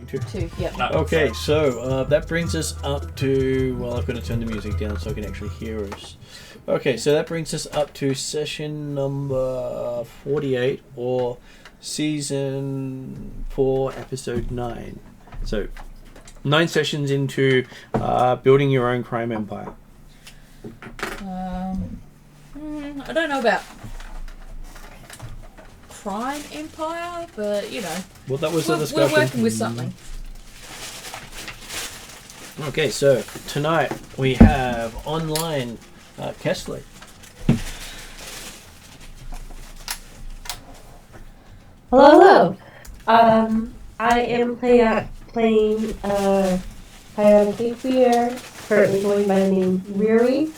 Two. Yep. No, Okay, sorry. so that brings us up to... Well, I've got to turn the music down so I can actually hear us. Okay, so that brings us up to session number 48, or season 4, episode 9. So, 9 sessions into building your own crime empire. I don't know about crime empire, but you know, Well, that was the we're discussion. working with something. Okay, so tonight we have online Kesley. Hello. I am playing Keyfoge, currently going by the name Riri.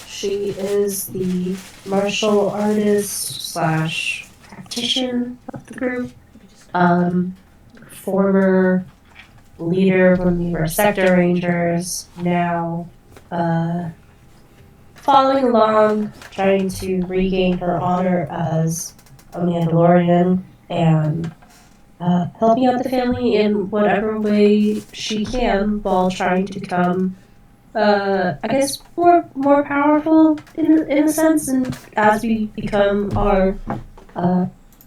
She is the martial artist / tactician of the group. Former leader when we were Sector Rangers, now following along, trying to regain her honor as a Mandalorian and helping out the family in whatever way she can while trying to become, I guess, more powerful in a sense, and as we become our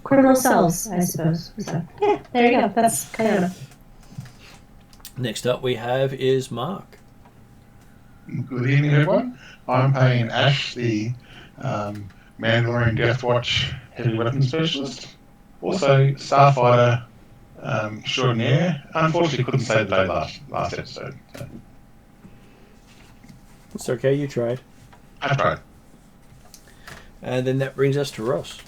criminal selves, I suppose. So yeah, there you go. That's kind of. Next up we have is Mark. Good evening, everyone. I'm playing Ash, the Mandalorian Death Watch heavy weapons specialist. Also, Starfighter extraordinaire. Unfortunately, couldn't save the day last episode. So. It's okay, you tried. I tried. And then that brings us to Ross.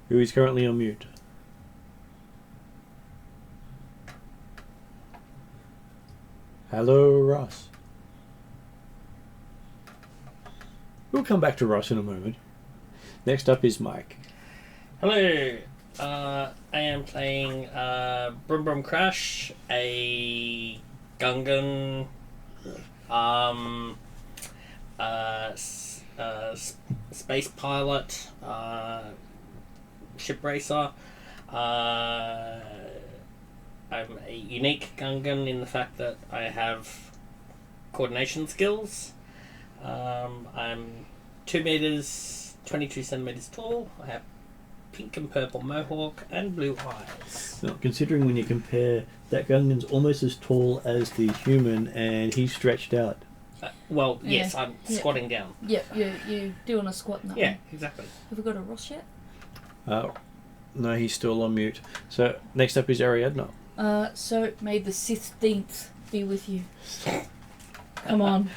Who is currently on mute. Hello, Ross. We'll come back to Ross in a moment. Next up is Mike. Hello. I am playing Brum Brum Crash, a Gungan, space pilot, ship racer. I'm a unique Gungan in the fact that I have coordination skills. I'm 2 meters, 22 centimeters tall. I have pink and purple mohawk and blue eyes. Now, considering when you compare, that Gungan's almost as tall as the human, and he's stretched out. Well, yes, Yeah. I'm squatting down. Yep, you're doing a squat now. Yeah, exactly. Have we got a Ross yet? No, he's still on mute. So, next up is Ariadna. So may the 16th be with you. Come on.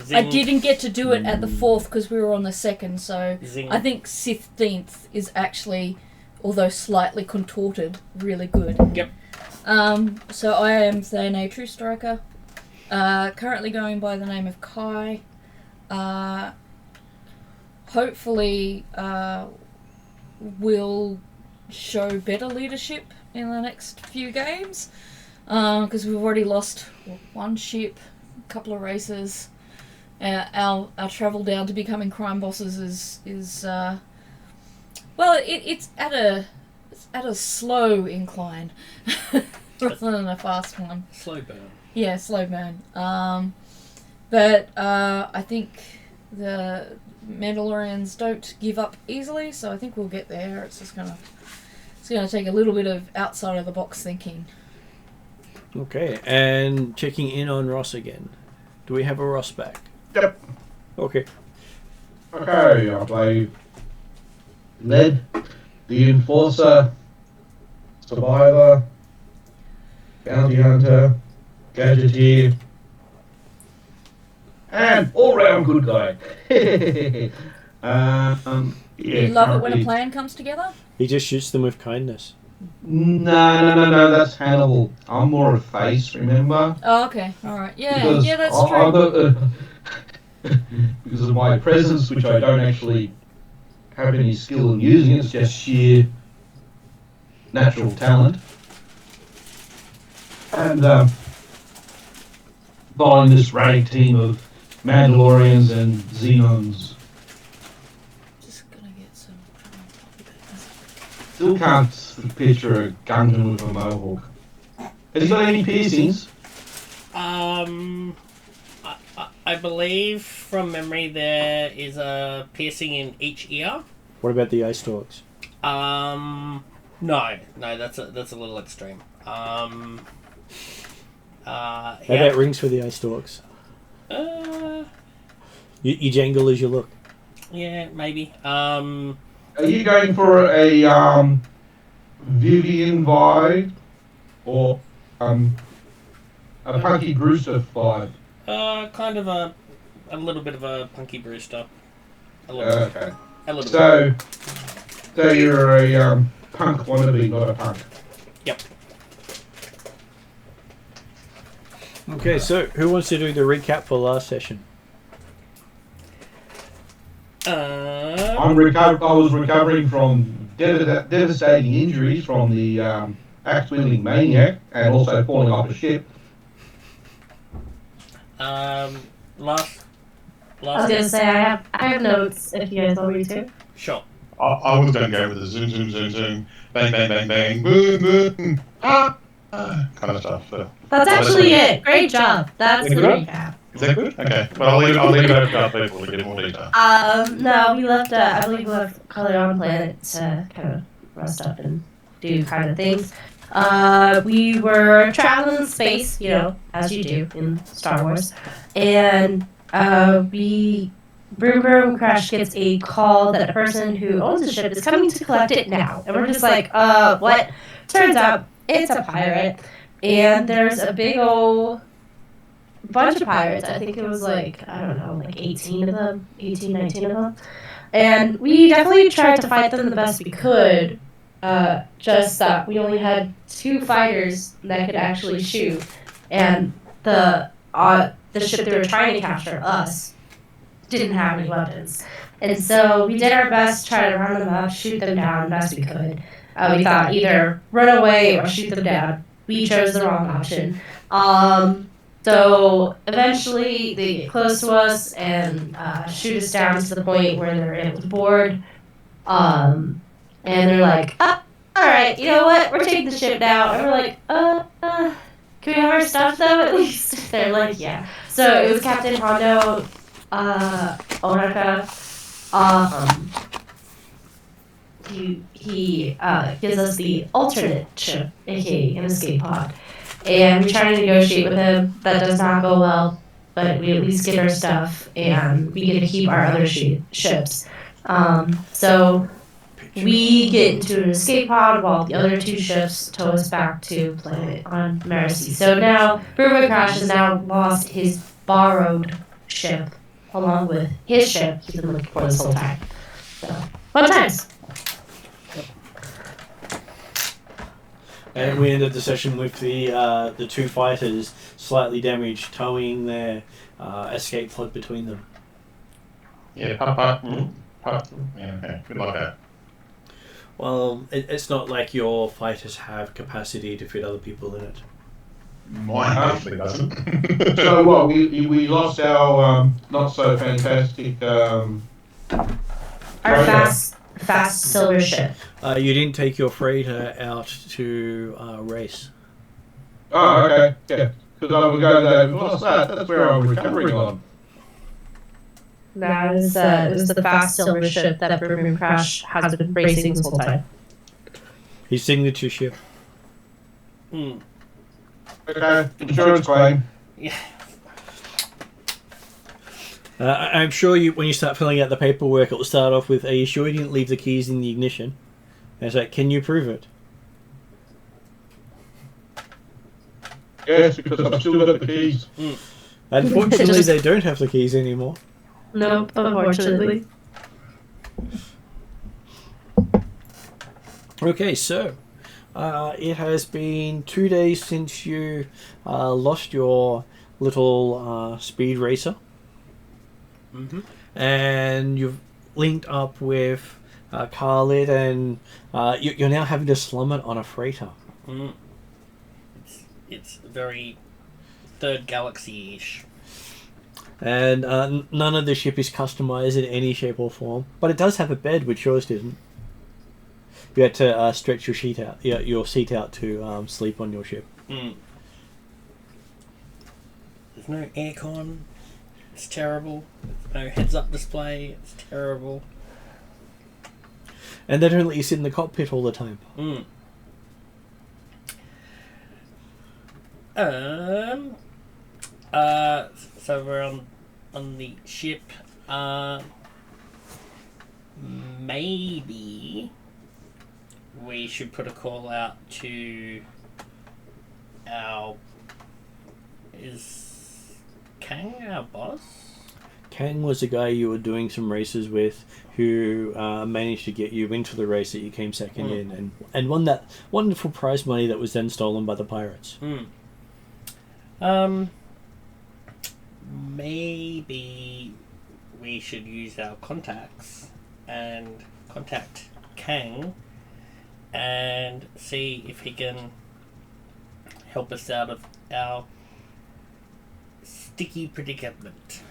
Zing. I didn't get to do it at the 4th because we were on the 2nd, so Zing. I think 16th is actually, although slightly contorted, really good. Yep. So I am a true striker, currently going by the name of Kai. Hopefully will show better leadership in the next few games, because we've already lost one ship, a couple of races. Our travel down to becoming crime bosses is well, it's at a slow incline rather than a fast one. Slow burn. Yeah, slow burn. But I think the Mandalorians don't give up easily, so I think we'll get there. It's gonna take a little bit of outside of the box thinking. Okay, and checking in on Ross again. Do we have a Ross back? Yep. Okay. Okay, I play Ned, the Enforcer, Survivor, Bounty Hunter, Gadgeteer, and all-round good guy. Yeah, You love it when a currently- plan comes together? He just shoots them with kindness. No, that's Hannibal. I'm more a face, remember? Oh, okay. Alright. Yeah, Because yeah, that's I true. got, because of my presence, which I don't actually have any skill in using, it's just sheer natural talent. And following this rag team of Mandalorians and Xenons Still can't picture a Gungan with a mohawk. Has he got any piercings? I believe from memory there is a piercing in each ear. What about the ice stalks? No, that's a little extreme. How about rings for the ice stalks? You jangle as you look. Yeah, maybe. Are you going for a Vivian vibe or a Punky Brewster vibe? Kind of a little bit of a Punky Brewster. Okay. A little So you're a punk wannabe, not a punk. Yep. Okay, so who wants to do the recap for last session? Uh, I was recovering from devastating injuries from the axe-wielding maniac and also falling off a ship. last. I was gonna say I have notes if you guys want me to. Sure. I was going to go with the zoom, zoom, zoom, zoom, bang, bang, bang, bang, boom, boom, kind of stuff. So. That's actually it. Great job. That's the recap. Is that good? Okay, but I'll leave it over to other people to get more detail. No, we left. I believe we left Color on Planet to kind of rest up and do kind of things. We were traveling in space, you know, as you do in Star Wars, and Broom Crash gets a call that a person who owns the ship is coming to collect it now, and we're just like, what? Turns out it's a pirate, and there's a big old bunch of pirates. I think it was like, I don't know, like 18 of them, 18, 19 of them. And we definitely tried to fight them the best we could, just that we only had 2 fighters that could actually shoot. And the ship they were trying to capture, us, didn't have any weapons. And so we did our best to try to run them up, shoot them down best we could. We thought either run away or shoot them down. We chose the wrong option. So eventually they get close to us and shoot us down to the point where they're able to board. And they're like, all right, you know what? We're taking the ship now. And we're like, can we have our stuff though at least? They're like, yeah. So it was Captain Hondo, Onaka. He gives us the alternate ship, aka an escape pod. And we try to negotiate with him. That does not go well, but we at least get our stuff, and we get to keep our other ships. So we get into an escape pod while the other 2 ships tow us back to planet on Mercy. So now, Broom Crash has now lost his borrowed ship, along with his ship he's been looking for this whole time. So, fun times! And we ended the session with the 2 fighters slightly damaged, towing their escape pod between them. Yeah, yeah, okay, good luck there. Well, it's not like your fighters have capacity to fit other people in it. Mine hopefully doesn't. So what? We lost our not so fantastic. Our fast silver ship. You didn't take your freighter out to race. Oh, okay, yeah. Because I would go there. We lost that. That's where I'm recovering on. That is, it was the fast silver ship that Broom Crash has been racing this whole time. His signature ship. Okay, insurance claim. Yeah. I'm sure when you start filling out the paperwork, it will start off with, "Are you sure you didn't leave the keys in the ignition?" And it's like, "Can you prove it?" Yes, because I've still got the keys. Unfortunately, they don't have the keys anymore. Nope, unfortunately. Okay, so it has been 2 days since you lost your little speed racer. Mm-hmm. And you've linked up with Khalid, and you're now having to slum it on a freighter. It's very Third Galaxy-ish. And none of the ship is customized in any shape or form, but it does have a bed, which yours didn't. You had to stretch your seat out to sleep on your ship. Mm. There's no aircon. It's terrible. There's no heads-up display. It's terrible. And they don't let you sit in the cockpit all the time. Mm. So we're on the ship. Maybe we should put a call out to is Kang our boss? Kang was the guy you were doing some races with who managed to get you into the race that you came second in and won that wonderful prize money that was then stolen by the pirates. Maybe we should use our contacts and contact Kang and see if he can help us out of our sticky predicament.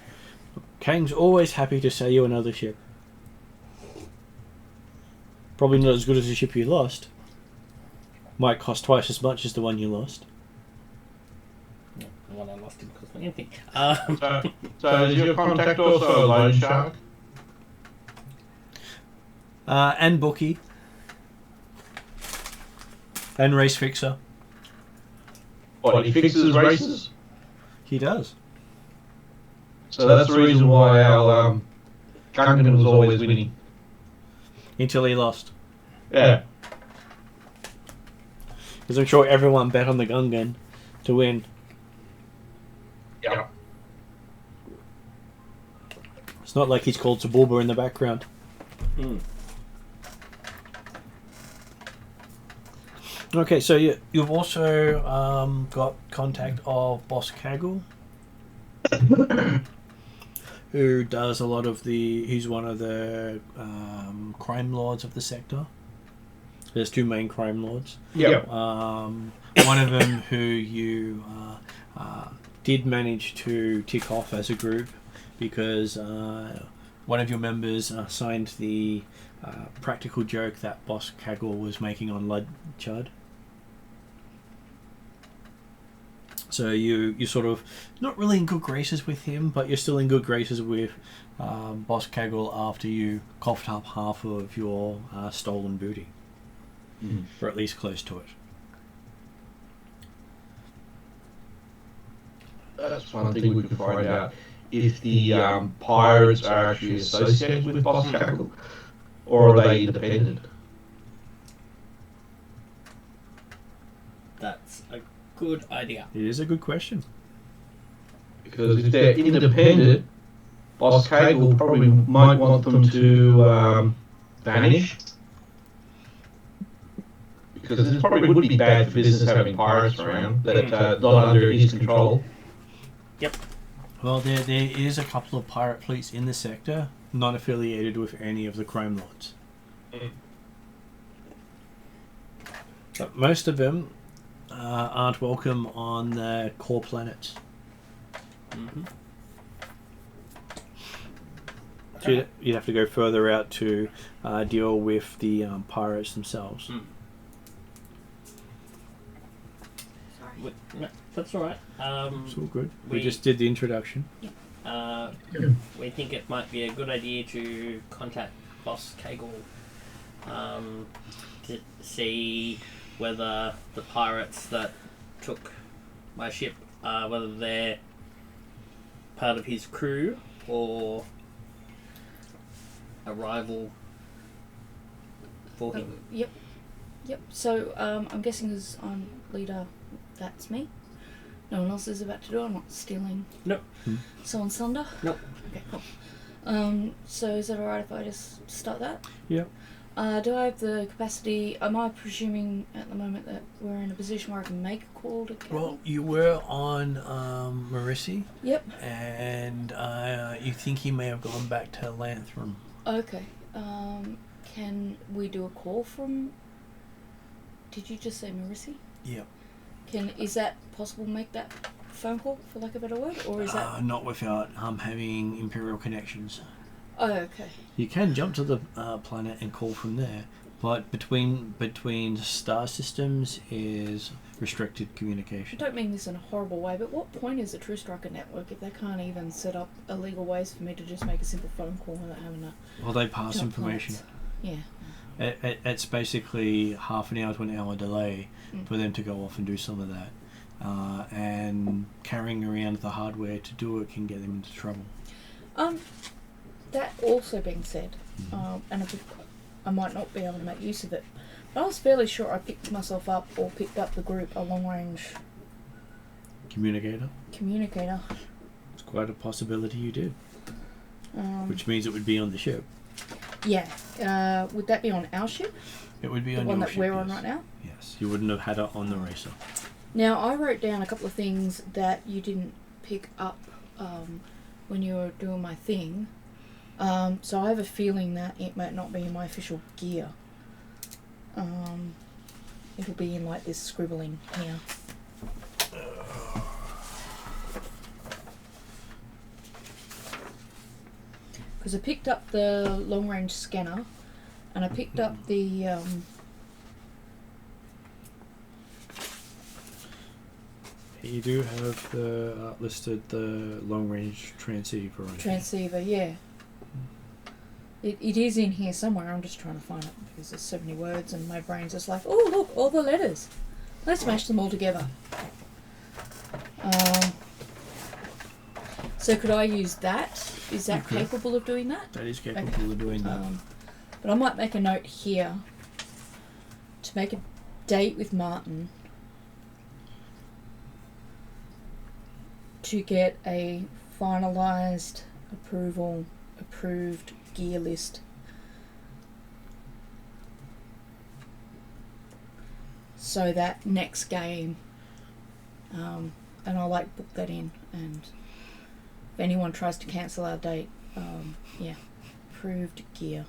Kang's always happy to sell you another ship. Probably not as good as the ship you lost. Might cost twice as much as the one you lost. The one I lost didn't cost me anything. So is your contact also a loan shark? And bookie. And race fixer. What, he fixes races? He does. So that's the reason why our Gungan was always winning. Until he lost. Yeah. Because I'm sure everyone bet on the Gungan to win. Yeah. It's not like he's called Suburba in the background. Okay, so you've also got contact of Boss Kaggle, who does a lot of he's one of the crime lords of the sector. There's two main crime lords. Yeah. One of them who you did manage to tick off as a group because one of your members signed the practical joke that Boss Kaggle was making on Ludchud. So you're sort of not really in good graces with him, but you're still in good graces with Boss Kaggle after you coughed up half of your stolen booty. Or at least close to it. That's one thing we could find out. If the pirates are actually associated with Boss Kaggle, or are they independent? That's a good idea. It is a good question. Because if they're independent, Boss Kaggle probably might want them to vanish. Because it probably would be bad for business having pirates around that not under his control. Yep. Well, there is a couple of pirate fleets in the sector, not affiliated with any of the crime lords. But most of them aren't welcome on the core planets. So you'd have to go further out to deal with the pirates themselves. No, that's alright. It's all good. We just did the introduction. We think it might be a good idea to contact Boss Kaggle to see whether the pirates that took my ship, whether they're part of his crew or a rival for him. Yep. So I'm guessing as I'm leader, that's me. No one else is about to do it. I'm not stealing. Nope. Someone's thunder. Nope. Okay, cool. So is it alright if I just start that? Yep. Do I have the capacity? Am I presuming at the moment that we're in a position where I can make a call to Kaggle? Well, you were on Marissi. Yep. And you think he may have gone back to Lanthrum. Okay. Can we do a call from... Did you just say Marissi? Yep. Is that possible to make that phone call, for lack of a better word? Or is that... Not without having Imperial connections. Oh, okay. You can jump to the planet and call from there, But between star systems is restricted I communication. don't mean this in a horrible way, but what point is a True Striker network if they can't even set up illegal ways for me to just make a simple phone call without having to... Well, they pass jump information. Yeah. It's basically half an hour to an hour delay Mm. for them to go off and do some of that. And carrying around the hardware to do it can get them into trouble. That also being said, and I might not be able to make use of it, but I was fairly sure I picked myself up or picked up the group a long-range Communicator. communicator. It's quite a possibility you did. Which Which means it would be on the ship. yeah, would that be on our ship, It would be the on one your that ship, we're on yes. right now? Yes, you wouldn't have had it on the racer. Now I wrote down a couple of things that you didn't pick up when you were doing my thing. So I have a feeling that it might not be in my official gear. It'll be in like this scribbling here. Because I picked up the long range scanner and I picked up the You do have the listed the long range transceiver. I think. transceiver, yeah. It is in here somewhere. I'm just trying to find it because there's so many words and my brain's just like, oh look, all the letters. Let's mash them all together. So could I use that? Is that You could. capable of doing that? That is capable of doing that. But I might make a note here to make a date with Martin to get a finalised approved gear list. So that next game, and I'll like book that in, and if anyone tries to cancel our date, yeah, approved gear.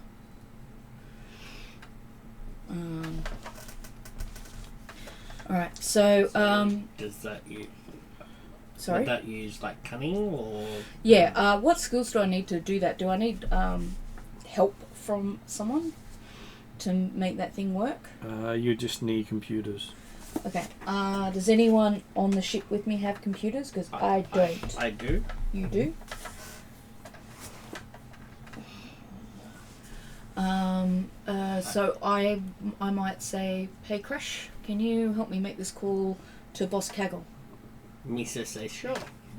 Alright, so Does that use? sorry? Would that use like cunning or? Yeah, what skills do I need to do that? Do I need help from someone to make that thing work? You just need computers. Okay, does anyone on the ship with me have computers? Because I don't. I do. You do? So I might say, hey Crash, can you help me make this call to Boss Kaggle? Misa says sure.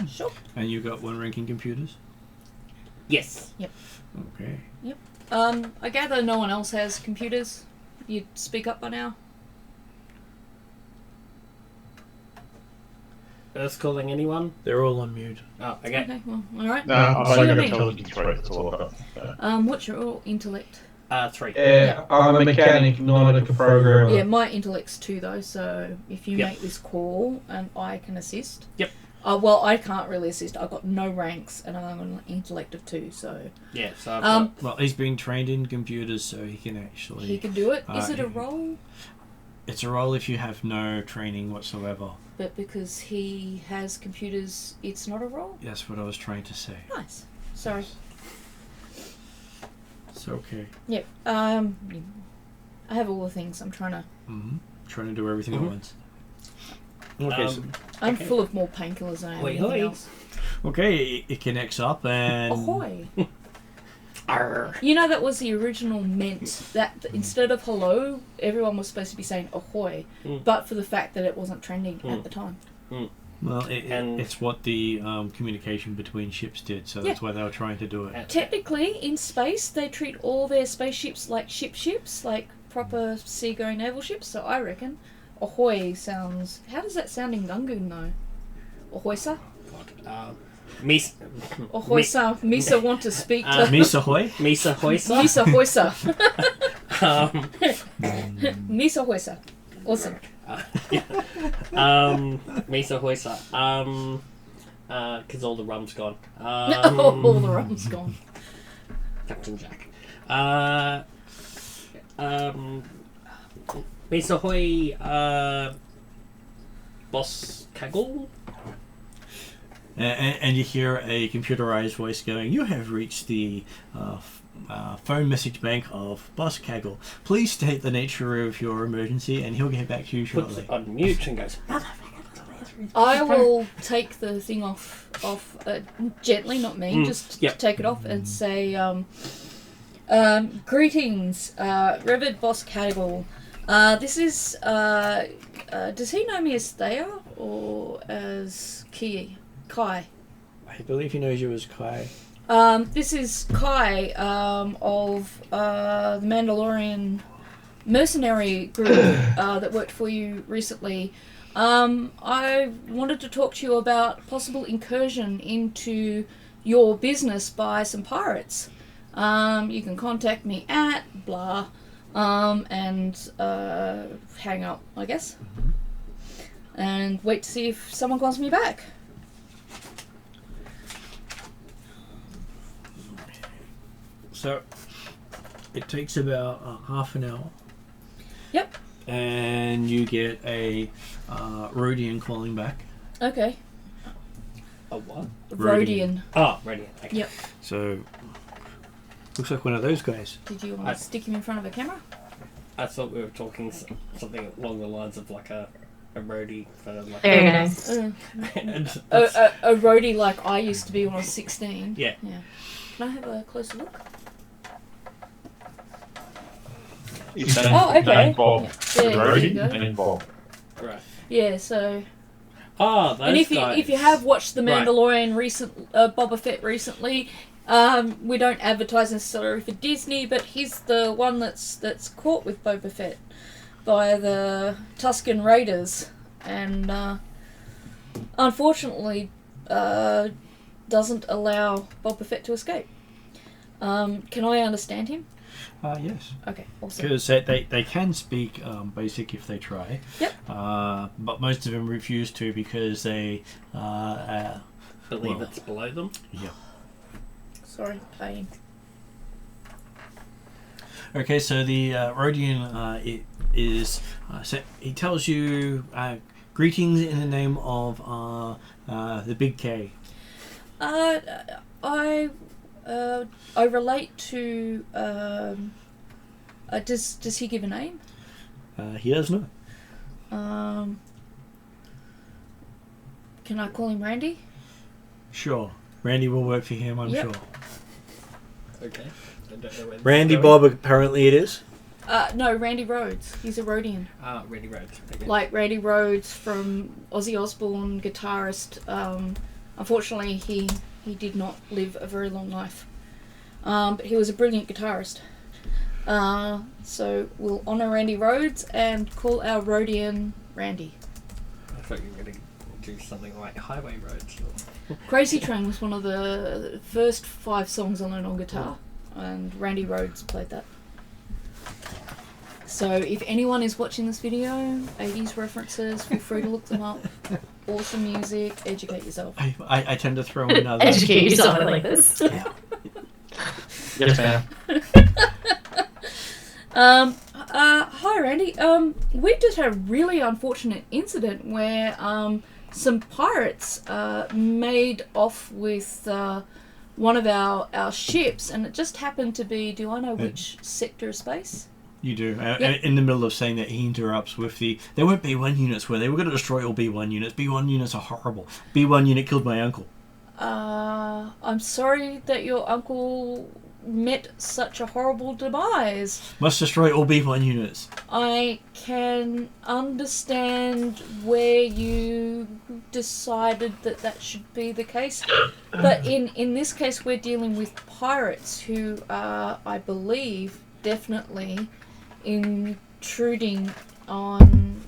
Sure. And you got one ranking computers? Yes. Okay. I gather no one else has computers. You'd speak up by now? Earth calling anyone? They're all on mute. Oh, okay. Okay, well, alright. No, I've See only what got I mean. intelligence rate, that's all I've got. What's your intellect? 3. I'm a mechanic, not a programmer. Yeah, my intellect's 2 though, so if you Yep. make this call and I can assist. Yep. Well, I can't really assist. I've got no ranks and I'm an intellect of 2, so Yeah. So I've got, Well, he's been trained in computers, so he can actually... he can do it. Is it a he- role? It's a role if you have no training whatsoever. But because he has computers, it's not a role? That's what I was trying to say. Nice. Sorry. It's okay. Yep. I have all the things. I'm trying to... Trying to do everything at Mhm. once. Okay, I'm Okay. full of more painkillers than I am Hoi, anything hoi. else. it connects up and... Ahoy! Arr. You know that was the original meant that instead of hello, everyone was supposed to be saying ahoy, but for the fact that it wasn't trending at the time. Well, And- it's what the communication between ships did, so that's why they were trying to do it. Technically, in space, they treat all their spaceships like ships, like proper seagoing naval ships. So I reckon ahoy sounds. How does that sound in Gungoon though? Ahoy, sir. Misa. Ahoy, sir. Misa want to speak to. Misa Hoy? Misa Hoysa. Misa Hoysa. Um, Misa Hoysa. Awesome. Misa Hoysa. Because all the rum's gone. All the rum's gone. Captain Jack. Misa Hoy. Boss Kaggle. And you hear a computerized voice going, "You have reached the phone message bank of Boss Kaggle. Please state the nature of your emergency and he'll get back to you Puts shortly." it on mute and goes, I will take the thing off gently, not me, just yep. take it off and say, greetings, Revered Boss Kaggle. This is, does he know me as Thea or as Kai? I believe he knows you as Kai. This is Kai of the Mandalorian mercenary group that worked for you recently. I wanted to talk to you about possible incursion into your business by some pirates. You can contact me at blah, and hang up, I guess, and wait to see if someone calls me back. So it takes about half an hour. Yep. And you get a Rhodian calling back. Okay. a what? Rhodian. Oh, Radiant. Okay. Yep. So looks like one of those guys. Did you want to stick him in front of a camera? I thought we were talking something along the lines of like a roadie. Kind of like Very nice. and A roadie like I used to be when I was 16. Yeah. Yeah. Can I have a closer look? Oh, okay. Don't involve Yeah, the there you roadie go. and involve. right. Yeah, so... Oh, those And if guys. you have watched The Right. Mandalorian Boba Fett recently, we don't advertise necessarily for Disney, but he's the one that's caught with Boba Fett by the Tusken Raiders, and unfortunately doesn't allow Boba Fett to escape. Can I understand him? Yes. Okay, awesome. Because they can speak basic if they try. Yep. But most of them refuse to because they Believe well, it's below them. yeah. Sorry, pain. Okay, so the Rhodian it is he tells you greetings in the name of the Big K. I relate to. Does he give a name? He does not. Can I call him Randy? Sure. Randy will work for him, I'm Yep. sure. Okay. I don't know where this Randy is going. Bob, apparently it is. No, Randy Rhodes. He's a Rhodian. Ah, Ready Roads. Okay. Like Randy Rhodes from Ozzy Osbourne, guitarist. Unfortunately, he did not live a very long life. But he was a brilliant guitarist. So we'll honour Randy Rhodes and call our Rhodian Randy. I thought you were going to do something like Highway Roads. Or... Crazy Train was one of the first 5 songs I learned on guitar, and Randy Rhodes played that. So if anyone is watching this video, 80s references, feel free to look them up. Awesome music, educate yourself. I tend to throw in other... Educate yourself like this. Yes, ma'am. Hi Randy. We just had a really unfortunate incident where some pirates made off with one of our ships, and it just happened to be, do I know which sector of space? You do. Yep. In the middle of saying that, he interrupts with the... There weren't B1 units, were they? We're going to destroy all B1 units. B1 units are horrible. B1 unit killed my uncle. I'm sorry that your uncle met such a horrible demise. Must destroy all B1 units. I can understand where you decided that should be the case, but in this case we're dealing with pirates who are, I believe, definitely intruding on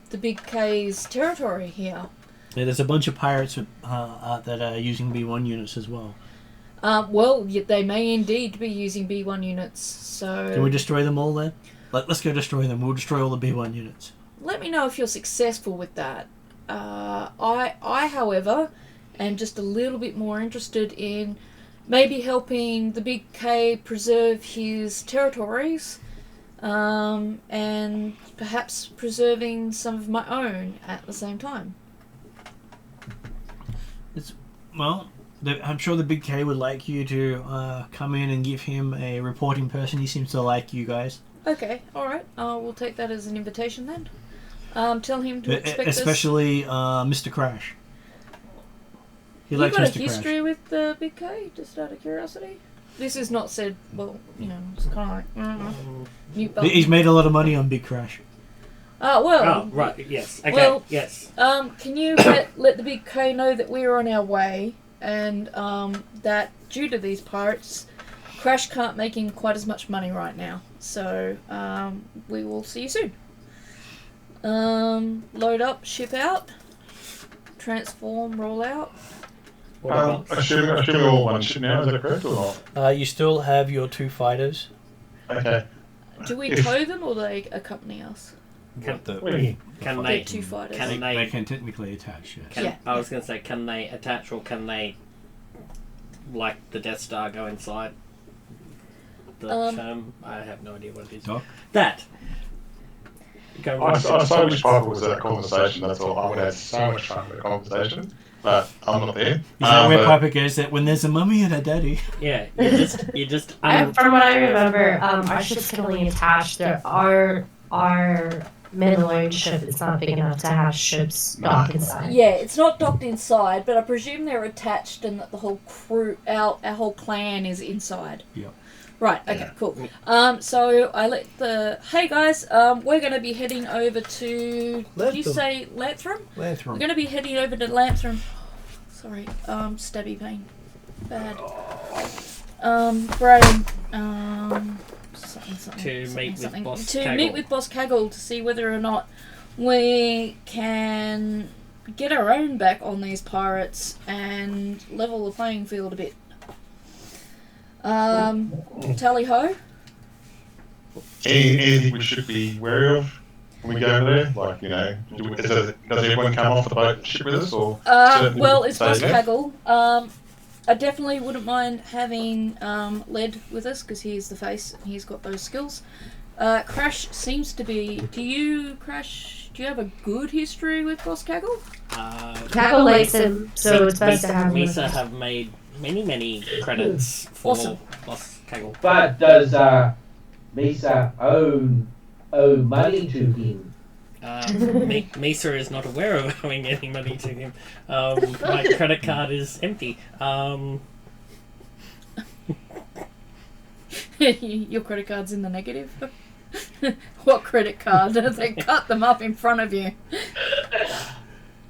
the Big K's territory here. Yeah, there's a bunch of pirates that are using B1 units as well. Well, they may indeed be using B1 units, so... Can we destroy them all then? Let's go destroy them. We'll destroy all the B1 units. Let me know if you're successful with that. I, however, am just a little bit more interested in maybe helping the Big K preserve his territories, and perhaps preserving some of my own at the same time. Well, I'm sure the Big K would like you to come in and give him a reporting person. He seems to like you guys. Okay, alright. We'll take that as an invitation then. Tell him to expect especially Mr. Crash. He You likes got Mr. a history Crash. with the Big K, just out of curiosity? This is not said, well, you know, it's kind of like, mute button. He's made a lot of money on Big Crash. Oh, right, yes. Okay, well, yes. Can you let the Big K know that we're on our way, and that due to these pirates, Crash can't make in quite as much money right now. So, we will see you soon. Load up, ship out, transform, roll out. Assuming all one ship now, is that correct or not? You still have your 2 fighters. Okay. Do we tow them, or do they accompany us? Can They're they 2 fighters. can They can technically attach, yes. Yeah. I was going to say, can they attach or can they, like the Death Star, go inside the term? I have no idea what it is. Doc? That. Go I right. so much fun was that conversation, that's all. I would have so much fun with the conversation, but I'm not there. Is that where but- Piper goes that when there's a mummy and a daddy? Yeah, you just From what I remember, our ships can only attach. Our Mandalorian ship is not big enough to have ships dock inside. Yeah, it's not docked inside, but I presume they're attached and that the whole crew, our whole clan is inside. Yep. Right, okay, cool. So I let hey guys, we're going to be heading over to, did you Lantham. say Lantham? We're Lantham. going to be heading over to Lantham. Sorry, stabby pain. Bad. Brain. To meet with Boss Kaggle to see whether or not we can get our own back on these pirates and level the playing field a bit. Tally ho. Anything we should be wary of when we go over there? Like, you know, does everyone come off the boat ship with us? Or Well, it's stay Boss there? Kaggle. I definitely wouldn't mind having Led with us because he's the face and he's got those skills. Crash seems to be. Do you have a good history with Boss Kaggle? Kaggle likes him, so it's best to have him. Misa have made many credits for Awesome. Boss Kaggle. But does Misa owe money to him? Misa is not aware of owing any money to him. My credit card is empty. Your credit card's in the negative? What credit card? They cut them up in front of you.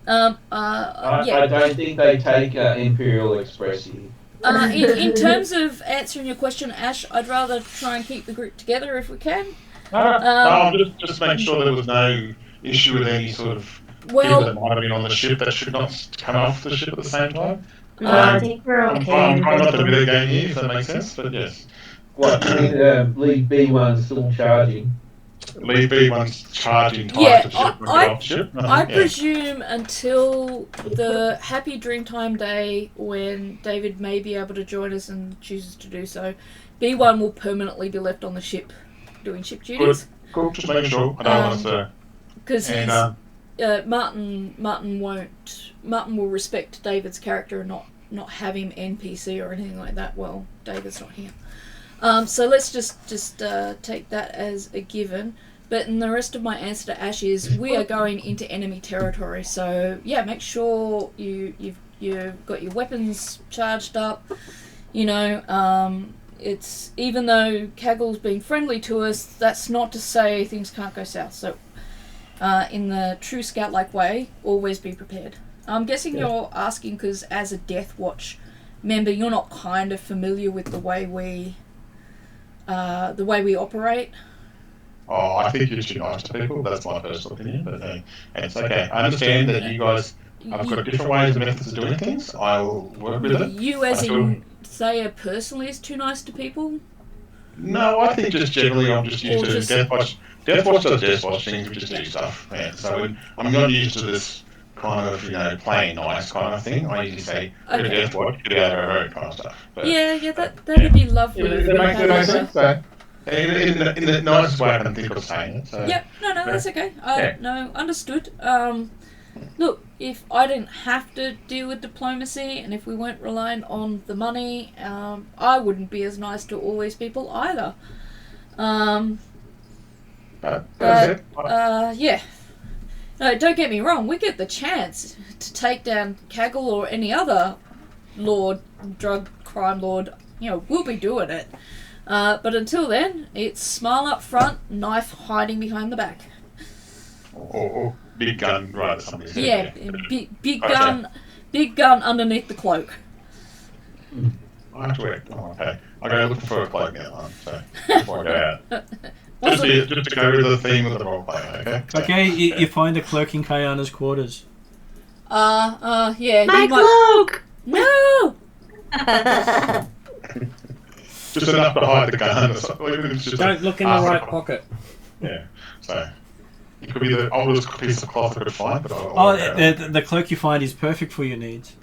Yeah. I don't think they take Imperial Express here. In terms of answering your question, Ash, I'd rather try and keep the group together if we can. Just make sure there was no issue with any sort of people Well, that might have been on the ship that should not come off the ship at the same time. I think we're I'm okay. trying not to be the game here, if that makes sense, but yes. What, leave B1 still charging? Leave B1's charging time Yeah, to ship when I- get off the ship. I Yeah. presume until the happy Dreamtime day when David may be able to join us and chooses to do so, B1 will permanently be left on the ship doing ship duties. Cool, just making sure. I don't want us to... Because And, Martin will respect David's character and not have him NPC or anything like that. Well, David's not here. So let's just take that as a given. But in the rest of my answer to Ash is we are going into enemy territory. So yeah, make sure you've got your weapons charged up. You know, it's even though Kaggle's been friendly to us, that's not to say things can't go south. So in the true scout-like way, always be prepared. I'm guessing you're asking because as a Death Watch member, you're not kind of familiar with the way we operate. Oh, I think you're too nice to people. That's my personal opinion, but it's okay. I understand that you guys have got different ways and methods of doing things. I will work with it. You, as I feel- in Thea, personally is too nice to people. No, I think just generally I'm just used Or to just- Death Watch. Death Watch does Death Watch things, we just do stuff. Yeah, so I'm not used to this kind of, playing nice kind of thing. I usually say, we're Okay. Death Watch, get out of our own kind of stuff. But, Yeah, that'd be lovely. Does that make sense? So, in the nicest way I can think of saying it. So. Yep, no, that's okay. Yeah. No, understood. Look, if I didn't have to deal with diplomacy, and if we weren't relying on the money, I wouldn't be as nice to all these people either. That's it. Yeah. No, don't get me wrong. We get the chance to take down Kaggle or any other drug crime lord. We'll be doing it. But until then, it's smile up front, knife hiding behind the back. Or big gun right at somebody's head. Yeah, big gun, big gun underneath the cloak. I have to wear. Oh, okay. I go looking for a cloak now, so before I go out. Just to go with the theme of the role play, okay? Okay, you find a cloak in Kayana's quarters. Yeah. My cloak! No! Just enough to hide the gun. Or something. Even if it's just Don't look in the right pocket. Yeah, so it could be the oldest piece of cloth I could find, but The cloak you find is perfect for your needs.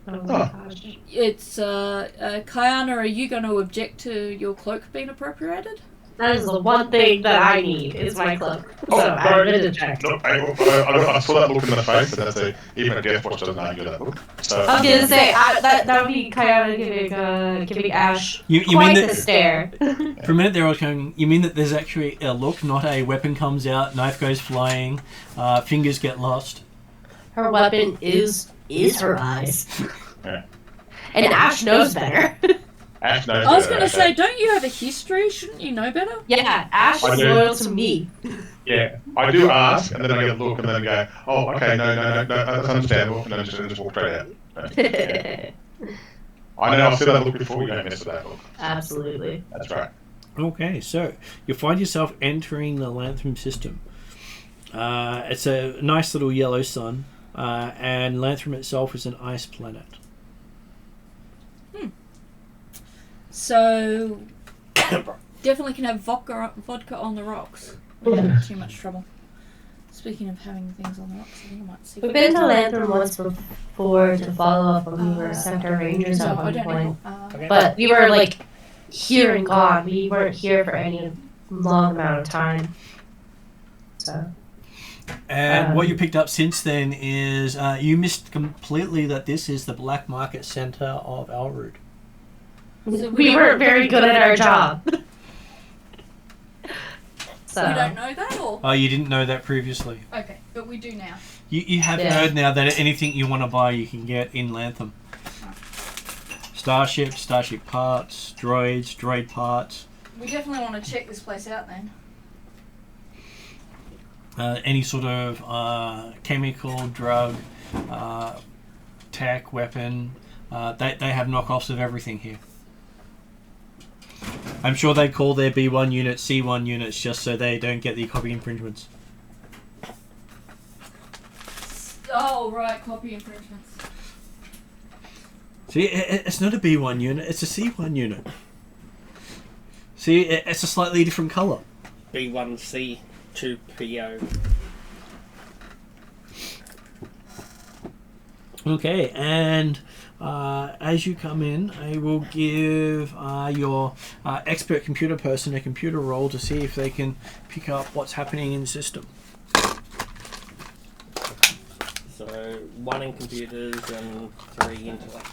Oh my gosh. It's, Kayana, are you going to object to your cloak being appropriated? That is the one thing that I need, is my cloak. So I did a check. Look, I saw that look in the face, and that's even a Death Watch doesn't argue that look. So, I was gonna say, that would be Kayana giving Ash You quite mean a stare. For a minute there I was going, you mean that there's actually a look, not a weapon comes out, knife goes flying, fingers get lost? Her weapon is her eyes. Yeah. And Ash knows better. Ash knows I was better, going to okay. say, don't you have a history? Shouldn't you know better? Yeah, Ash I is do. loyal to me. Yeah, I do ask, and then I get a look, and then go, oh, okay, no, that's understandable, and then just walk straight out. Yeah. I know, I've seen that look before, you don't mess with that look. Absolutely. That's right. Okay, so you find yourself entering the Lantham system. It's a nice little yellow sun, and Lantham itself is an ice planet. So, definitely can have vodka on the rocks without too much trouble. Speaking of having things on the rocks, I think I might see. We've been to Lantern once before to follow up when we were Sector Rangers at No, I one don't point. know. Okay. But we were like here and gone. We weren't here for any long amount of time. So. And what you picked up since then is you missed completely that this is the black market center of Elrood. So We weren't very good at our job. So. We don't know that, or? Oh, you didn't know that previously. Okay, but we do now. You have Yeah. heard now that anything you want to buy you can get in Lantham. Starship parts, droid parts, We definitely want to check this place out then. any sort of chemical, drug, tech, weapon. They have knockoffs of everything here. I'm sure they call their B1 units C1 units just so they don't get the copy infringements. Oh, right, copy infringements. See, it's not a B1 unit, it's a C1 unit. See, it's a slightly different colour. B1C 2PO. Okay, and as you come in, I will give your expert computer person a computer roll to see if they can pick up what's happening in the system. So 1 in computers and 3 intellect.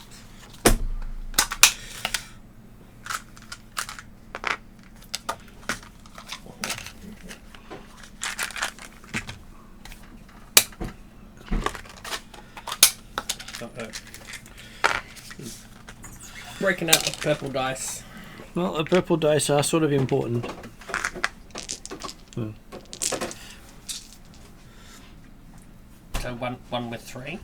Breaking out the purple dice. Well, the purple dice are sort of important. So one with 3.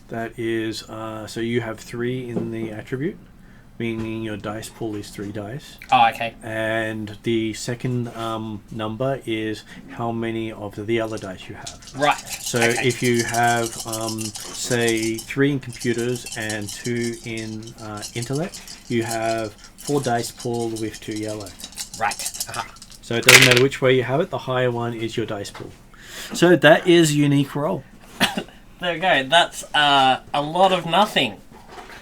That is, so you have 3 in the attribute, meaning your dice pool is 3 dice. Oh, okay. And the second number is how many of the other dice you have. Right. So okay. if you have, say, 3 in computers and 2 in intellect, you have 4 dice pooled with 2 yellow. Right. Uh-huh. So it doesn't matter which way you have it, the higher one is your dice pool. So that is a unique roll. There we go. That's a lot of nothing.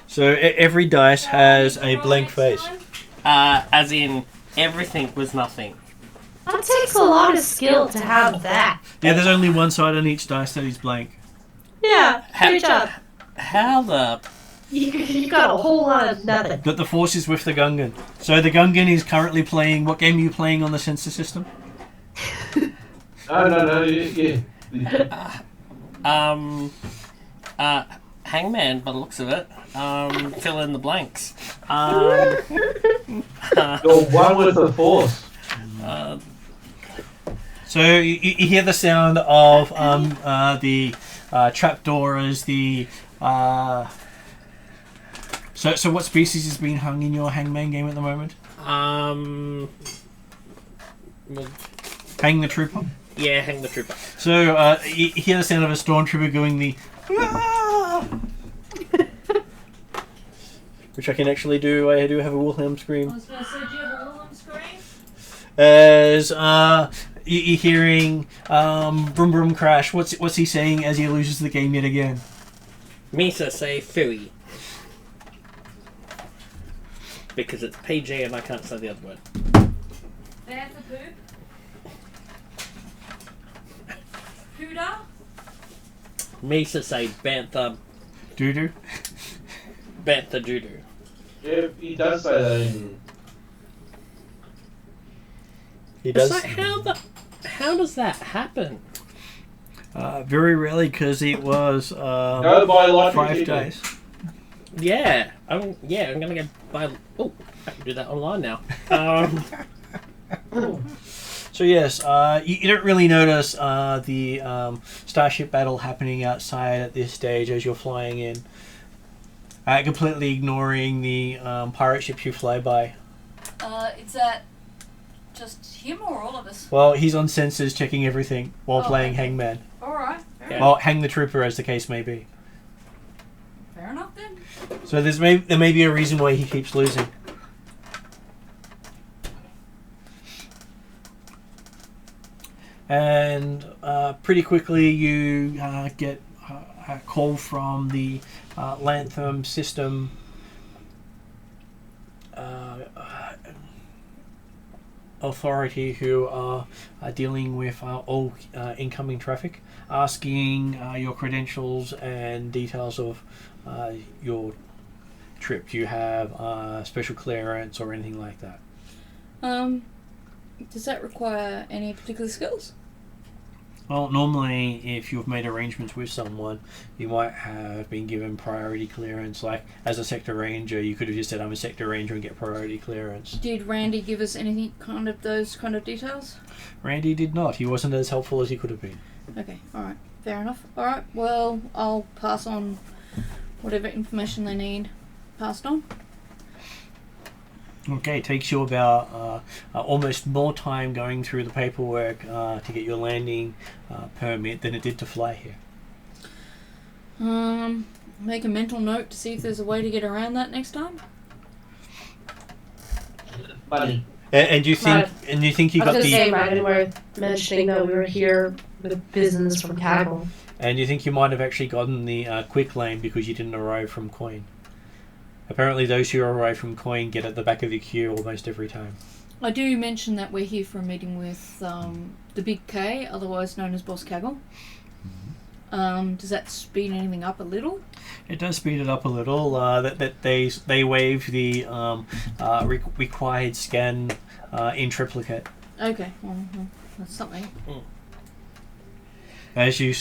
So every dice has a blank face. As in, everything was nothing. That takes a lot of skill to have that. Yeah, there's only one side on each dice that is blank. Yeah, great job. How the... You got a whole lot of nothing. But the force is with the Gungan. So the Gungan is currently playing... What game are you playing on the sensor system? No, yeah. Hangman, by the looks of it. Fill in the blanks. You're one with the Force. So you hear the sound of the trapdoor as the... So what species is being hung in your Hangman game at the moment? Well, Hang the Trooper? yeah, hang the trooper. So you hear the sound of a stormtrooper going the... Which I can actually do. I do have a Wilhelm scream. I was going to say, do you have a Wilhelm scream? As you're hearing Brum Brum Crash. What's he saying as he loses the game yet again? Misa say Fui. Because it's PG and I can't say the other word. Bantha poop. Pooda. Misa say Bantha Doo-doo? Bantha Judo. Yeah, he does say that in... He It's does. like, how does that happen? Very rarely, because it was Go buy lottery 5 ticket. days. Yeah, I'm gonna go buy. Oh, I can do that online now. So yes, you don't really notice the starship battle happening outside at this stage as you're flying in. Completely ignoring the pirate ships you fly by. Is that just him or all of us? Well, he's on sensors checking everything while Oh, playing okay. Hangman. Alright, Yeah. Well, Hang the Trooper as the case may be. fair enough then. So there may be a reason why he keeps losing. And pretty quickly you get a call from the Lantham system authority who are dealing with all incoming traffic, asking your credentials and details of your trip. Do you have special clearance or anything like that? Does that require any particular skills? Well, normally, if you've made arrangements with someone, you might have been given priority clearance. Like, as a sector ranger, you could have just said, I'm a sector ranger and get priority clearance. Did Randy give us anything those kind of details? Randy did not. He wasn't as helpful as he could have been. Okay, alright, fair enough. Alright, well, I'll pass on whatever information they need passed on. Okay, it takes you about almost more time going through the paperwork to get your landing permit than it did to fly here. Make a mental note to see if there's a way to get around that next time. Money. And you think Right. and you think you I was got going to the say, might have been worth mentioning that we were here with business from Kaggle. and you think you might have actually gotten the quick lane because you didn't arrive from Coin. Apparently, those who arrive from Coin get at the back of the queue almost every time. I do mention that we're here for a meeting with the Big K, otherwise known as Boss Kaggle. Does that speed anything up a little? It does speed it up a little. That they waive the required scan in triplicate. Okay, well, that's something. As you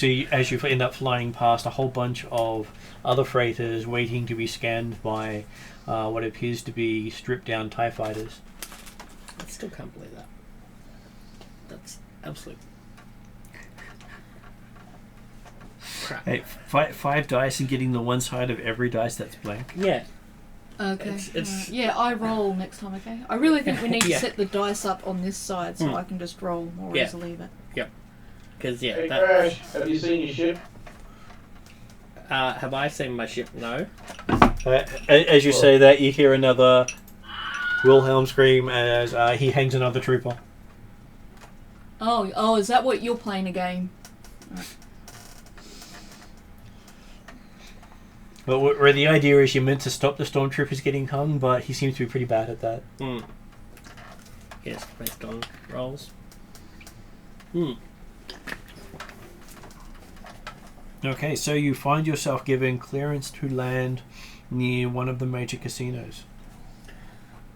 end up flying past a whole bunch of other freighters waiting to be scanned by what appears to be stripped down TIE fighters. I still can't believe that. That's absolute crap. Hey, five dice and getting the one side of every dice that's blank. Yeah. Okay. It's- yeah, I roll next time, okay? I really think we need Yeah. to set the dice up on this side so I can just roll more Yeah. easily. But Because, yeah, Hey, that, Crash, have you seen your ship? have I seen my ship? No. As you say that, you hear another Wilhelm scream as he hangs another trooper. oh, is that what you're playing a game? But where the idea is you're meant to stop the stormtroopers getting hung, but he seems to be pretty bad at that. Yes, based on rolls. Okay, so you find yourself given clearance to land near one of the major casinos.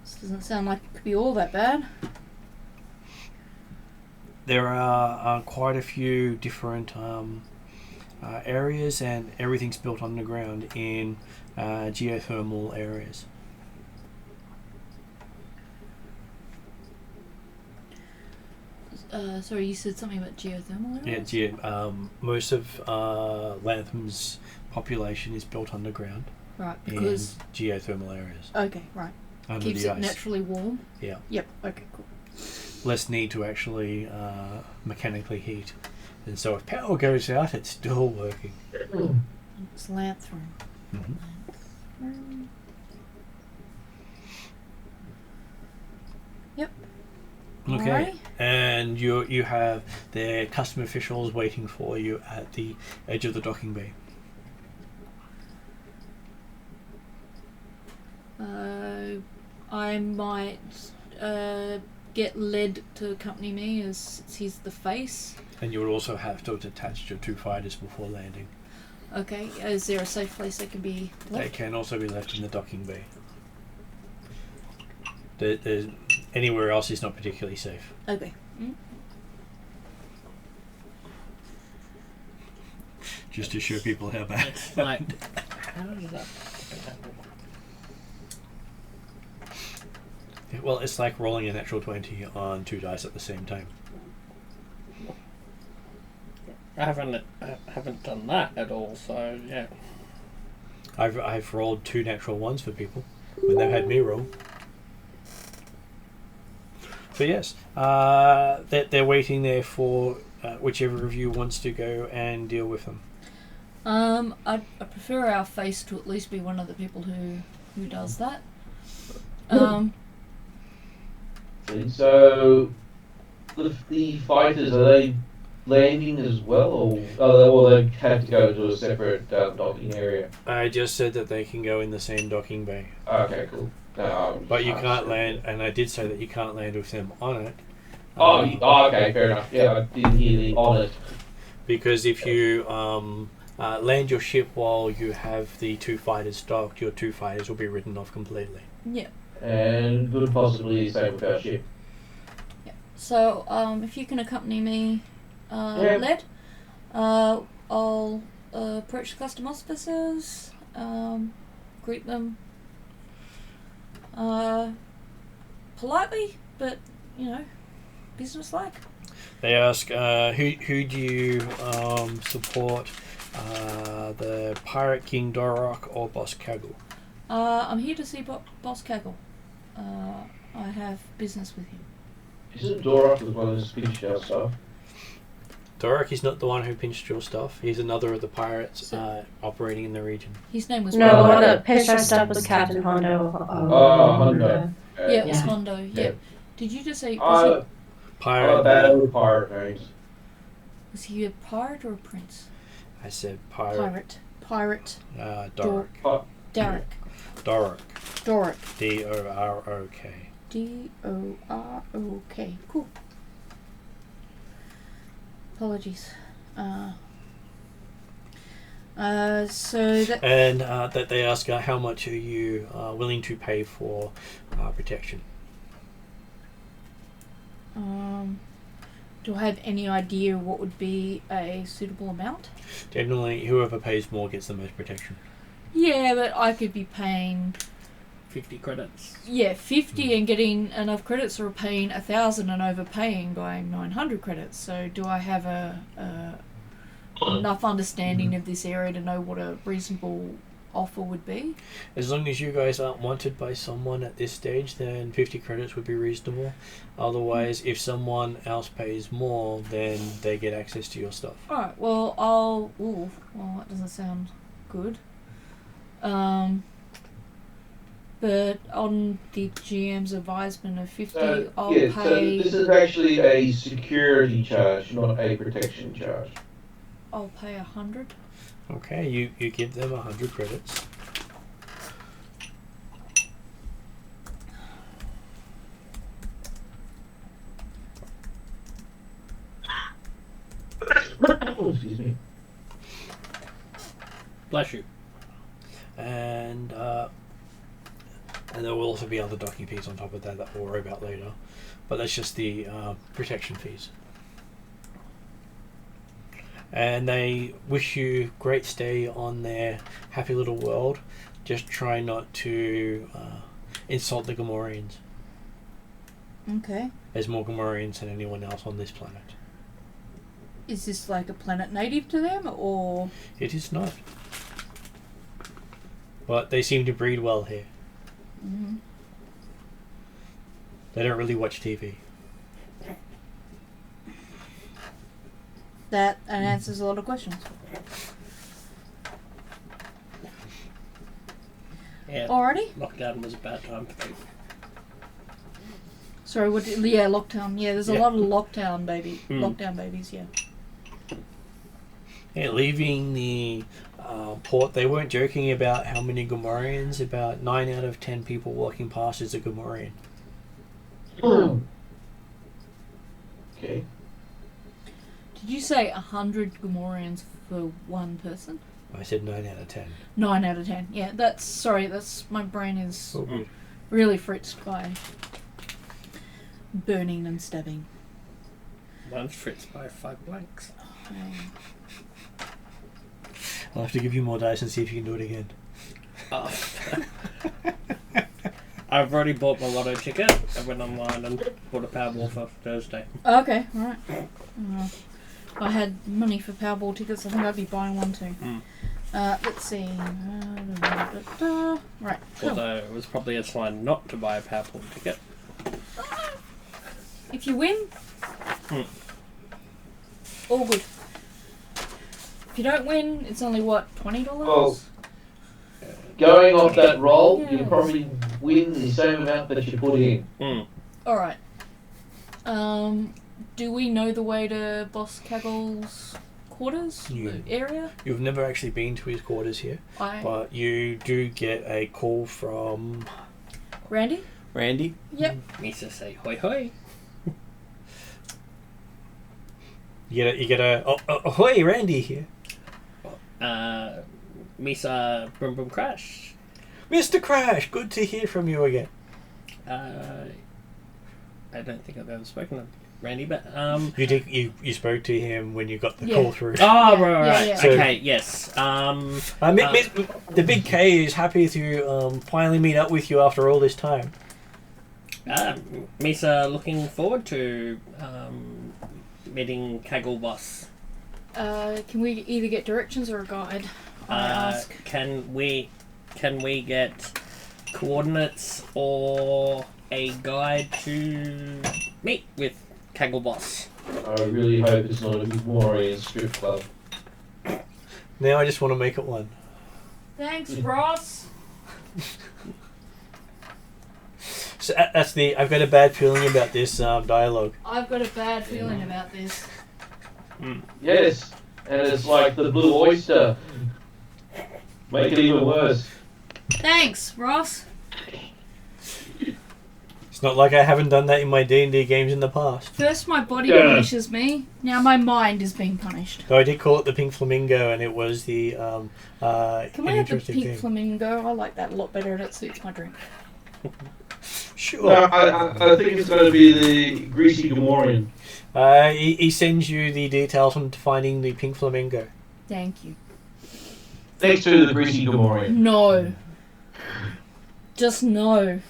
This doesn't sound like it could be all that bad. There are quite a few different areas, and everything's built underground in geothermal areas. Sorry, you said something about geothermal areas? Yeah, most of Lantham's population is built underground Right, in because... geothermal areas. Okay, right. Under Keeps the it ice. naturally warm? Yeah. Yep, okay, cool. Less need to actually mechanically heat. And so if power goes out, it's still working. It's Lantham. Mm-hmm. Yep. Okay. Alrighty. And you have their custom officials waiting for you at the edge of the docking bay. I might get Led to accompany me as he's the face. And you would also have to attach your two fighters before landing. Okay, is there a safe place they can be They left? can also be left in the docking bay. There's anywhere else is not particularly safe. Okay. Just to show people how bad. It's like, how does that happen? Well, it's like rolling a natural 20 on two dice at the same time. I haven't done that at all, so yeah. I've rolled two natural ones for people when they've had me roll. So yes, they're waiting there for whichever of you wants to go and deal with them. I prefer our face to at least be one of the people who does that. So, the fighters, are they landing as well, or they have to go to a separate docking area? I just said that they can go in the same docking bay. Okay, cool. But you can't land, and I did say that you can't land with them on it. Okay, fair enough. Yeah, I didn't hear the on it. Because if you land your ship while you have the two fighters docked, your two fighters will be written off completely. Yeah. And could possibly same with our ship. Yeah. So, if you can accompany me, Yeah. Led, I'll approach the custom officers, greet them politely, but business-like. They ask, who do you support, the Pirate King Dorok or Boss Kaggle? I'm here to see Boss Kaggle. I have business with him. Isn't Dorok the one who's finished our stuff? Dorok is not the one who pinched your stuff. He's another of the pirates So- operating in the region. His name was No, the Hondo. one that pitched our stuff was Captain Hondo. Hondo. Yeah, it was Yeah. Hondo. Yeah. Yeah. Did you just say Pirate. Bad with pirate names. was he a pirate or a prince? I said pirate. Pirate. Dorok. Derek. Dorok. Doric. D-O-R-O-K. D-O-R-O-K. Cool. Apologies. So that... And that they ask, how much are you willing to pay for protection? Do I have any idea what would be a suitable amount? Generally, whoever pays more gets the most protection. Yeah, but I could be paying 50 credits. 50 and getting enough credits, or paying 1,000 and overpaying by 900 credits. So do I have enough understanding of this area to know what a reasonable offer would be? As long as you guys aren't wanted by someone at this stage, then 50 credits would be reasonable. Otherwise, if someone else pays more, then they get access to your stuff. Alright, well, that doesn't sound good. But on the GM's advisement of 50, I'll So pay... this is actually a security charge, not a protection charge. I'll pay 100. Okay, you give them 100 credits. Excuse me. Bless you. And there will also be other docking fees on top of that we'll worry about later. But that's just the protection fees. And they wish you great stay on their happy little world. Just try not to insult the Gamorreans. Okay. There's more Gamorreans than anyone else on this planet. Is this like a planet native to them, or...? It is not. But they seem to breed well here. Mm-hmm. They don't really watch TV. That answers a lot of questions. Yeah. Alrighty. Lockdown was a bad time for me. Sorry, what? Yeah, lockdown. Yeah, there's a Yeah. lot of lockdown Mm. lockdown babies. Yeah. Yeah, leaving the port, they weren't joking about how many Gamorreans. About 9 out of 10 people walking past is a Gamorrean. Okay. Did you say 100 Gamorreans for one person? I said 9 out of 10. 9 out of 10. Yeah, that's my brain is Oh, good. really fritzed by burning and stabbing. Mine's fritzed by 5 blanks. I'll have to give you more dice and see if you can do it again. Oh. I've already bought my lotto ticket. I went online and bought a Powerball for Thursday. Okay, alright. I had money for Powerball tickets. I think I'd be buying one too. Mm. Let's see. Right. Cool. Although it was probably a sign not to buy a Powerball ticket. If you win, all good. If you don't win, it's only what, $20? Well, going off that roll, Yeah. you probably win the same amount that you put in. Alright. Do we know the way to Boss Kaggle's quarters? Yeah. The area? You've never actually been to his quarters here, but you do get a call from Randy? Randy. Yep. Misa say hoi hoi. You get a ahoy, Randy here. Misa boom boom crash. Mr. Crash, good to hear from you again. I don't think I've ever spoken to Randy, but You spoke to him when you got the Yeah. call through. Oh, right. Yeah. Okay, yes. The big K is happy to finally meet up with you after all this time. Misa looking forward to meeting Kaggle boss. Can we either get directions or a guide? I ask. Can we get coordinates or a guide to meet with Kaggle boss? I really hope it's not a Gamorrean strip club. Now I just want to make it one. Thanks, Ross. So that's I've got a bad feeling about this dialogue. I've got a bad feeling about this. Yes, and it's like the blue oyster. Make it even worse. Thanks, Ross. It's not like I haven't done that in my D&D games in the past. First my body Yeah. punishes me, now my mind is being punished. Though I did call it the pink flamingo, and it was the Can an we have the interesting pink thing. flamingo? I like that a lot better and it suits my drink. Sure. No, I think it's going to be the greasy Gamorrean. He sends you the details on finding the pink flamingo. Thank you. Next to the greasy Gamorrean. No. Just no.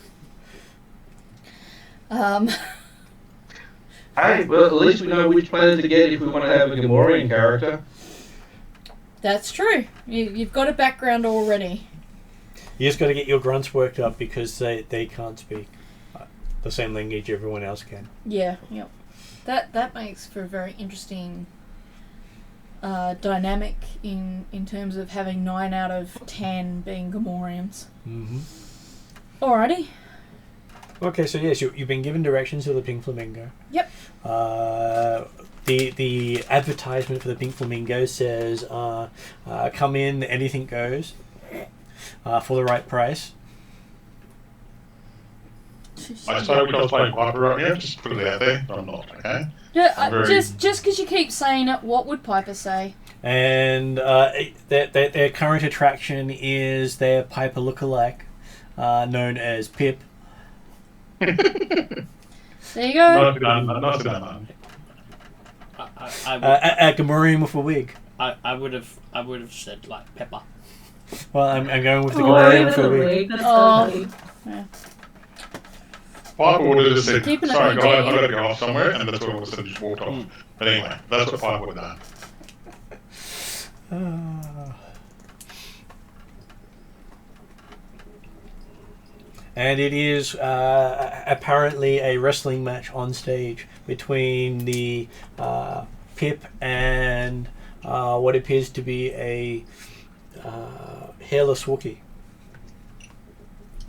Hey, well, at least we know which planet to get if we want to have a Gamorrean character. That's true. You've got a background already. You just got to get your grunts worked up because they can't speak the same language everyone else can. Yeah, yep. That makes for a very interesting dynamic in terms of having 9 out of 10 being Gamorreans. Mm-hmm. Alrighty. Okay, so yes, you've been given directions to the pink flamingo. Yep. The advertisement for the pink flamingo says, "Come in, anything goes, for the right price." I started because I was playing Piper right now, just put it out there. I'm not, okay? Yeah, I'm very- just because you keep saying it, what would Piper say? And their current attraction is their Piper lookalike, known as Pip. There you go. Not done. A Gamorrean with a wig. I would have said like Pepper. Well, I'm going with the Oh, Gamorrean with with a the wig. wig. That's Oh. funny. Piper would have just said, Keeping it sorry PG. guys, I've got to go off somewhere, and that's what I would have just walked off. But anyway, that's what Piper would have done. And it is apparently a wrestling match on stage between the Pip and what appears to be a hairless Wookiee.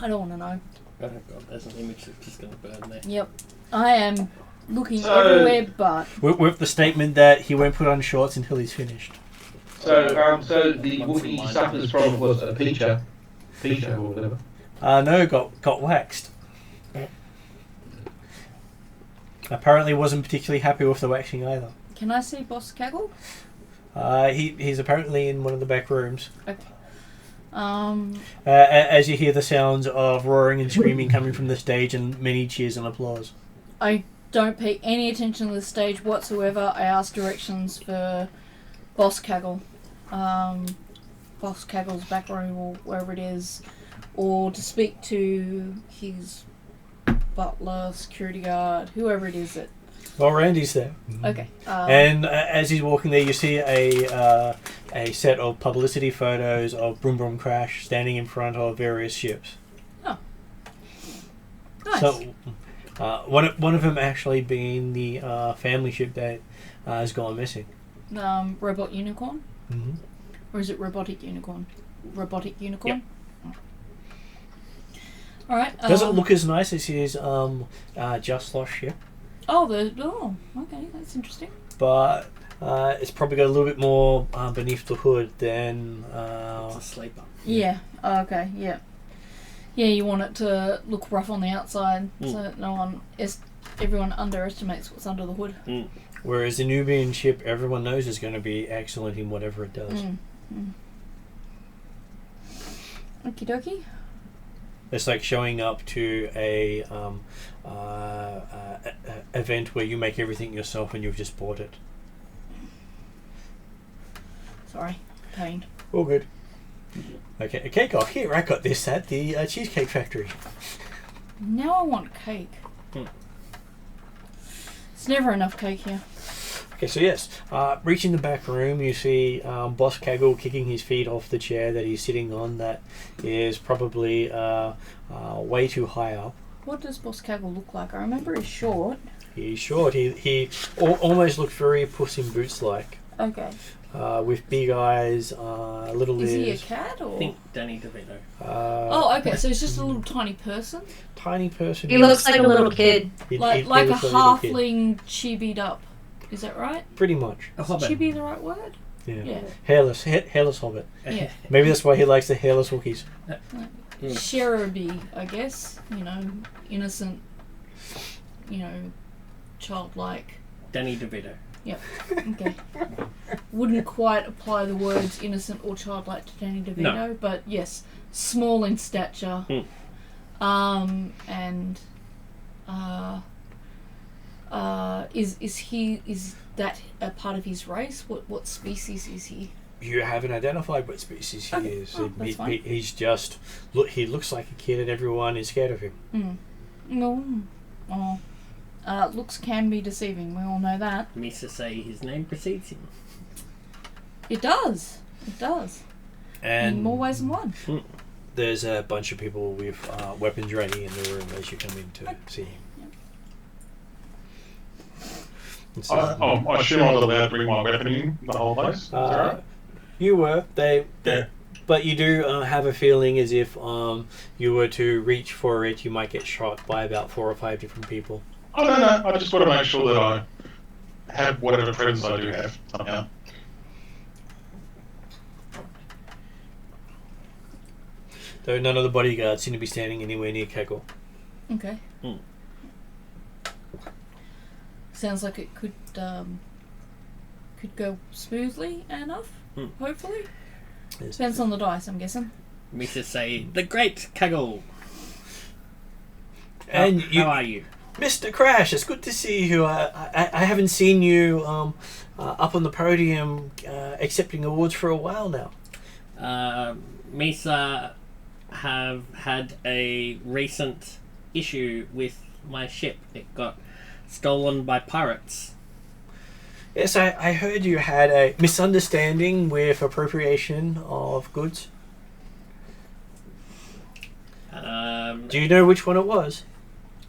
I don't want to know. Oh god, there's an image that's just going to burn there. Yep. I am looking So- everywhere but... With the statement that he won't put on shorts until he's finished. So the Wookiee suffers from was a Peacher or whatever. No, got waxed. Apparently wasn't particularly happy with the waxing either. Can I see Boss Kaggle? He's apparently in one of the back rooms. Okay. As you hear the sounds of roaring and screaming coming from the stage and many cheers and applause. I don't pay any attention to the stage whatsoever. I ask directions for Boss Kaggle. Boss Kaggle's back room or wherever it is. Or to speak to his butler, security guard, whoever it is that... Well, Randy's there. Okay. And as he's walking there, you see a set of publicity photos of Broom Broom Crash standing in front of various ships. Oh. Nice. So, one of them actually being the family ship that has gone missing. Robot Unicorn? Mm-hmm. Or is it Robotic Unicorn? Robotic Unicorn? Yep. Oh. Alright. Doesn't look as nice as his just lost ship, Oh, okay, that's interesting. but it's probably got a little bit more beneath the hood than. It's a sleeper. Yeah. Oh, okay. Yeah. Yeah, you want it to look rough on the outside, so that everyone underestimates what's under the hood. Whereas the Nubian ship, everyone knows is going to be excellent in whatever it does. Okie dokie. It's like showing up to a event where you make everything yourself and you've just bought it. Sorry, pain. All good. Okay, a cake off. Here, I got this at the Cheesecake Factory. Now I want cake. It's never enough cake here. Okay, so yes, reaching the back room, you see Boss Kaggle kicking his feet off the chair that he's sitting on that is probably way too high up. What does Boss Kaggle look like? I remember he's short. He's short. He almost looked very Puss in Boots like. Okay. With big eyes, little Is ears. he a cat or? I think Danny DeVito. Oh, okay. So he's just a little tiny person, Tiny person. He looks like a little kid. like a looks little kid. halfling chibied up. Is that right? Pretty much. A Is hobbit. chibi the right word? Yeah. Yeah. Hairless hobbit. Yeah. Maybe that's why he likes the hairless Wookiees. Cheruby, I guess. Innocent. Childlike. Danny DeVito. Yep. Okay. Wouldn't quite apply the words innocent or childlike to Danny DeVito, No. but yes, small in stature. And is that a part of his race? What species is he? You haven't identified what species he Okay. is. Oh, that's fine. He's just he looks like a kid and everyone is scared of him. No. Oh. Looks can be deceiving. We all know that. Means to say his name precedes him. It does. It does. And In more ways than one. there's a bunch of people with weapons ready in the room as you come in to see him. And so, I assume I was allowed to bring my weapon in the whole place. Is that right? you were but you do have a feeling as if you were to reach for it, you might get shot by about 4 or 5 different people. I don't know. I just want to make sure that I have whatever presence I do have somehow. Though none of the bodyguards seem to be standing anywhere near Kaggle. Okay. Mm. Sounds like it could go smoothly enough. Mm. Hopefully. Yes. Depends on the dice, I'm guessing. Misa say, the great Kaggle. And How are you? Mr. Crash, it's good to see you. I haven't seen you up on the podium accepting awards for a while now. Misa have had a recent issue with my ship. It got stolen by pirates. Yes, I heard you had a misunderstanding with appropriation of goods. Do you know which one it was?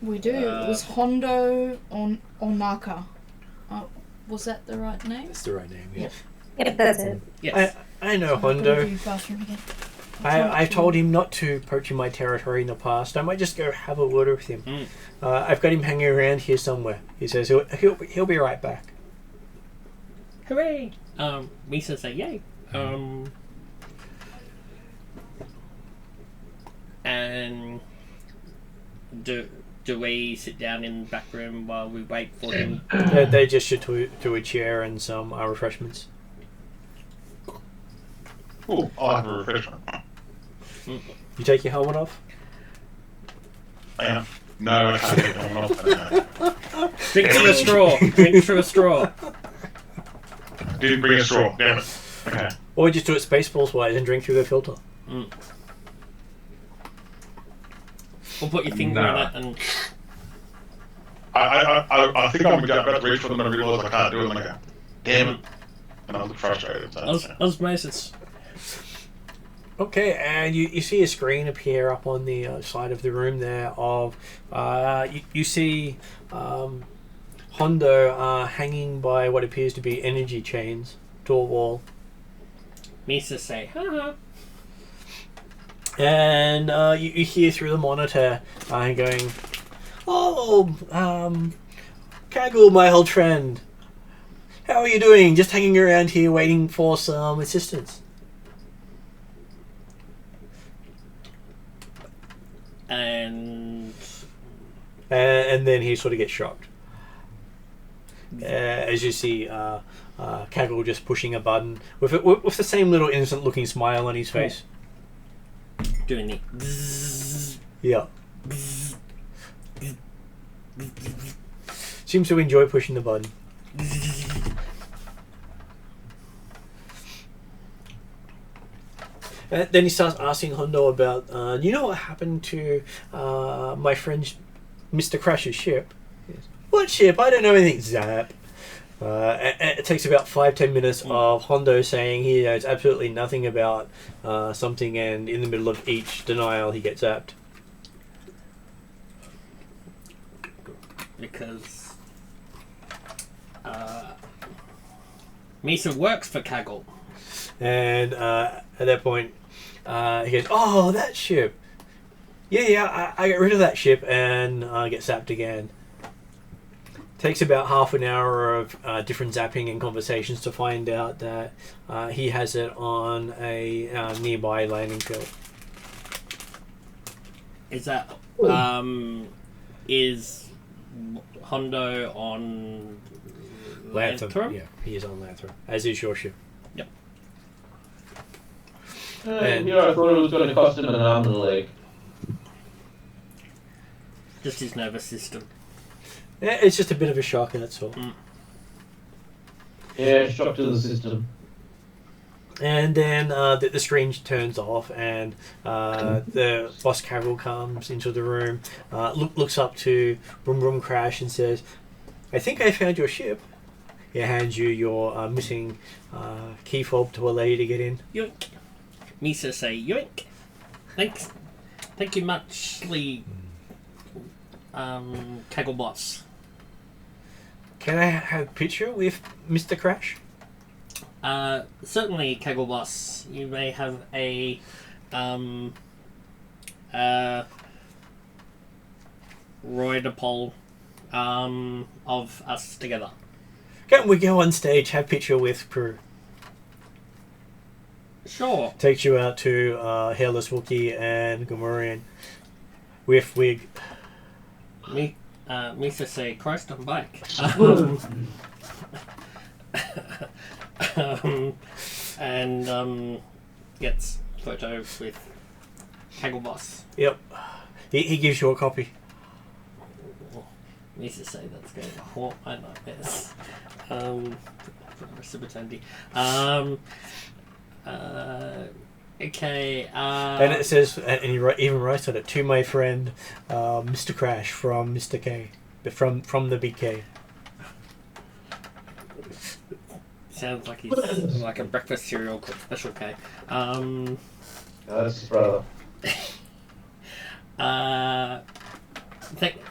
We do. It was Hondo on Naka. Was that the right name? That's the right name, yeah. Yep, that's it. Yes. I know I've got to Hondo. do bathroom again. I told him not to poach in my territory in the past. I might just go have a word with him. Mm. I've got him hanging around here somewhere. He says he'll be right back. Hooray! Misa say, yay. And do we sit down in the back room while we wait for him? They just should to a chair and some refreshments. Cool. I'll have a refreshment. You take your helmet off? No, I can't get one off. Drink through a straw. Drink through a straw. Didn't bring a straw. Damn it. Okay. Or just do it Spaceballs wise and drink through the filter. Mm. We'll put your finger No. in it and... I think I'm about to reach for them and I realise I can't do it and I go, damn it. And I look frustrated. So Osmosis. Okay, and you see a screen appear up on the side of the room there of... you see Hondo hanging by what appears to be energy chains to a wall. Misa say, haha. And you hear through the monitor going, "Oh, Kaggle, my old friend. How are you doing? Just hanging around here waiting for some assistance." And then he sort of gets shocked. As you see Kaggle just pushing a button with the same little innocent looking smile on his face. doing the bzzz, Yeah. Seems to enjoy pushing the button. Then he starts asking Hondo about, you know what happened to my friend Mr. Crash's ship? Yes. What ship? I don't know anything. Zap. And it takes about 5-10 minutes of Hondo saying he knows absolutely nothing about something, and in the middle of each denial he gets zapped. because Misa works for Kaggle. And at that point, he goes, "Oh, that ship. Yeah, I got rid of that ship and get zapped again." Takes about half an hour of different zapping and conversations to find out that he has it on a nearby landing field. Is that is Hondo on Lantham? Yeah, he is on Lantham, as is your ship. Yep. And- you know, I thought it was going to cost him an arm and a leg. Just his nervous system. Yeah, it's just a bit of a shock, that's all. Yeah, shock to the system. And then the screen turns off, and the boss Kaggle comes into the room, looks up to Brum Brum Crash and says, "I think I found your ship." He hands you your missing keyfobe to allow you to get in. Yoink. Misa say yoink. Thanks. Thank you muchly, Kaggle boss. Can I have a picture with Mr. Crash? Certainly, Kaggle boss. You may have a Roydapol of us together. Can we go on stage, have picture with crew? Sure. Takes you out to Hairless Wookiee and Gamorrean with wig. Misa say, Christ on bike. And gets photo with Kaggle boss. Yep. He gives you a copy. Misa say that's going to haunt my nightmares. For the rest of eternity. Okay. And it says, and he even writes on it, to my friend, Mr. Crash from Mr. K, from the Big K. Sounds like he's like a breakfast cereal called Special K. That's his brother.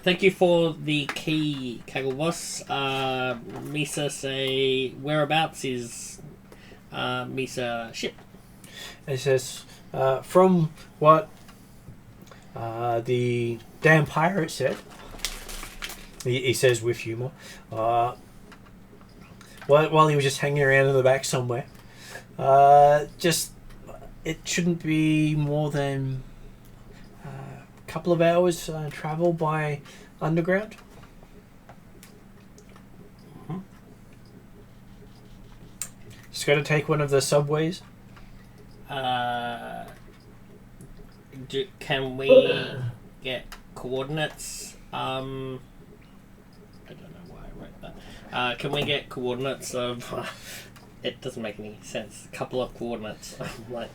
Thank you for the key, Kaggle boss. Misa say, whereabouts is Misa ship? It says, from what the damn pirate said, he says with humour, while he was just hanging around in the back somewhere, it shouldn't be more than a couple of hours travel by underground. Mm-hmm. Just got to take one of the subways. Can we get coordinates? I don't know why I wrote that. Can we get coordinates of? It doesn't make any sense. A couple of coordinates. Like,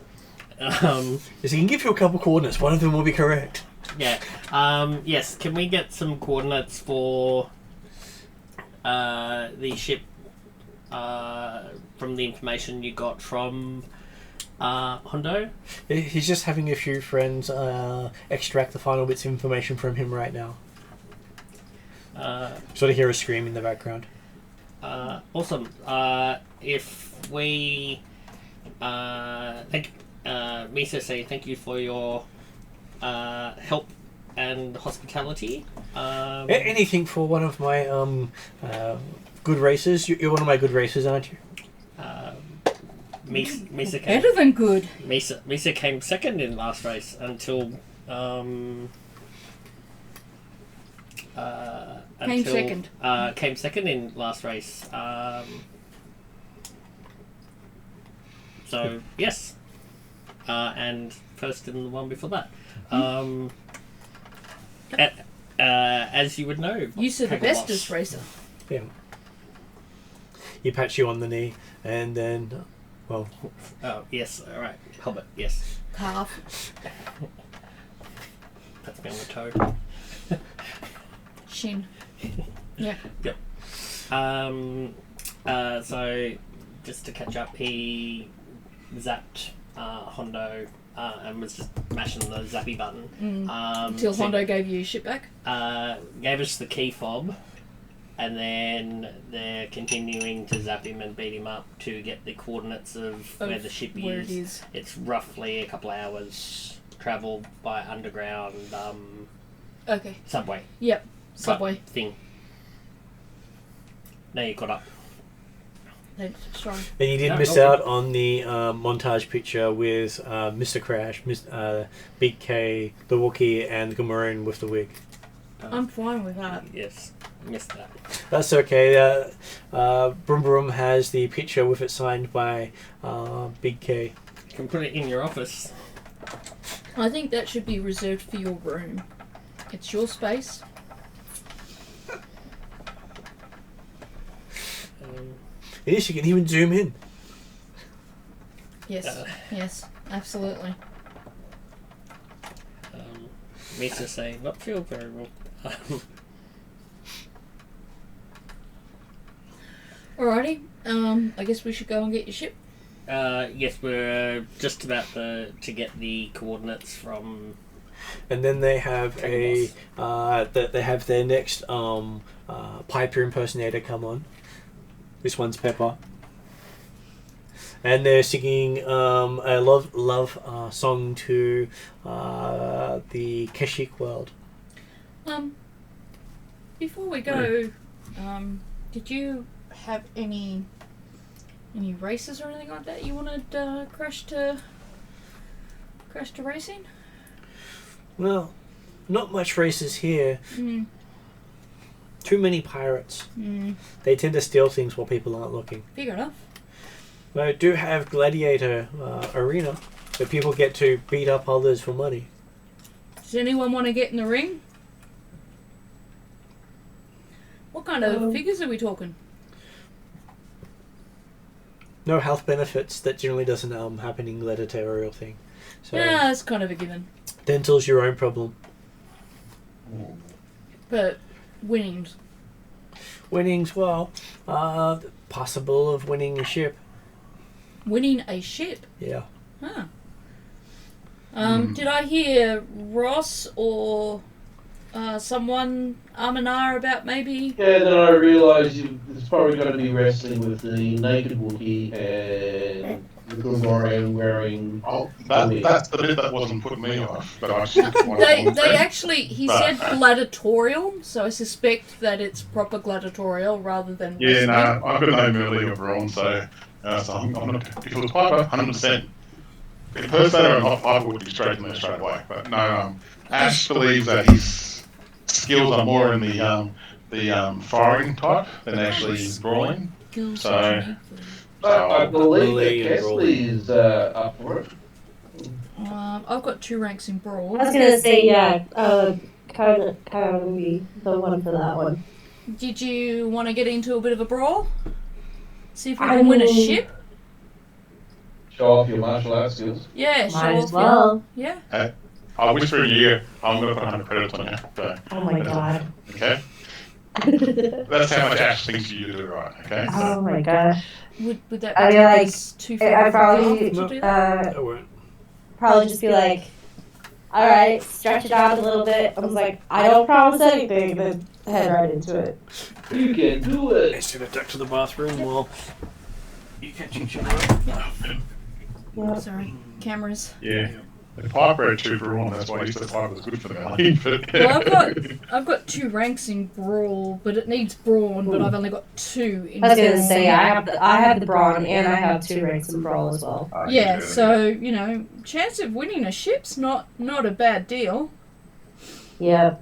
Yes, he can give you a couple of coordinates. One of them will be correct. yeah. Yes. Can we get some coordinates for the ship? From the information you got from Hondo? He's just having a few friends extract the final bits of information from him right now. Sort of hear a scream in the background. Awesome. If we Misa say thank you for your help and hospitality. Anything for one of my good races. You're one of my good races, aren't you? Misa came, Better than good. Misa came second in last race until came second in last race. So yes, and first in the one before that. As you would know, You said the bestest racer. Yeah. He pats you on the knee, and then, well, Oh yes, all right, Hobbit. Yes, Calf. that's me on the toe. Shin. Yeah. Yep. So just to catch up, he zapped Hondo and was just mashing the zappy button. Until Hondo gave you shit back. Gave us the key fob, and then they're continuing to zap him and beat him up to get the coordinates of where the ship where is. it is. It's roughly a couple travel by underground Okay. subway Yep. Subway. thing. Now you caught up. Thanks. Sorry. and you did No, miss no, out on the montage picture with Mr. Crash, Big K, the Wookiee, and the Gamorrean with the wig. I'm fine with that. Yes, missed that. That's okay. Broom Broom has the picture with it signed by Big K. You can put it in your office. I think that should be reserved for your room. It's your space. It is. You can even zoom in. Yes. Yes. Absolutely. Misa say not feel very well. Alrighty. I guess we should go and get your ship. Yes, we're just about to get the coordinates from. And then they have Kaggle they have their next Piper impersonator come on. This one's Pepper, and they're singing a love song to the Kashyyyk world. Before we go, did you have any races or anything like that you wanted Crash to racing? Well, not much races here. Too many pirates. Mm, They tend to steal things while people aren't looking. fair enough. But I do have gladiator arena, so people get to beat up others for money. Does anyone want to get in the ring? What kind of figures are we talking? No health benefits. That generally doesn't happen in gladiatorial thing. So Yeah, that's kind of a given. dental's your own problem. But winnings. Winnings, well, possible of winning a ship. Winning a ship? Yeah. Huh. Did I hear Ross or someone Amanar about maybe? Yeah, then I realised it's probably going to be wrestling with the naked Wookiee and the Gregorian wearing. Oh, that's the bit that wasn't putting me off. But I just wanted They to actually, he said gladiatorial, so I suspect that it's proper gladiatorial rather than Yeah, no, wrestling. I've got no melee or brawn, so I'm not. If it was Piper, 100%. Impersonator or not, Piper would be straight in there straight away. But no, Ash believes that his skills are more in the firing type than actually brawling. Skills So- unique. I believe Melee that and brawling. Kesley is up for it. I've got 2 ranks in brawl. I was gonna say, yeah, kind of be the one for that one. Did you want to get into a bit of a brawl? See if we I can win a mean- ship? Show off your martial arts skills. Yeah, show Might as off well. Yeah. I whisper in your ear, I'm going to put 100 credits on you. So, Oh my god. okay? That's how much Ash thinks you do right, okay? Oh my gosh. Would that I be feel like too I far probably, to do that? I won't. Probably just be like, alright, stretch it out a little bit. I was like, I don't promise anything, then head right into it. You can do it. Let's get duck to the bathroom while you catch each other. Yep. Sorry, cameras. Yeah. The Piper had 2 brawn, that's why he said Piper was good for the melee. But Well, I've got 2 ranks in brawl, but it needs brawn, but I've only got 2 in I was gonna brawl. say, I have the brawn and I have 2 ranks in brawl as well. Yeah, so, you know, chance of winning a ship's not a bad deal. Yep.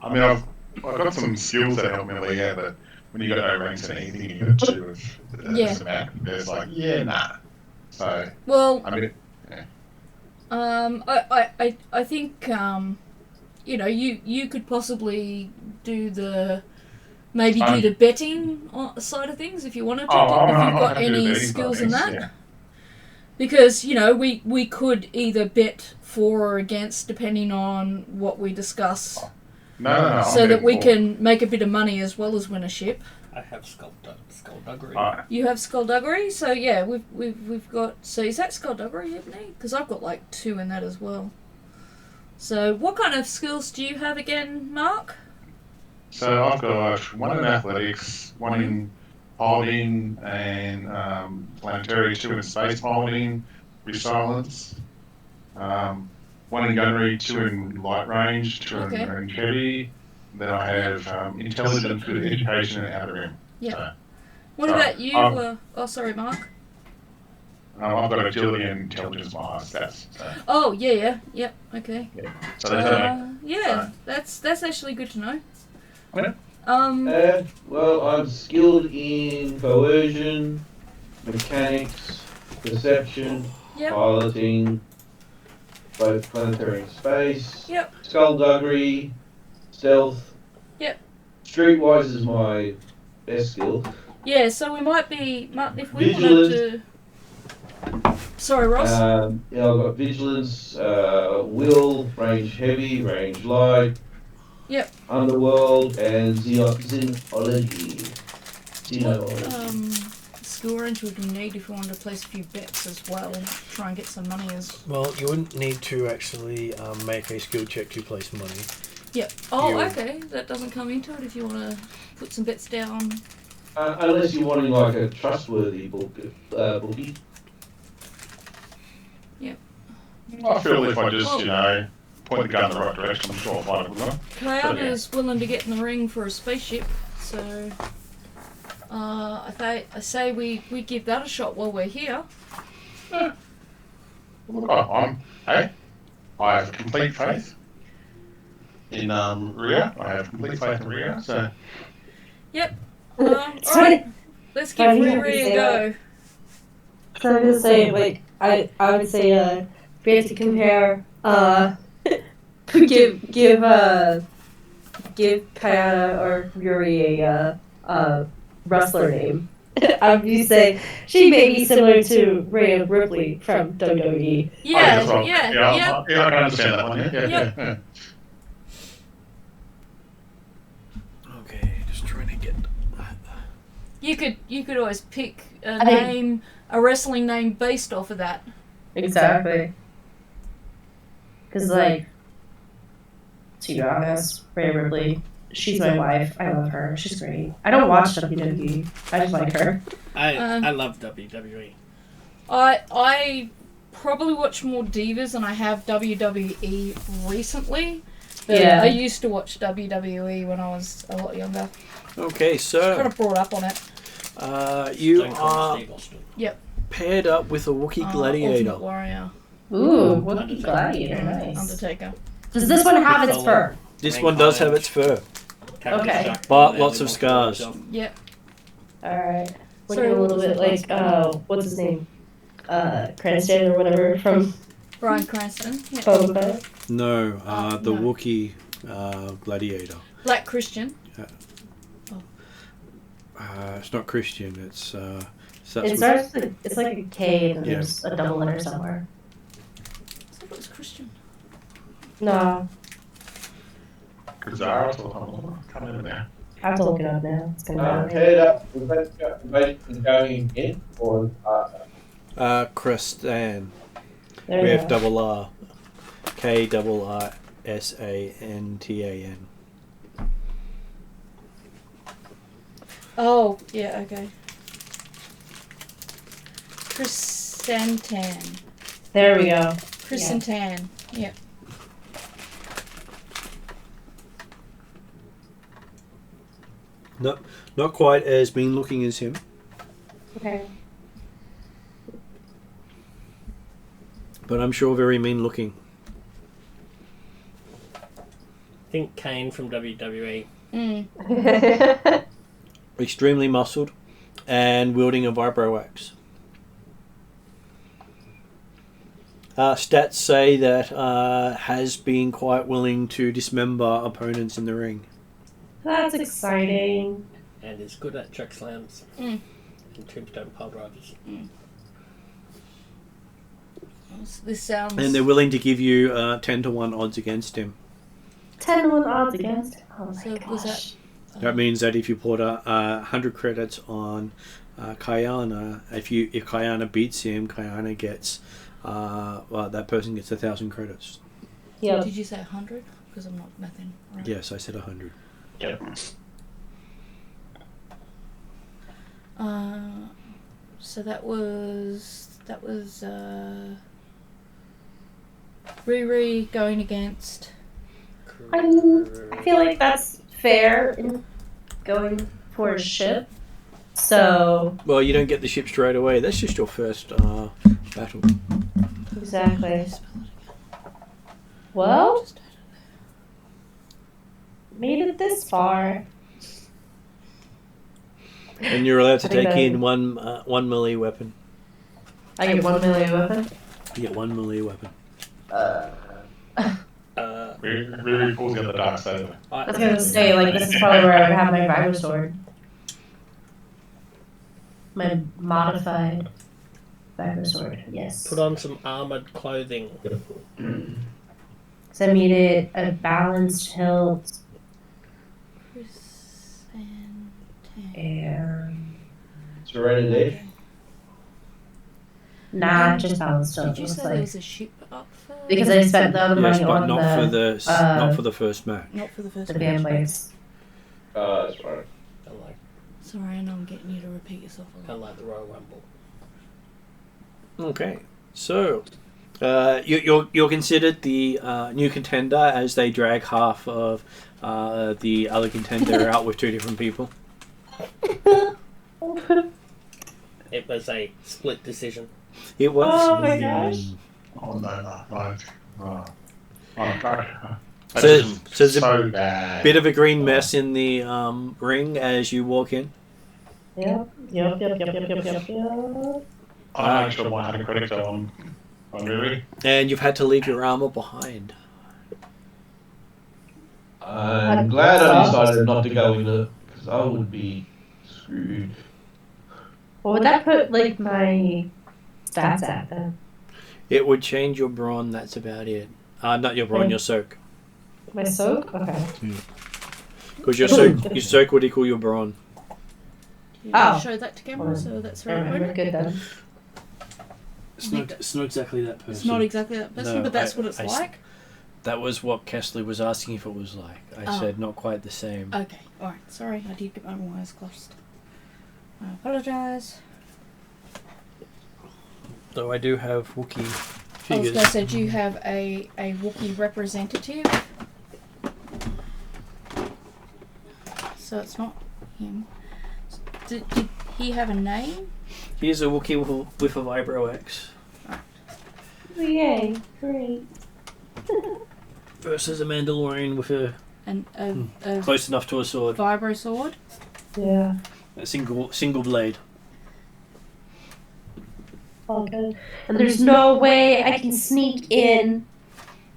I mean, I've got some skills that help me melee out, but when you got no ranks in anything, you got 2 of Yeah. smack, it's like, yeah, nah. So, Well, I mean, I think, you know, you could possibly do the betting side of things if you wanted to, if you've got any skills in that. Yeah. Because, you know, we could either bet for or against depending on what we discuss, No, so I'm that we betting can make a bit of money as well as win a ship. I have skullduggery. for. You have skullduggery, so yeah, we've got. So is that skullduggery, Ebony? Because I've got like 2 in that as well. So what kind of skills do you have again, Mark? So I've got 1 in athletics, 1 in piloting, and planetary, 2 in space piloting, resilience, 1 in gunnery, 2 in light range, 2 Okay. in heavy. Then I have intelligence, good education, and outer rim. Yeah. So, What So, about you? Oh, sorry, Mark. I've got agility and intelligence, my highest stats. So, Oh, yeah, yep, okay. so there's that. Yeah, that's actually good to know. Okay. Well, I'm skilled in coercion, mechanics, perception, Yep. piloting, both planetary and space. Yep. Skullduggery, stealth. Yep. Streetwise is my best skill. Yeah, so we might if we Vigilance. wanted to. Sorry, Ross. Yeah, I've got vigilance, will, range heavy, range light. Yep. Underworld and xenology. What skill range would we need if we wanted to place a few bets as well? Try and get some money as. Well, you wouldn't need to actually make a skill check to place money. Yep. Oh, You- okay. That doesn't come into it if you want to put some bets down. Unless you're wanting like a trustworthy bookie. I feel if I just, point the gun in the right direction, I'm sure I'll find it, wouldn't I? Cloud is willing to get in the ring for a spaceship, so I say we give that a shot while we're here. Look, I have complete faith. in Rhea. I have complete faith in Rhea. So Yep. It's Alright, funny. let's give funny how Riri you a say go. So I would say, like, I would say, if we had to compare, give Kayana or Yuri a wrestler name. I would say she may be similar to Rhea Ripley from WWE. Yeah, that's wrong. yeah, Yeah, yeah. I can understand that one. Yeah, Yep. yeah. Okay, just trying to get. You could always pick a I think- name, a wrestling name based off of that. Exactly. Because, like, to be honest, Rhea Ripley, she's my wife. I love her. She's great. I don't watch WWE. I just like her. I love WWE. I probably watch more divas than I have WWE recently. But Yeah. I used to watch WWE when I was a lot younger. Okay, Kind so of brought up on it. you Stone Cold are Steve Austin. paired up with a Wookiee gladiator. Ultimate Warrior. Ooh, what a Undertaker. gladiator. Nice. Undertaker. Does this one have its fur? This one does have its fur, Captain Okay. Jack but Manley lots of Monster scars. himself. Yep. Alright. So Looking a little what bit was like, what's his name? Cranston or whatever from Bryan Cranston. Yep. Boba Fett. No, the no. Wookiee gladiator. Black Christian. It's not Christian. It's It starts with, it's like a K and then there's a double letter somewhere. I thought it was Christian. No, Zara's coming in there. I have to look it up now. It's gonna be Paired up, was that invasion going in or Kristan. there We you have go. double R, KRRSANTAN. Oh, yeah, okay. Chrysantan. There we go. Chrysantan. Yep. Not quite as mean looking as him, Okay. but I'm sure very mean looking. Think Kane from WWE. Mm. Extremely muscled, and wielding a vibro axe. Stats say that has been quite willing to dismember opponents in the ring. That's exciting. And is good at choke slams Mm. and tombstone pile drivers. This sounds. And they're willing to give you 10 to 1 odds against him. 10 to 1 odds against. Oh my So gosh. was that- That means that if you put 100 credits on Kayana, if Kayana beats him, Kayana gets that person gets 1,000 credits. Yep. Did you say 100? Because I'm not nothing. Right. Yes, I said 100. Yep. So that was Riri going against. I feel like that's fair in going for a ship. So Well, you don't get the ship straight away. That's just your first battle. exactly. Well, made it this far. And you're allowed to I think take that- in one melee weapon. I get 1 million weapon. You get 1 melee weapon. Really pulls out the dark saber. I was gonna say, like, this is probably where I would have my vibro sword. My modified vibro sword, yes. Put on some armored clothing. So I made it a balanced hilt and Serenity? nah, just balanced hilt. Did you It's say like- there was a ship up for? because I spent the other Yes, money but on not for the first match. Not for the first the one. fan blades. That's right. Unlike, Sorry, I know I'm getting you to repeat yourself a lot. unlike the Royal Rumble. Okay, so you're considered the new contender as they drag half of the other contender out with 2 different people. It was a split decision. It was. Oh my gosh. Oh no. Oh, God. So there's a so bad. bit of a green mess in the ring as you walk in. Yep. I'm not sure what 100 credits are on really. And you've had to leave your armor behind. I'm glad I decided not to go in it, because I would be screwed. What would that put like my stats at then? It would change your brawn, that's about it. Not your brawn, your soak. My soak? Okay. Because your soak would equal your brawn. You Oh. show that to camera, so that's very Alright, we're good. good then. It's not exactly that person. It's not exactly that person, No, but that's what it's I like. That was what Kessler was asking if it was like. I said not quite the same. Okay, alright, sorry, I did get my wires crossed. I apologise. Though I do have Wookiee I was figures. going to say, do you have a Wookiee representative? So it's not him. Did he have a name? Here's a Wookiee with a Vibro X Yay, great. versus a Mandalorian with a close enough to a sword. vibro sword? Yeah. A single blade. All good. And there's no way I can sneak in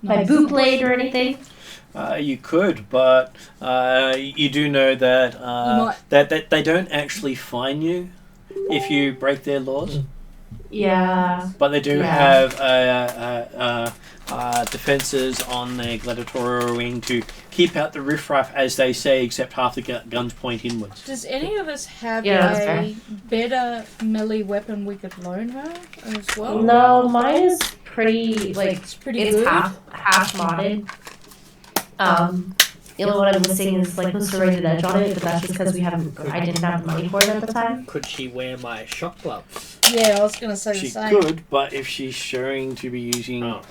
my boot blade or anything. You could, but you do know that that they don't actually fine you if you break their laws. Yeah. But they do have defences on their gladiatorial wing to keep out the riffraff, as they say, except half the guns point inwards. Does any of us have that's a fair. better melee weapon we could loan her as well? No, mine is pretty like It's pretty it's good. half modded. The only one I'm missing is like the serrated edge on it, but that's just because I didn't have the money for it at the time. Could she wear my shock gloves? Yeah, I was going to say She the same. could, but if she's showing to be using Oh,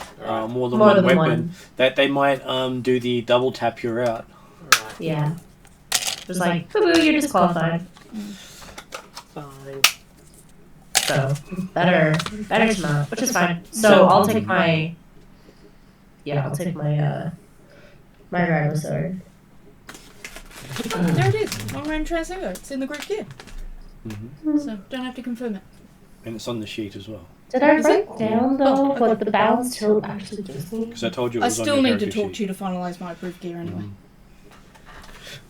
more than More one than weapon, one. that they might do the double tap you're out. Right. Yeah. It was like, boo-boo, you're disqualified. Fine. So better to not, which is fine. So I'll take my my Rhino sword. There it is. Long-range transceiver. It's in the group gear. Mm-hmm. So don't have to confirm it. And it's on the sheet as well. Did I Is write down though Oh, okay. what the balance tilt actually gives me? Because I told you it I was on still your need to heritage talk sheet. to you to finalise my approved gear anyway.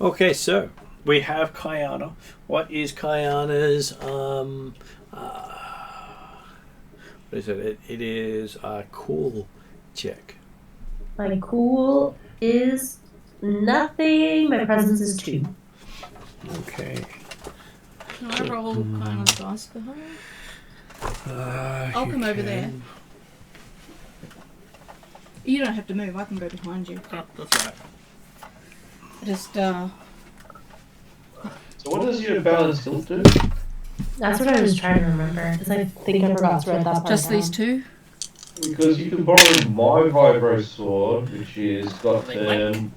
Okay, so we have Kayana. What is Kayana's what is it? It is a cool check. My cool is nothing. My presence is 2. Okay. Can I roll kind of dice for her? I'll you come over can. there. You don't have to move. I can go behind you. Oh, that's right. Just So what does your balance tilt do? That's what I was trying to remember because I think I forgot to write that part just down. these two. Because you can borrow my vibro sword, which is got the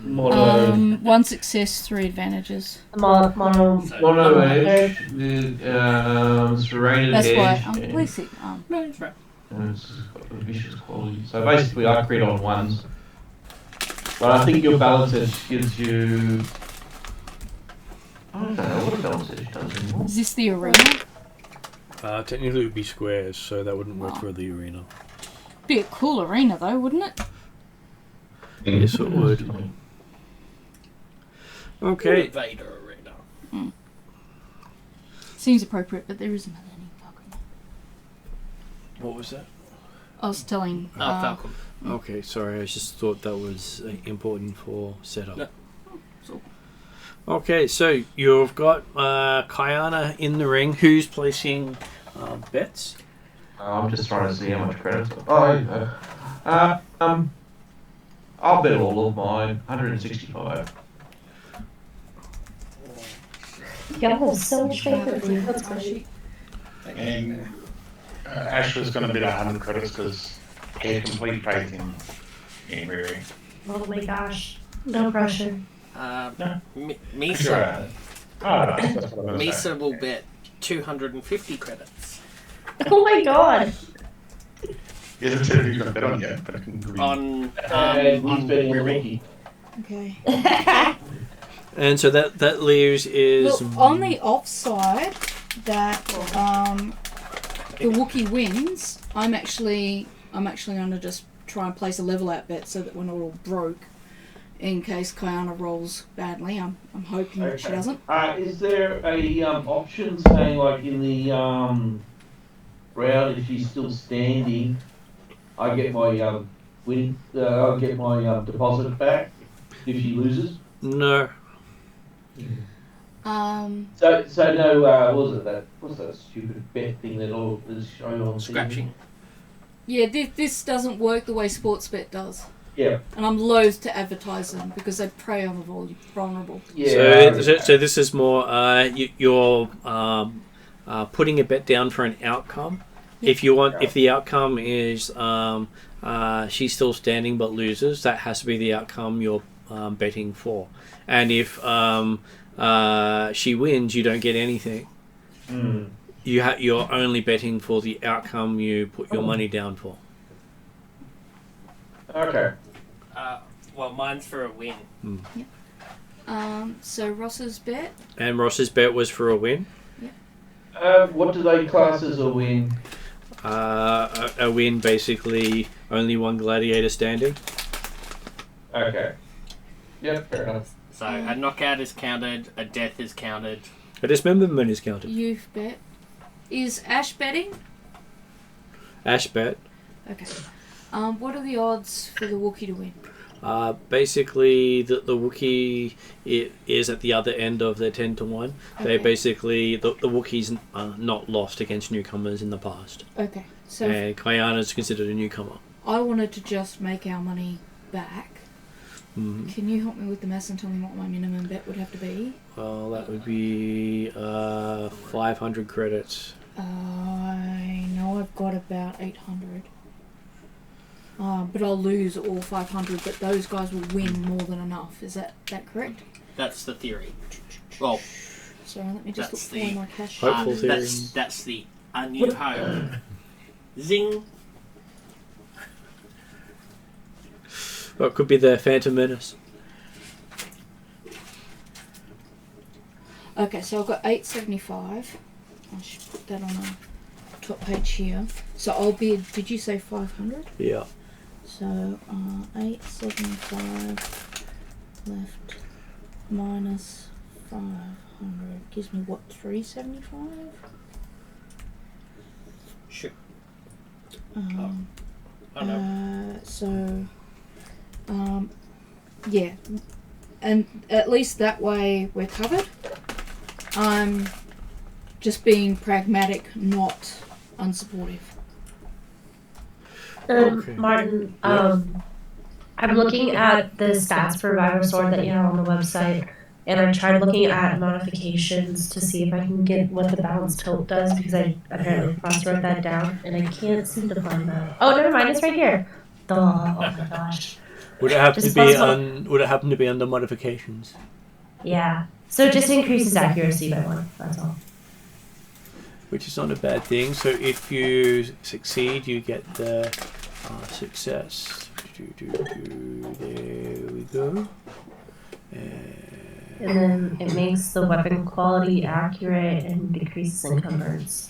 mono. 1 success, 3 advantages. The mono. Mono edge, the serrated That's why. edge. Please sit. No, that's right. And it's got the vicious quality. So basically, I crit on ones. But I think your balance edge gives you. I don't know what a balance edge does anymore. Is this the arena? Technically it would be squares, so that wouldn't work for the arena. Be a cool arena though, wouldn't it? Yes, it would. Okay. Vader arena. Seems appropriate, but there is another Millennium Falcon. What was that? I was telling. Falcon. Okay, sorry, I just thought that was important for setup. No. Okay, so you've got Kayana in the ring. Who's placing bets? I'm just trying to see how much credit. I'll bet all of mine. 165. Y'all have so much faith in me. That's great. And Ash was going to bid 100 credits because he had complete faith in Riri. Oh my gosh. No pressure. Misa. Sure. Oh, that's what I'm going to say. Misa will bet 250 credits. Oh my god. He hasn't said if he's going to bet on yet, but I can agree. On he's betting on the Ruby. Wookiee. Okay. And so that leaves is Look, on the offside that the Wookiee wins, I'm actually going to just try and place a level out bet so that we're not all broke in case Kiana rolls badly. I'm hoping that she doesn't. Is there a option saying like in the round if she's still standing, I get my I get my deposit back if she loses? no. So no. What's that stupid bet thing that all is shown on Scratching. TV? Yeah, this doesn't work the way Sportsbet does. Yeah. And I'm loath to advertise them because they prey on the vulnerable. Yeah. So this is more you're putting a bet down for an outcome. If the outcome is she's still standing but loses, that has to be the outcome you're betting for. And if she wins, you don't get anything. Mm. You're only betting for the outcome you put your money down for. Okay. Well, mine's for a win. So Ross's bet. And Ross's bet was for a win. What do they class as a win? A win, basically, only one gladiator standing. Okay. Yep, fair enough. So a knockout is counted, a death is counted. A dismemberment is counted. You've bet. Is Ash betting? Ash bet. Okay. What are the odds for the Wookiee to win? Basically, the Wookiee is at the other end of their 10 to 1. Okay. They basically, the Wookiees not lost against newcomers in the past. Okay. So And Kiana's considered a newcomer. I wanted to just make our money back. Mm. Can you help me with the maths and tell me what my minimum bet would have to be? Well, that would be 500 credits. I know I've got about 800. But I'll lose all 500, but those guys will win more than enough. Is that correct? That's the theory. Well, So let me just look That's for the my cash. Hopeful theory. that's the A New Hope. Zing. Well, it could be the Phantom Menace. Okay, so I've got 875. I should put that on the top page here. So I'll bid, did you say 500? Yeah. So 875 left minus 500 gives me what, 375? Sure. So yeah, and at least that way we're covered. I'm just being pragmatic, not unsupportive. Okay. Martin, I'm looking at the stats for Vivasword that you have on the website, and I tried looking at modifications to see if I can get what the balance tilt does, because I apparently cross-wrote that down, and I can't seem to find that. Oh, never mind, it's right here. Oh my gosh. Would it happen Just to be possible. Would it happen to be under modifications? Yeah. So it just increases accuracy by 1, that's all. Which is not a bad thing. So if you succeed, you get the success. There we go. And then it makes the weapon quality accurate and decreases encumbrance.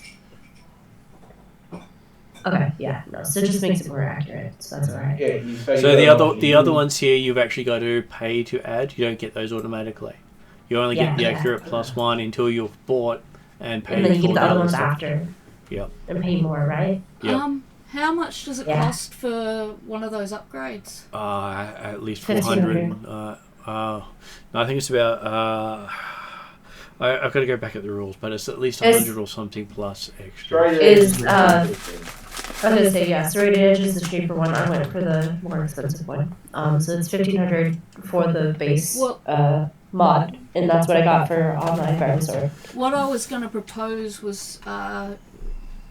Okay, yeah, no, so it just makes it more accurate, so that's alright. Yeah, you say So the other ones here, you've actually got to pay to add. You don't get those automatically. You only get the Yeah. accurate +1 until you've bought and paid And then you for get the other ones stuff. after. Yep. And pay more, right? Yep. How much does it Yeah. cost for one of those upgrades? At least 1,500. 400. No, I think it's about. I've got to go back at the rules, but it's at least 100 or something plus extra. Is, I was gonna say, yeah, Serrated Edge is the cheaper one. I went for the more expensive one. So it's 1,500 for the base mod, and that's what I got for online Vivasword. What I was going to propose was,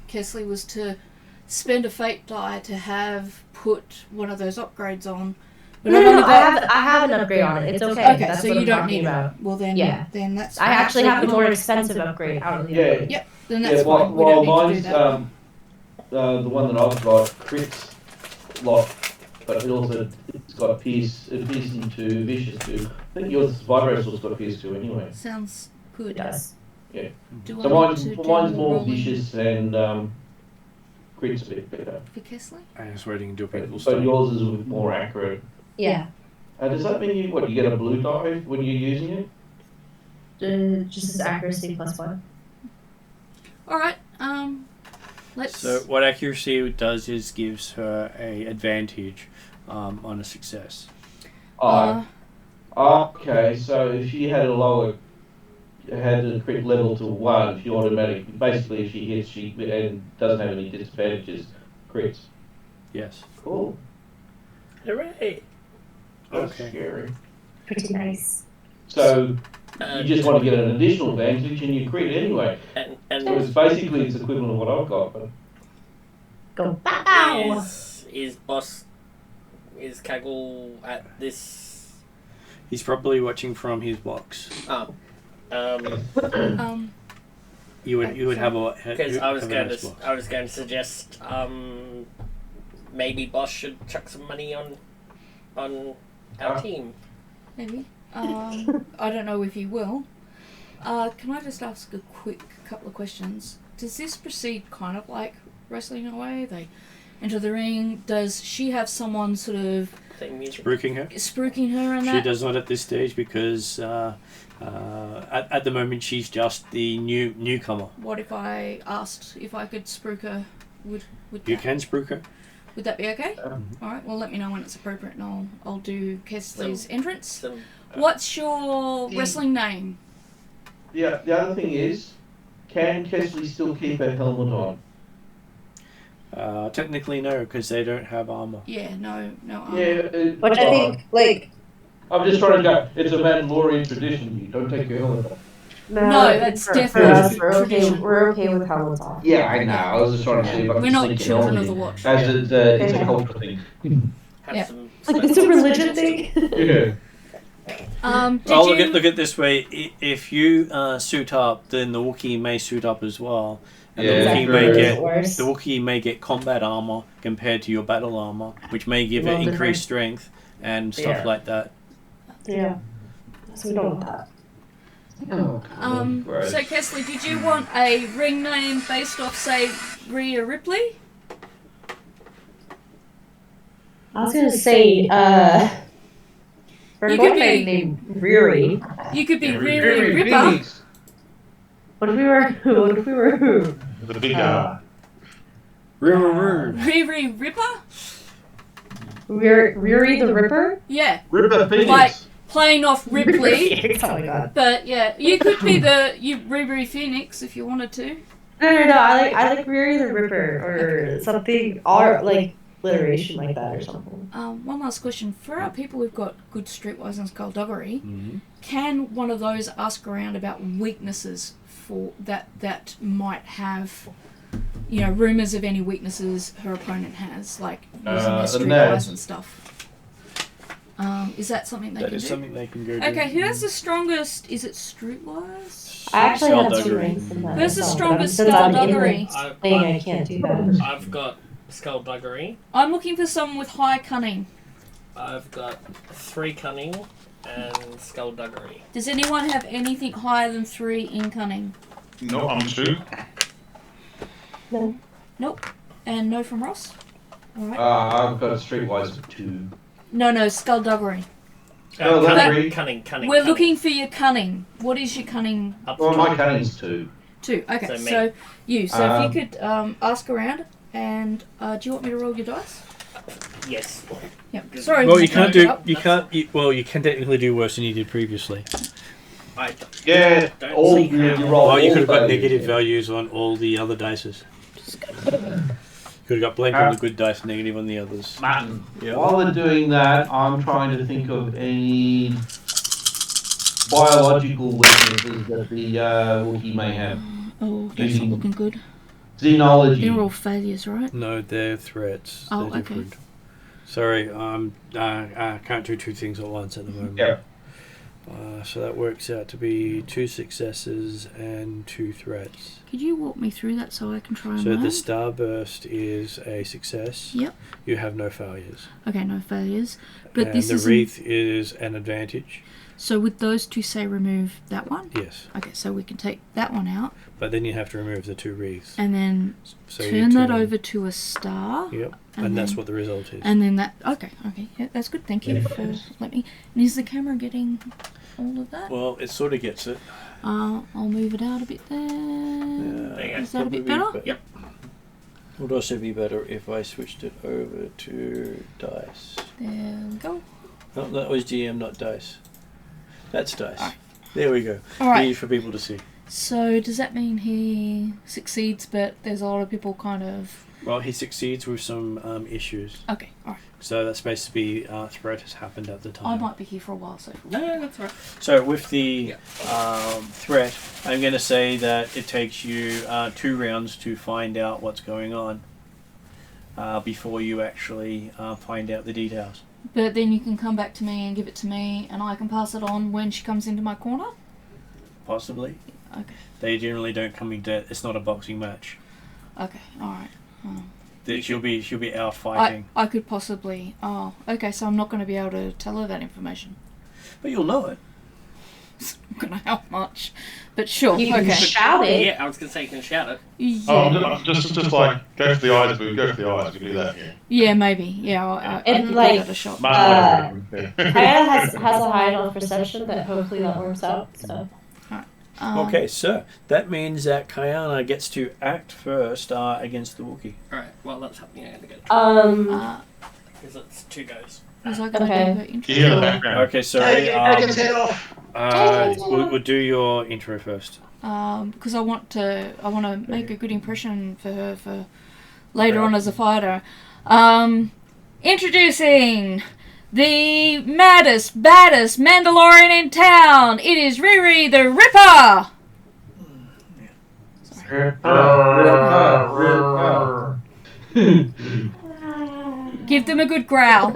Kesley, was to spend a fate die to have put one of those upgrades on. But No, I've no, only no, got- I have an upgrade on it. It's okay. Okay, That's so what you I'm don't talking need about. it. Well, then, Yeah. then that's. I actually have the more absolutely expensive upgrade out of the Yeah. other. fine. Yep, then Yeah, that's fine. We well, don't need to do mine's that. the one that I've got crits lot, but it's got piercing to vicious too. I think yours Vibrosal's got pierce too anyway. Sounds good. It does. Yeah. Do So I need to do mine's more rolling vicious and crits a bit better. for Kesley? I was waiting to do people But yours is more accurate. Yeah. Does that mean you get a blue die when you're using it? Just as accuracy +1. All right. Let's. So what accuracy does is gives her a advantage on a success. Okay, so if she had a crit level to 1, she automatically, basically if she hits, and doesn't have any disadvantages, crits. Yes. Cool. Hooray! That's Okay. scary. Pretty nice. So you just want to get an additional advantage and you crit anyway. And So it's basically it's equivalent of what I've got. But Go bow! is Kaggle at this? He's probably watching from his box. You would have a Because I was going box. to suggest maybe Boss should chuck some money on our team. Maybe. I don't know if you will. Can I just ask a quick couple of questions? Does this proceed kind of like wrestling in a way? They enter the ring. Does she have someone sort of Thing music. spruiking her and that? She does not at this stage because at the moment she's just the newcomer. What if I asked if I could spruik her? Would You that, can spruik her. would that be okay? All right. Well, let me know when it's appropriate, and I'll do Kesley's entrance. What's your wrestling name? yeah, the other thing is, can Kesley still keep her helmet on? Technically no, because they don't have armor. Yeah, no armor. Yeah, Which I think, like, I'm just trying to go. It's a Mandalorian tradition. You don't take your helmet off. No, that's for definitely us, tradition. we're okay with helmets off. Yeah, I know. I was just trying to see if I We're could not sneak a children helmet of the in. watch. As it's a culture thing. Have Yeah. some Like, it's a religion thing. Yeah. Did Well, you... look at this way. If you suit up, then the Wookiee may suit up as well. And Yeah, the Exactly. Wookiee may get combat armor compared to your battle armor, which may give Well, it different. increased strength and stuff Yeah. like that. Yeah. So we don't want that. Right. So Kesley, did you want a ring name based off, say, Rhea Ripley? I was gonna say, for You a could boyfriend be- named Riri. You could be Riri Riri Ripper. Phoenix. What if we were who? What if we were who? The big R. Riri Ripper? Riri the Ripper? Yeah, Ripper Phoenix. like playing off Ripley. Oh my god. But yeah, you could be Riri Phoenix if you wanted to. No. I like Riri the Ripper or something, or like alliteration like that or something. One last question. For our people who've got good streetwise and skullduggery, Mm-hmm. can one of those ask around about weaknesses for that might have, rumours of any weaknesses her opponent has, like using their the streetwise nerves. and stuff? Is that something they That can is do? something they can go do. Okay, who has the strongest? Is it streetwise? I actually have 2 Skullduggery. ranks in that. Who's the myself, strongest but I'm- since I'm in skullduggery? the thing, I can't do that. I've got skullduggery. I'm looking for someone with high cunning. I've got 3 cunning and skullduggery. Does anyone have anything higher than 3 in cunning? No, I'm 2. No. Nope. And no from Ross? Alright. I've got a streetwise of 2. No, skullduggery. Skullduggery. Cunning. We're cunning. looking for your cunning. What is your cunning? Up Well, to my cunning's 2. 2. Okay, So me. so you. So if you could ask around, and do you want me to roll your dice? Yes. Yep. Sorry. Well, to you can't interrupt. you can technically do worse than you did previously. I Yeah, don't all see you how. roll. Oh, you all could have got values, negative yeah. values on all the other dices. You could have got blank on the good dice, negative on the others. Martin. Yeah. While we're doing that, I'm trying to think of any biological weaknesses that the Wookiee may have. Oh, that's not looking good. Xenology. They're all failures, right? No, they're threats. Oh, They're okay. different. Sorry, I can't do 2 things at once at the moment. Yeah. So that works out to be 2 successes and 2 threats. Could you walk me through that so I can try and So learn? the starburst is a success. Yep. You have no failures. Okay, no failures. But And this the is wreath is an advantage. So would those two say remove that one? Yes. Okay, so we can take that one out But then you have to remove the 2 wreaths. and then So you turn that over to a star. Yep. and And that's then- what the result is. And then that. Okay, yeah, that's good. Thank you for let me. And is the camera getting all of that? Well, it sort of gets it. I'll move it out a bit there. There you go. Is that a bit Probably better? Yep. It would also be better if I switched it over to dice. There we go. No, that was GM, not dice. That's dice. Alright. There we go. All right. Easy for people to see. So does that mean he succeeds, but there's a lot of people kind of? Well, he succeeds with some issues. Okay, all right. So that's supposed to be threat has happened at the time. I might be here for a while, so. No, that's right. So with the threat, I'm going to say that it takes you 2 rounds to find out what's going on before you actually find out the details. But then you can come back to me and give it to me, and I can pass it on when she comes into my corner. Possibly. Okay. They generally don't come into. It's not a boxing match. Okay. All right. She'll be out fighting. I could possibly. Oh, okay. So I'm not going to be able to tell her that information. But you'll know it. It's not going to help much. But sure. You can Okay. shout it. Yeah, I was going to say you can shout it. Yeah. Just like go for the eyes, boo. Go for the eyes. You can do that. Yeah. Yeah. Maybe. Yeah. I And, could like, give that a shot. Yeah. Kaya has a high enough perception that hopefully that works out. So Okay, so that means that Kayana gets to act first against the Wookiee. Alright, well, that's happening. I'm going to go. Because it's 2 goes. Was I going to Okay. do her intro? You hear the background. Okay, sorry. Head off. We'll do your intro first. Because I want to make a good impression for her for later on as a fighter. Introducing the maddest, baddest Mandalorian in town. It is Riri the Ripper. Give them a good growl.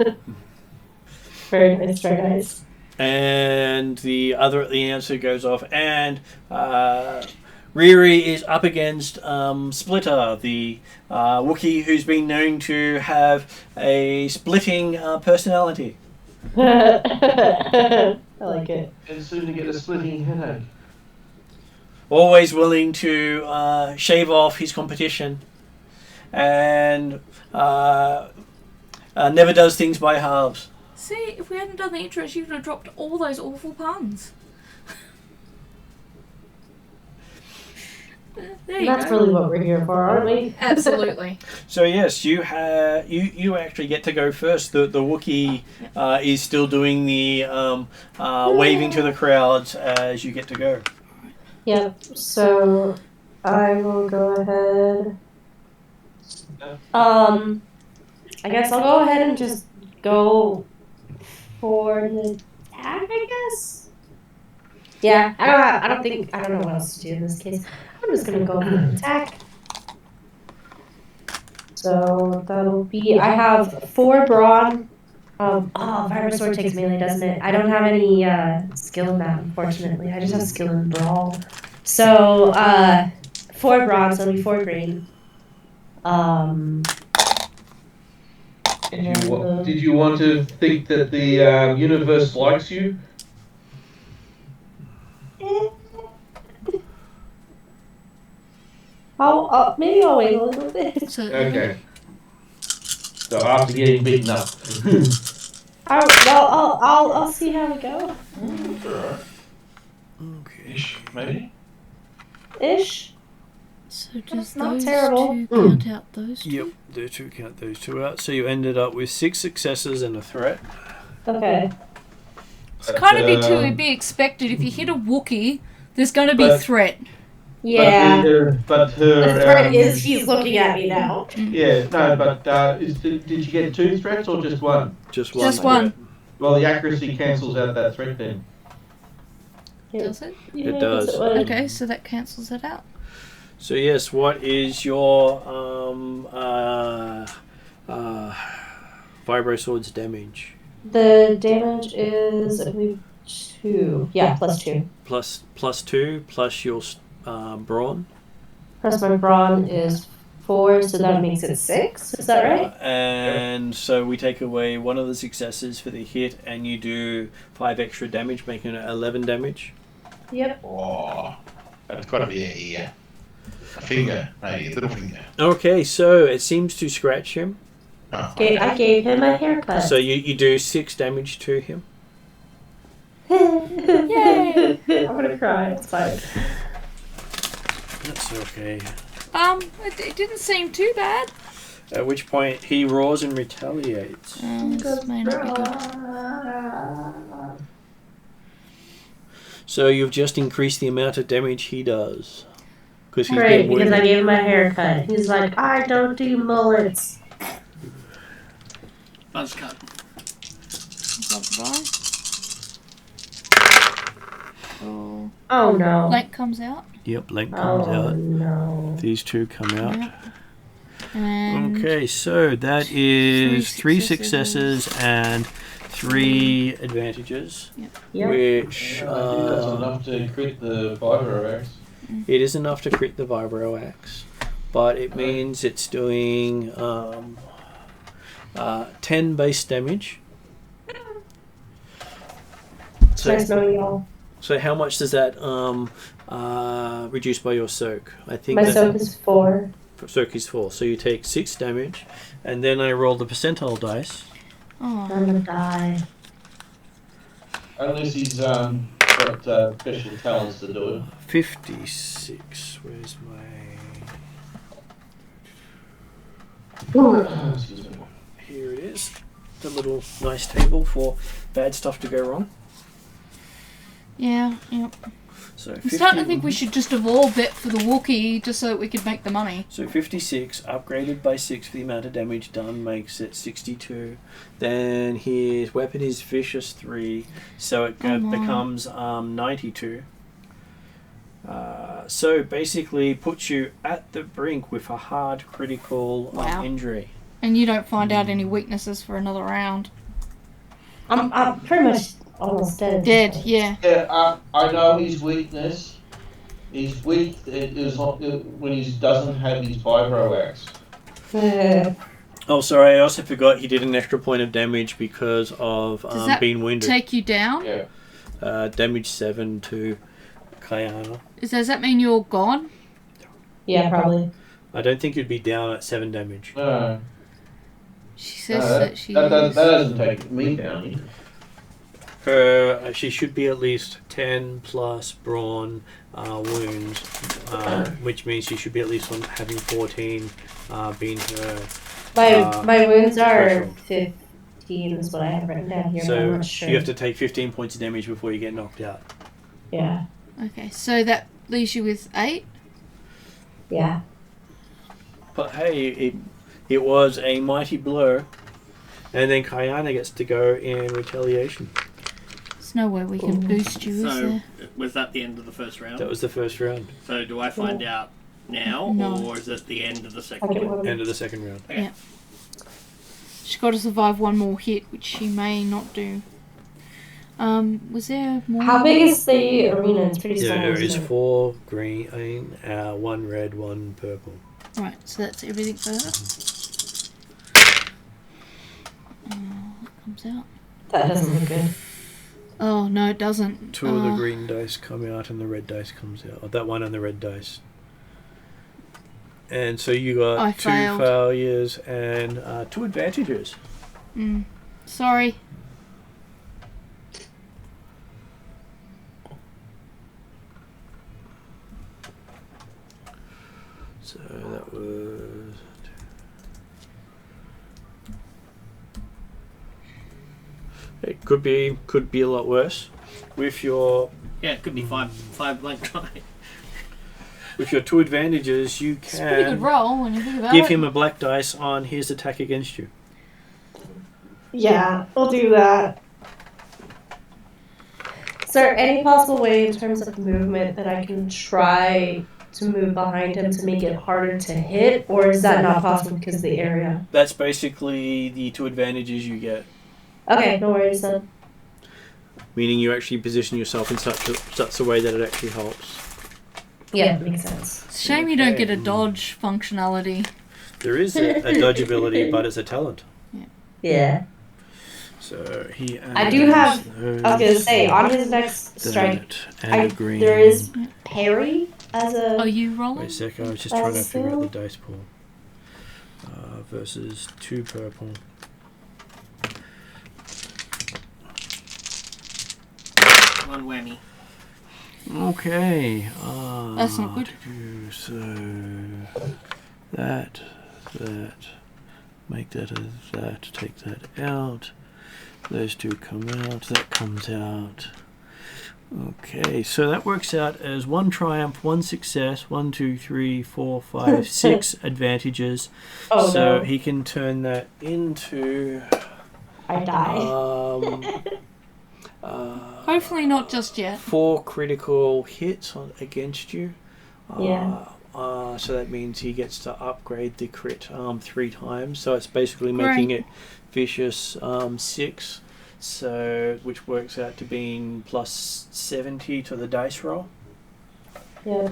very nice, very nice. And the answer goes off, and Riri is up against Splitter, the Wookiee who's been known to have a splitting personality. I like it. And soon to get a splitting headache. Always willing to shave off his competition, and never does things by halves. See, if we hadn't done the intro, she would have dropped all those awful puns. There you That's go. really what we're here for, aren't we? Absolutely. So yes, you actually get to go first. The Wookiee is still doing the waving to the crowds as you get to go. Yep. So I will go ahead. I guess I'll go ahead and just go for the attack, I guess. Yeah, I don't know what else to do in this case. I'm just gonna go for the attack. So that'll be. I have 4 brawn. Virus Sword takes melee, doesn't it? I don't have any skill in that, unfortunately. I just have skill in brawl. So 4 brawn, so it'll be 4 green. Did you want to think that the universe likes you? Maybe I'll wait a little bit. So, Okay. So after getting beaten up. I'll see how we go. Okay. Maybe. Ish. So does not those terrible. 2 count out those 2? Yep, the 2 count those 2 out. So you ended up with 6 successes and a threat. Okay. It's kind of to be expected. If you hit a Wookiee, there's going to be But- threat. Yeah. But her. The threat is he's looking at me now. Yeah, no, but did you get 2 threats or just 1? Just one. Just one. Well, the accuracy cancels out that threat then. Does it? It does. Okay, so that cancels it out. So yes, what is your Vibro Sword's damage? The damage is, we 2. Yeah, plus 2. Plus 2 plus your brawn. Plus my brawn is 4, so that makes it 6. Is that right? And so we take away one of the successes for the hit, and you do 5 extra damage, making it 11 damage. Yep. Oh, that's got to be a finger, maybe a little finger. Okay, so it seems to scratch him. Oh, Okay, I gave him a haircut. So you do 6 damage to him. Yay! I'm gonna cry. It's fine. That's okay. It didn't seem too bad. At which point he roars and retaliates. This may not be good. So you've just increased the amount of damage he does. He's Right, been because I wounded. gave him a haircut. He's like, I don't do mullets. Buzz cut. Bye-bye. Oh, Oh no. blank comes out. Yep, blank comes Oh out. no. These 2 come out. Yep. And Okay, so that is 3 successes and 3 advantages. Yep. Which I think that's enough to crit the vibro axe. it is enough to crit the vibro axe, but it means it's doing 10 base damage. Nice knowing y'all. So how much does that reduce by your soak? I think My that soak is 4. soak is 4. So you take 6 damage, and then I roll the percentile dice. oh, I'm gonna die. Unless he's got special talents to do it. 56. Where's my... Excuse me. Here it is. The little nice table for bad stuff to go wrong. yeah. So I'm starting to think we should just evolve it for the Wookiee just so that we could make the money. So 56 upgraded by 6 for the amount of damage done makes it 62. Then his weapon is vicious 3, so it Oh my. becomes 92. So basically puts you at the brink with a hard critical Wow. injury. And you don't find out any weaknesses for another round. I'm pretty much almost dead. Dead, yeah. Yeah, I know his weakness. He's weak when he doesn't have his vibro axe. Oh, sorry, I also forgot he did an extra point of damage because of Does that being wounded. take you down? Yeah. Damage 7 to Kayana. Does that mean you're gone? Yeah, probably. I don't think you'd be down at 7 damage. No. She says No, that she that is. doesn't take me down either. She should be at least 10 plus brawn wounds, which means she should be at least having 14 being her. My wounds are threshold. 15 is what I have written down here. but I'm So not sure. you have to take 15 points of damage before you get knocked out. Yeah. Okay, so that leaves you with 8? Yeah. But hey, it was a mighty blow, and then Kayana gets to go in retaliation. There's no way we can boost you, is So, there? was that the end of the first round? That was the first round. So, do I find out now, No. or is it the end of the I second get one? one. End of the second round. She's got to survive one more hit, which she may not do. Was there more? How big is the arena? It's pretty small. There is isn't it? 4 green, 1 red, 1 purple. Right, so that's everything for her. What comes out? That doesn't look good. Oh, no, it doesn't. 2 of the green dice come out and the red dice comes out. That one and the red dice. And so you got I 2 failed. failures and 2 advantages. Sorry. So that was... It could be a lot worse. With your Yeah, it could be five blank try. with your 2 advantages, you It's a pretty good can roll when you think about give it. him a black dice on his attack against you. Yeah, I'll do that. Is there any possible way in terms of movement that I can try to move behind him to make it harder to hit, or is that not possible because of the area? That's basically the 2 advantages you get. Okay, no worries then. meaning you actually position yourself in such a way that it actually helps. Yeah, makes sense. Shame you don't get a dodge functionality. There is a dodge ability, but it's a talent. Yeah. So he. I do have. I was gonna say on his next strike, there is parry as a. Are you rolling? Wait a sec, I was just trying to figure out the dice pool. Versus 2 purple. One whammy. Okay. That's not good. So that, make that as that, take that out. Those two come out, that comes out. Okay, so that works out as 1 triumph, 1 success, 1, 2, 3, 4, 5, 6 advantages. Oh, so no. he can turn that into. I die. Hopefully not just yet. 4 critical hits against you. Yeah. So that means he gets to upgrade the crit 3 times. So it's basically making it vicious 6. So which works out to being plus 70 to the dice roll. Yeah.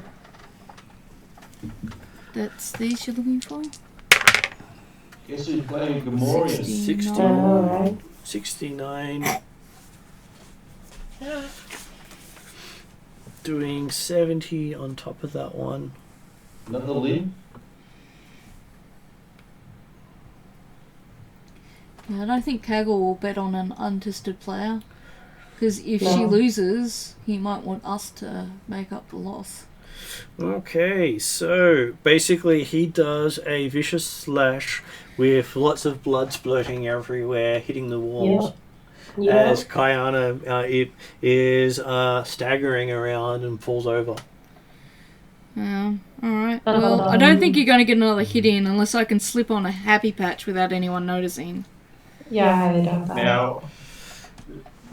That's these you're looking for? Guess who's playing Gamorrean? 69. 69. Doing 70 on top of that one. Another limb? Yeah, I don't think Kaggle will bet on an untested player. Because if she loses, he might want us to make up the loss. Okay, so basically he does a vicious slash with lots of blood splurting everywhere, hitting the walls. Yeah. As Kayana is staggering around and falls over. Alright. Well, I don't think you're going to get another hit in unless I can slip on a happy patch without anyone noticing. Yeah, I haven't done that. Now,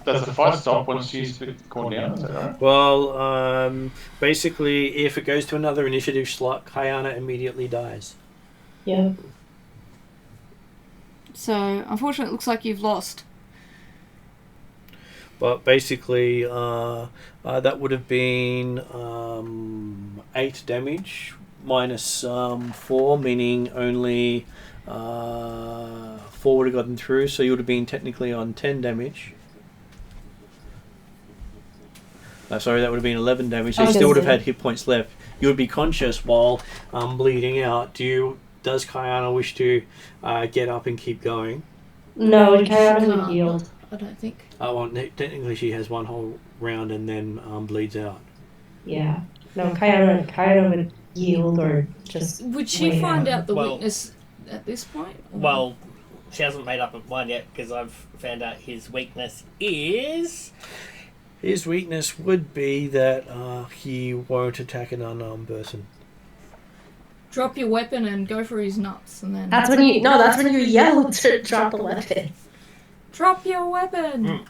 does the fight stop once she's gone down? Is that right? Well, basically, if it goes to another initiative slot, Kayana immediately dies. Yeah. So, unfortunately, it looks like you've lost. But basically, that would have been 8 damage minus 4, meaning only 4 would have gotten through, so you would have been technically on 10 damage. Sorry, that would have been 11 damage, so you still would have had hit points left. You would be conscious while bleeding out. Does Kayana wish to get up and keep going? No, Kayana would yield. I don't think. Oh, well, technically she has one whole round and then bleeds out. Yeah. No, Kayana would yield or just. Would she lay find down. out the weakness at this point? Or? Well, she hasn't made up her mind yet because I've found out his weakness is. His weakness would be that he won't attack an unarmed person. Drop your weapon and go for his nuts, and then. That's when you yell to drop the weapon. Drop your weapon.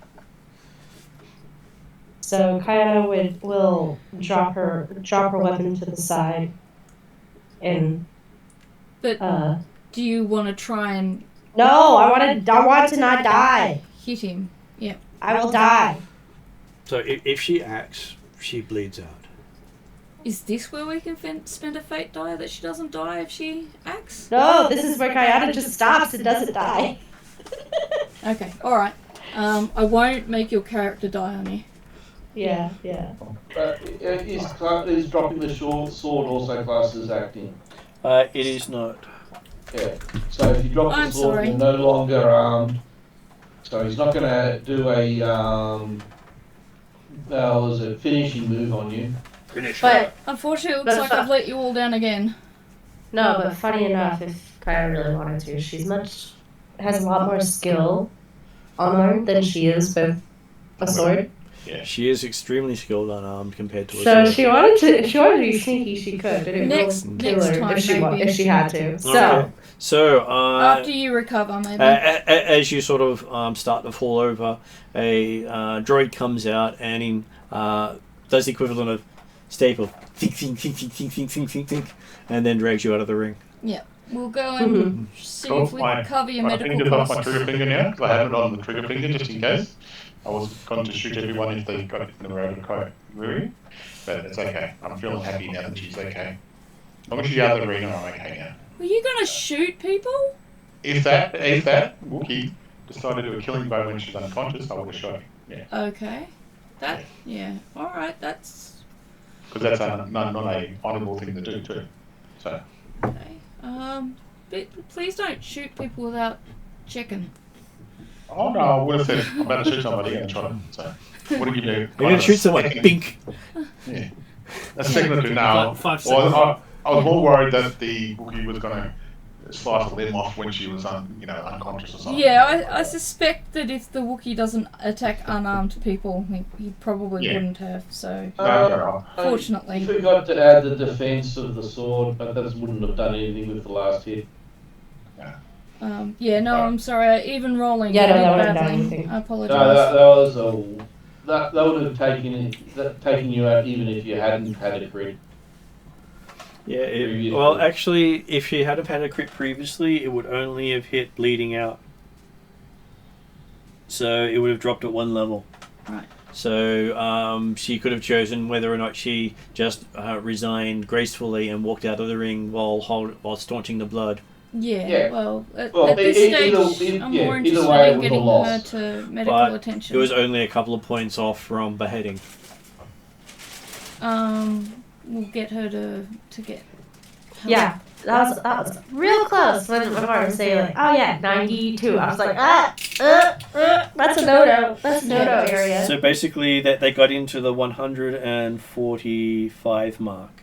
So Kayana will drop her weapon to the side, and. But do you want to try and? No, I want to not die. Hit him. Yeah. I will die. So if she acts, she bleeds out. Is this where we can spend a fate die that she doesn't die if she acts? No, this is where Kayana just stops and doesn't die. Okay, alright. I won't make your character die on you. Yeah. Is dropping the sword also classed as acting? It is not. Yeah. So if you drop the sword, you're no longer armed. So he's not going to do a finishing move on you. But unfortunately, it looks like I've let you all down again. No, but funny enough, if Kayana really wanted to, has a lot more skill on her than she is with a sword. Yeah, she is extremely skilled unarmed compared to a So sword. if she wanted to be sneaky, she could. But it would kill her if she had to. So after you recover, maybe. As you sort of start to fall over, a droid comes out and does the equivalent of staple, think, and then drags you out of the ring. Yeah. We'll go and see if we can cover your medical costs. costs. My trigger finger now, because I have it on the trigger finger just in case. I was going to shoot everyone if they got in the road of Kyrie, but it's okay. I'm feeling happy now that she's okay. As long as she's out of the arena, I'm okay now. Were you gonna shoot people? If that Wookiee decided to do a killing blow when she's unconscious, I would have shot him. Yeah. Okay. Yeah. Alright, that's... Because that's not a honourable thing to do too. So. Okay. But please don't shoot people without checking. Oh no, I would have said I'm about to shoot somebody and try. So. What do you do? You're going to shoot someone. Bink. Yeah. A second or two now. 5 seconds. I was more worried that the Wookiee was going to slice a limb off when she was unconscious or something. Yeah, I suspect that if the Wookiee doesn't attack unarmed people, he probably wouldn't have, so... fortunately. You forgot to add the defense of the sword, but that wouldn't have done anything with the last hit. I'm sorry, even rolling Yeah, no, did that wouldn't have done badly. anything. I apologise. No, that would have taken you out even if you hadn't had a crit. Yeah, well, actually, if she had had a crit previously, it would only have hit bleeding out. So it would have dropped at 1 level. Right. So she could have chosen whether or not she just resigned gracefully and walked out of the ring while staunching the blood. Yeah. Well, at this stage, I'm more interested in getting her to medical attention. It was only a couple of points off from beheading. We'll get her to get... Yeah, that was real close when I was saying, like, oh yeah, 92. I was like, that's a no-no. That's a no-no area. So basically, they got into the 145 mark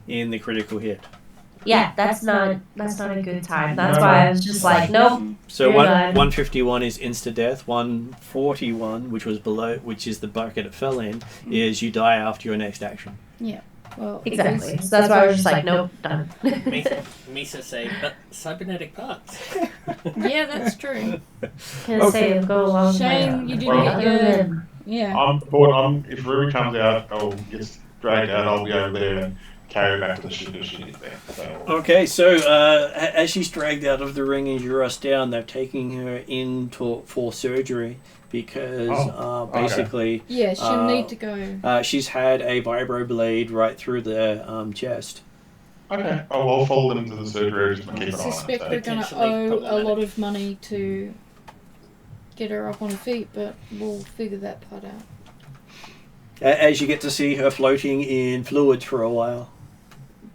in the critical hit. Yeah, that's not a good time. That's why I was just like, nope. So 151 is insta-death. 141, which is the bucket it fell in, is you die after your next action. Yeah. Well, exactly. So that's why I was just like, nope, done. Misa say, but cybernetic parts. Yeah, that's true. Can say it'll go along. Shame you didn't get your... Yeah. If Ruby comes out or gets dragged out, I'll be over there and carry her back to the ship if she is there. So. Okay, so as she's dragged out of the ring and you're rushed down, they're taking her in for surgery because basically... Yeah, she'll need to go. She's had a vibro blade right through the chest. Okay. I'll follow them to the surgery and keep an eye on it. I suspect they're going to owe a lot of money to get her up on her feet, but we'll figure that part out. As you get to see her floating in fluids for a while.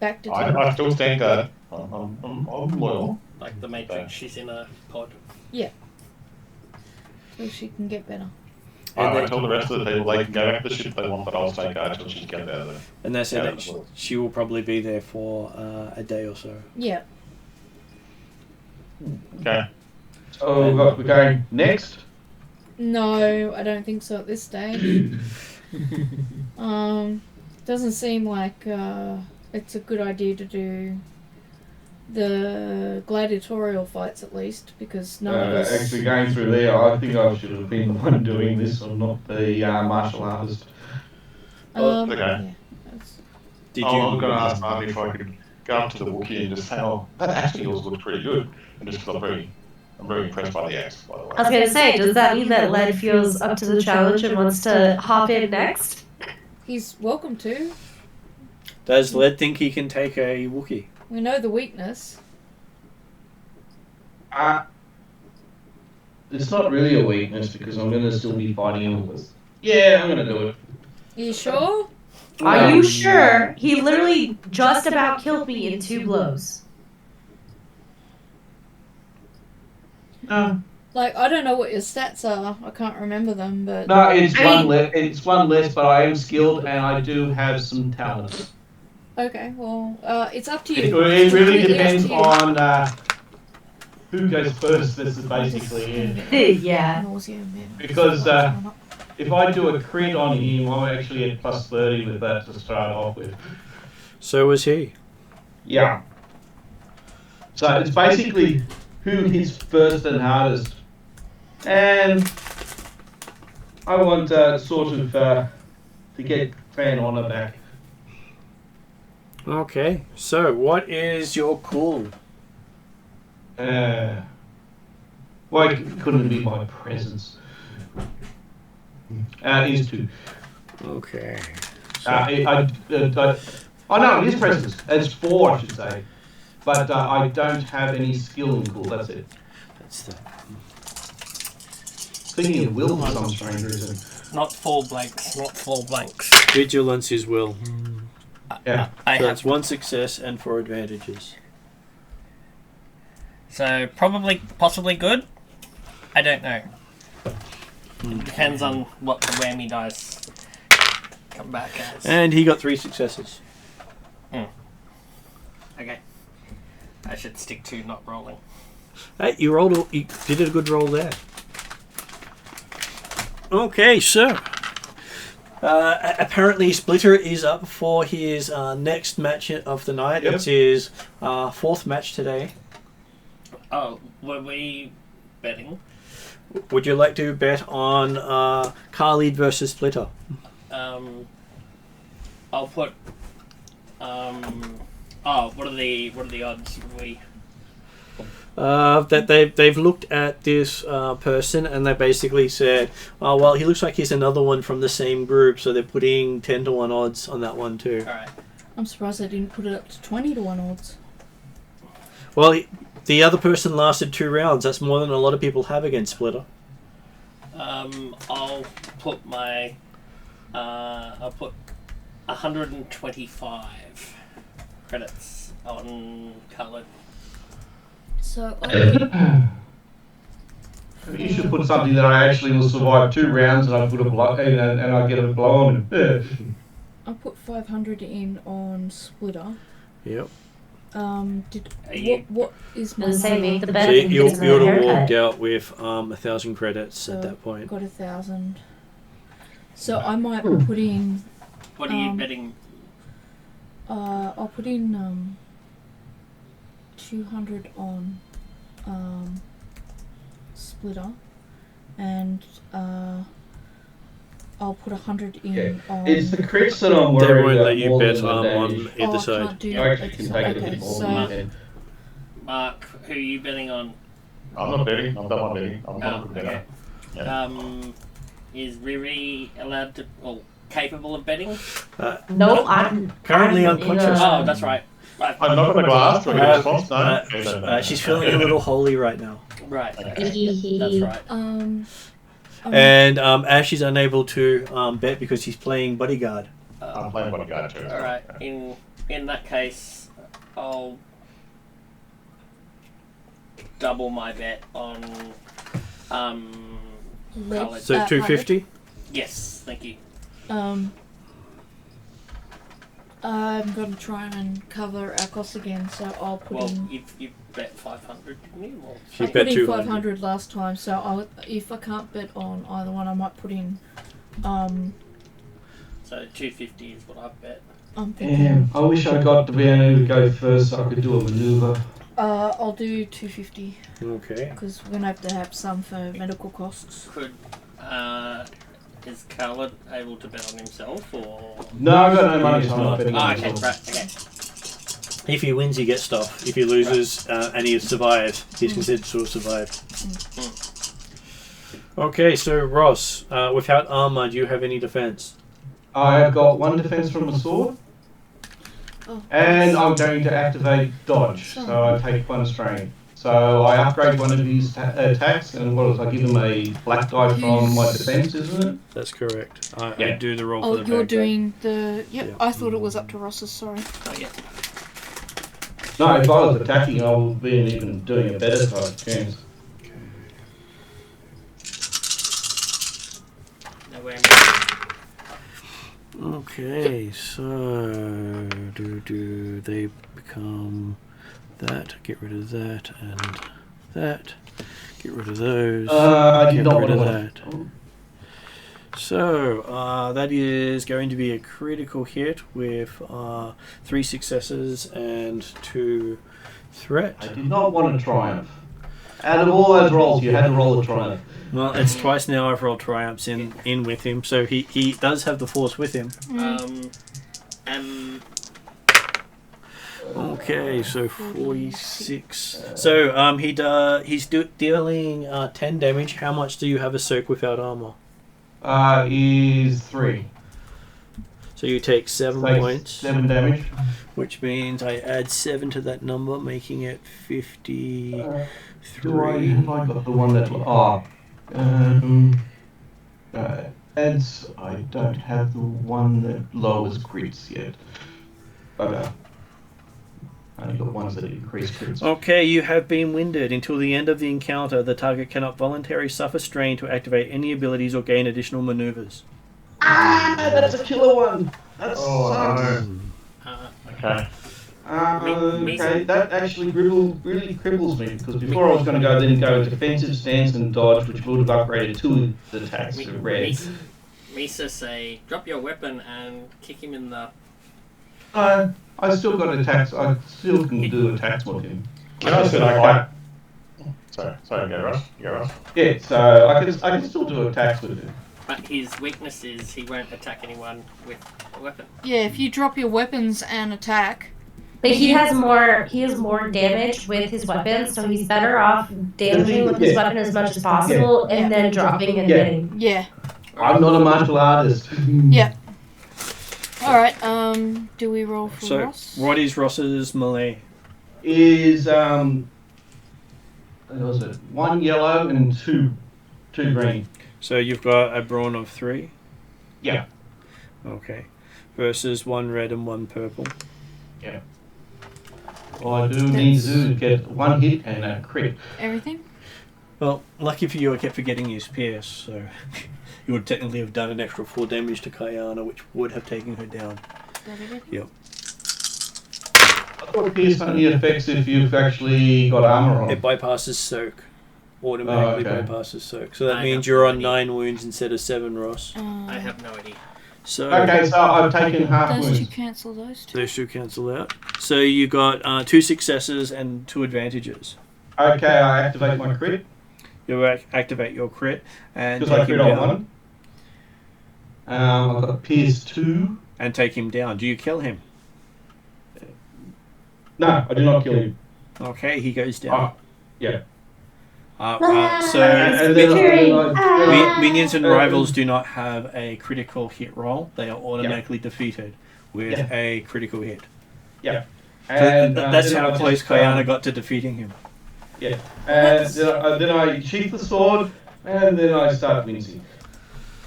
Back to I still stand guard. I'm loyal. Like the Matrix, she's in a pod. Yeah. So she can get better. I tell the rest of the people they can go back to the ship if they want, but I'll stay guard until she gets out of there. And that's it. She will probably be there for a day or so. Yeah. Okay. Oh, we're going next? No, I don't think so at this stage. Doesn't seem like it's a good idea to do the gladiatorial fights at least, because none of us... Actually going through there, I think I should have been the one doing this and not the martial artist. Okay. Yeah, I'm going to ask Marty if I could go up to the Wookiee and just say, oh, that axe skills look pretty good. And just because I'm very impressed by the axe, by the way. I was going to say, does that mean that Led feels up to the challenge and wants to hop in next? he's welcome to. Does Led think he can take a Wookiee? We know the weakness. It's not really a weakness because I'm going to still be fighting him with... Yeah, I'm going to do it. Are you sure? Are you sure? He literally just about killed me in 2 blows. Like, I don't know what your stats are. I can't remember them, but... No, it's one less, but I am skilled and I do have some talent. Okay, well, it's up to you. It really depends on who goes first, this is basically it. Yeah. Because if I do a crit on him, I'm actually at plus 30 with that to start off with. So was he. Yeah. So it's basically who hits first and hardest. And I want sort of to get fan honor back. Okay, so what is your call? Why couldn't it be my presence? Is 2. Okay. Oh no, it is presence. It's 4, I should say. But I don't have any skill in cool. That's it. That's the. Thinking of will for some strange reason. Not 4 blanks. Not 4 blanks. Vigilance is will. Yeah. I So have that's 1 success and 4 advantages. So possibly good. I don't know. It depends on what the whammy dice come back as. And he got 3 successes. Okay. I should stick to not rolling. Hey, you did a good roll there. Okay, so apparently Splitter is up for his next match of the night. Yep. It's his 4th match today. Oh, were we betting? Would you like to bet on Khalid versus Splitter? I'll put. What are the odds? That they've looked at this person and they basically said, oh well, he looks like he's another one from the same group, so they're putting 10 to 1 odds on that one too. All right. I'm surprised they didn't put it up to 20 to 1 odds. Well, the other person lasted 2 rounds. That's more than a lot of people have against Splitter. I'll put my. I'll put 125 credits on Khalid. So, You should put something that I actually will survive 2 rounds and I put and I get a blow on him. I put 500 in on Splitter. Yep. What is my... And say make the So bet. you would have haircut. walked out with 1,000 credits So at that point. got 1,000. So I might put in... What are you betting? I'll put in 200 on Splitter, and I'll put 100 in on... It's the crits that I'm They worried won't about let you more bet than the on damage. either I side. can't do You that. actually can take a Okay, bit more so than that. Mark, who are you betting on? I'm not betting. I'm not betting. I'm not a good Okay. better. Yeah. Is Riri allowed to, capable of betting? No, I'm Currently I'm unconscious. Oh, that's right. Right. I'm not going to glass. Do I get a response? No. Okay, no. She's feeling a little holy right now. Right. Okay. Okay. That's right. And Ash is unable to bet because he's playing bodyguard. I'm playing bodyguard too. All right. In that case, I'll double my bet on Khalid. So 250? Yes, thank you. I'm going to try and cover our costs again, so I'll put Well, in... you bet 500, didn't you? Or She I bet put in 200. 500 last time, so if I can't bet on either one, I might put in... So 250 is what I bet. I'm thinking... Damn, I wish I got to be able to go first so I could do a maneuver. I'll do 250, Okay. because we're going to have some for medical costs. Could is Khalid able to bet on himself or? No, I've got no money, so I'm not betting on Okay, myself. right. Okay. If he wins, he gets stuff. If he loses and he survives, he's considered to have survived. Okay, so Ross, without armor, do you have any defense? I have got 1 defense from a sword, and I'm going to activate dodge, so I take 1 strain. So I upgrade one of his attacks, and what is I give him a black die from my defense, isn't it? That's correct. I Yeah. do the roll Oh, for the you're bag. doing the... Yep, Yeah. I thought it was up to Ross's, sorry. Oh yeah. No, if I was attacking, I would be even doing a better type of chance. No way. Okay, so do they become that? Get rid of that and that. Get rid of those. I Get did not rid want of to. that. So that is going to be a critical hit with 3 successes and 2 threat. I did not want a triumph. Out of all those rolls, you had to roll a triumph. Well, it's twice now I've rolled triumphs in with him, so he does have the force with him. Okay, so 46. So he's dealing 10 damage. How much do you have a soak without armor? Is 3. So you take 7 Takes points, 7 damage. which means I add 7 to that number, making it 53. Have I got the one that? I don't have the one that lowers crits yet. But I only got ones that increase crits. Okay, you have been winded. Until the end of the encounter, the target cannot voluntarily suffer strain to activate any abilities or gain additional maneuvers. That's a killer one. That sucks. Okay. Okay, that actually really cripples me because before I was going to go defensive stance and dodge, which would have upgraded 2 attacks to red. Misa say, drop your weapon and kick him in the... I still got attacks. I still can do attacks with him. Can I say I Sorry, go Ross. Yeah, so I can still do attacks with him. But his weakness is he won't attack anyone with a weapon. Yeah, if you drop your weapons and attack. But he has more damage with his weapons, so he's better off damaging with his weapon as much as possible and then dropping and hitting. Yeah. I'm not a martial artist. Yeah. Alright, do we roll for Ross? What is Ross's melee? Is what was it? 1 yellow and 2 green. So you've got a brawn of 3? Yeah. Okay. Versus 1 red and 1 purple. Yeah. All I do need to do is get 1 hit and a crit. Everything? Well, lucky for you, I kept forgetting his pierce, so you would technically have done an extra 4 damage to Kayana, which would have taken her down. Is that everything? Yep. I thought pierce only affects if you've actually got armor on. It bypasses soak. Automatically okay. bypasses soak. So that I means have you're no on idea. 9 wounds instead of 7, Ross. I have no idea. So Okay, so I've taken half Those wounds. two cancel those two. those 2 cancel out. So you got 2 successes and 2 advantages. Okay, I activate my crit You activate your crit and because I take him crit on down. 1. I've got pierce 2. And take him down. Do you kill him? No, I do not kill him. Okay, he goes down. Yeah. So And then minions and rivals do not have a critical hit roll. They are automatically defeated with a critical hit. Yeah. So And that's then how I close just, Kayana got to defeating him. Yeah. And then I sheath the sword, and then I start wincing.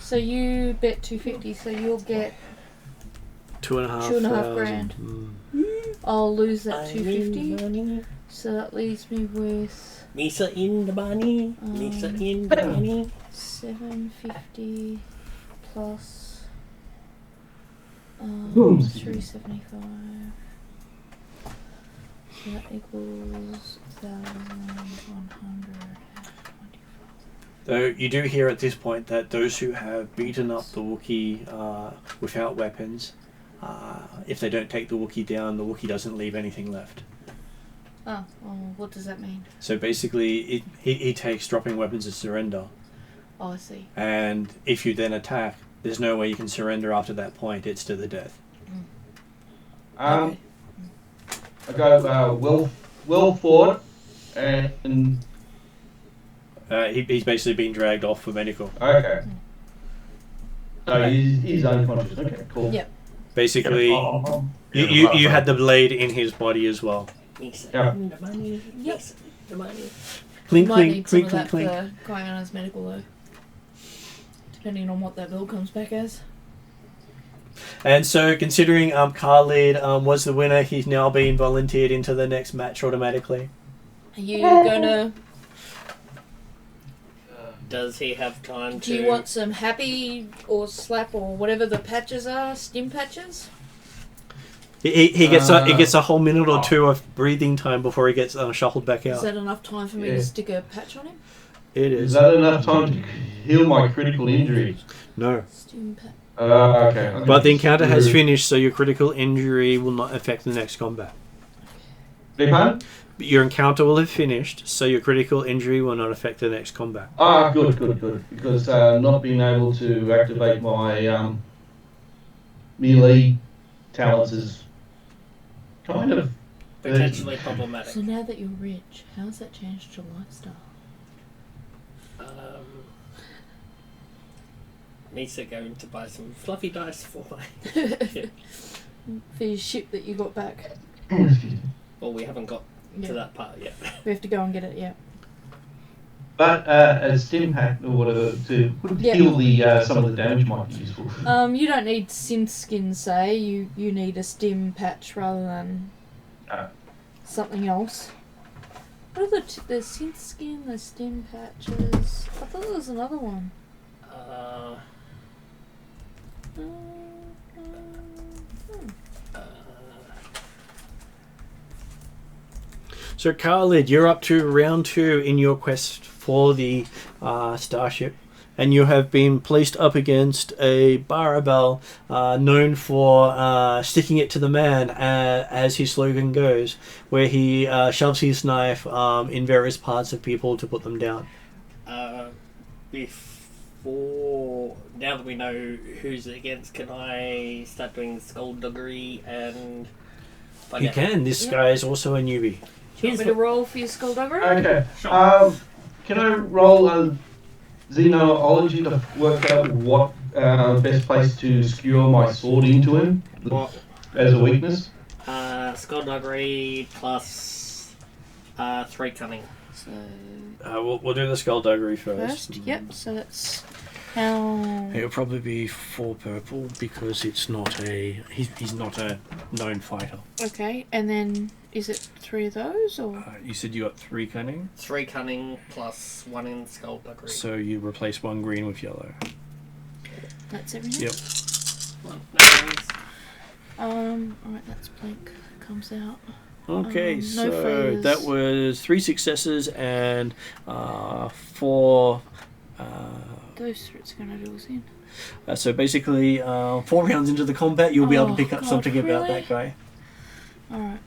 So you bet 250, so you'll get 2,500. grand. Mm. I'll lose that 250. So that leaves me with Misa in the bunny. Misa in the bunny. 750 plus 375. So that equals 1,125. Though you do hear at this point that those who have beaten up the Wookiee without weapons, if they don't take the Wookiee down, the Wookiee doesn't leave anything left. Oh, well, what does that mean? So basically, he takes dropping weapons as surrender. Oh, I see. And if you then attack, there's no way you can surrender after that point. It's to the death. Okay. I go well forward, and He's basically been dragged off for medical. okay. So he's unconscious. Okay, cool. Yep. Basically, you had the blade in his body as well. Misa Yeah. in the bunny. Yep. Misa in the bunny. Clink, Might clink, need some clink, of clink, that clink. for Guyana's medical though. Depending on what that bill comes back as. And so, considering Khalid was the winner, he's now being volunteered into the next match automatically. Are you gonna... Does he have time to... Do you want some happy or slap or whatever the patches are? Stim patches? He gets a whole minute or 2 of breathing time before he gets shuffled back Is out. that enough time for me to stick a patch on him? It Is is. that enough time to heal my critical injury? No. Stim patch. Okay. But the encounter has finished, so your critical injury will not affect the next combat. Beg pardon? Your encounter will have finished, so your critical injury will not affect the next combat. Good. Because not being able to activate my melee talents is kind of potentially problematic? So now that you're rich, how's that changed your lifestyle? needs to go to buy some fluffy dice for my ship. For your ship that you got back. Well, we haven't got Yeah. to that part yet. We have to go and get it, yeah. But a stim hack or whatever to heal the some of the damage might be useful. You don't need synth skin, say. You need a stim patch rather than something else. What are the synth skin, the stim patches? I thought there was another one. So, Khalid, you're up to round 2 in your quest for the starship, and you have been placed up against a Barabel known for sticking it to the man, as his slogan goes, where he shoves his knife in various parts of people to put them down. Now that we know who's against, can I start doing skullduggery and... You can. This guy is also a newbie. Do you want me to roll for your skullduggery? Okay. Sure. Can I roll xenology to work out what best place to skewer my sword into him as a weakness? Skullduggery plus 3 cunning. So We'll do the skullduggery first, yep. So that's how. It'll probably be 4 purple because it's not he's not a known fighter. Okay, and then is it 3 of those or? You said you got 3 cunning. 3 cunning plus 1 in skullduggery. So you replace 1 green with yellow. That's everything. Yep. Alright, that's blank. Comes out. Okay, No so failures. that was 3 successes and 4. Those threats are gonna do us in. So basically, 4 rounds into the combat, you'll be able to pick up God, something about really? that guy. Alright.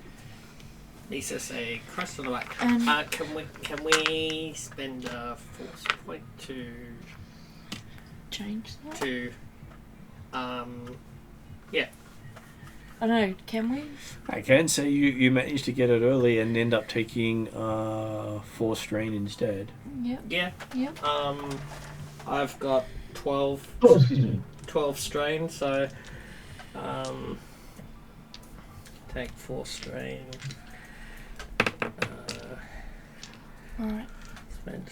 Lisa say crest on the back. Um, Can we spend a force point to Change that? yeah. I know, can we? I can say you managed to get it early and end up taking 4 strain instead. Yep. Yeah. Yep. I've got 12 Oh, excuse me. 12 strain, so take 4 strain. Alright. Spend.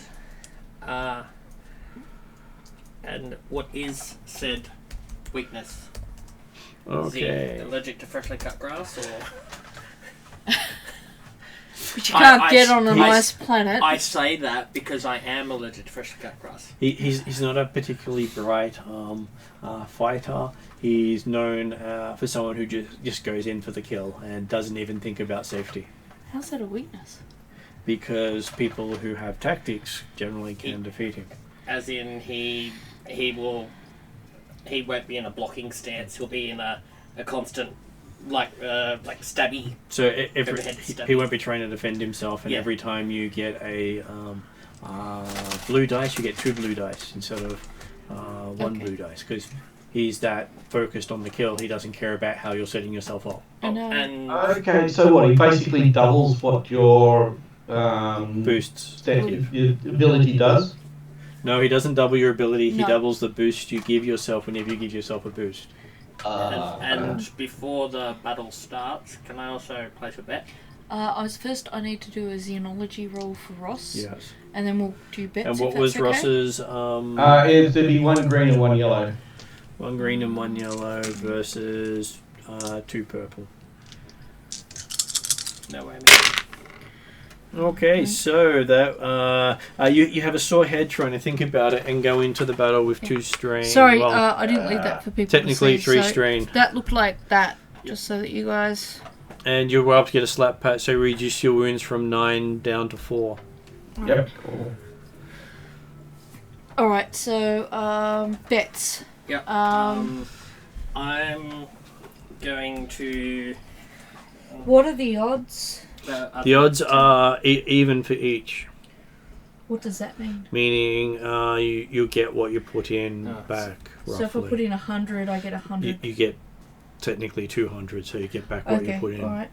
And what is said weakness? Is he Okay. allergic to freshly cut grass, or? Which you can't get on a I- nice planet. I say that because I am allergic to freshly cut grass. He's not a particularly bright fighter. He's known for someone who just goes in for the kill and doesn't even think about safety. How's that a weakness? Because people who have tactics generally can defeat him. As in, he won't be in a blocking stance. He'll be in a constant like stabby. So Overhead step. he won't be trying to defend himself, and Yeah. every time you get a blue dice, you get 2 blue dice instead of 1 Okay. blue dice, because he's that focused on the kill. He doesn't care about how you're setting yourself up. And Okay, so what? He basically doubles what your Boosts. your ability does. No, he doesn't double your ability. He No. doubles the boost you give yourself whenever you give yourself a boost. and before the battle starts, can I also place a bet? I need to do a xenology roll for Ross. Yes. And then we'll do bets. And what if was that's okay. Ross's? It'd be 1 green and 1 yellow. 1 green and 1 yellow versus 2 purple. No way. Okay, so that you have a sore head trying to think about it and go into the battle with 2 strain. Sorry, Well, I didn't leave that for people technically to see. 3 so strain, That looked like that, just so that you guys... and you were able to get a slap pat, so reduce your wounds from 9 down to 4. Yep. Cool. Alright, so, bets. Yeah. Um, I'm going to. What are the odds? The odds are even for each, What does that mean? meaning you get what you put in back, roughly. So if I put in 100, I get 100. You get technically 200, so you get back what you Okay, put in. alright.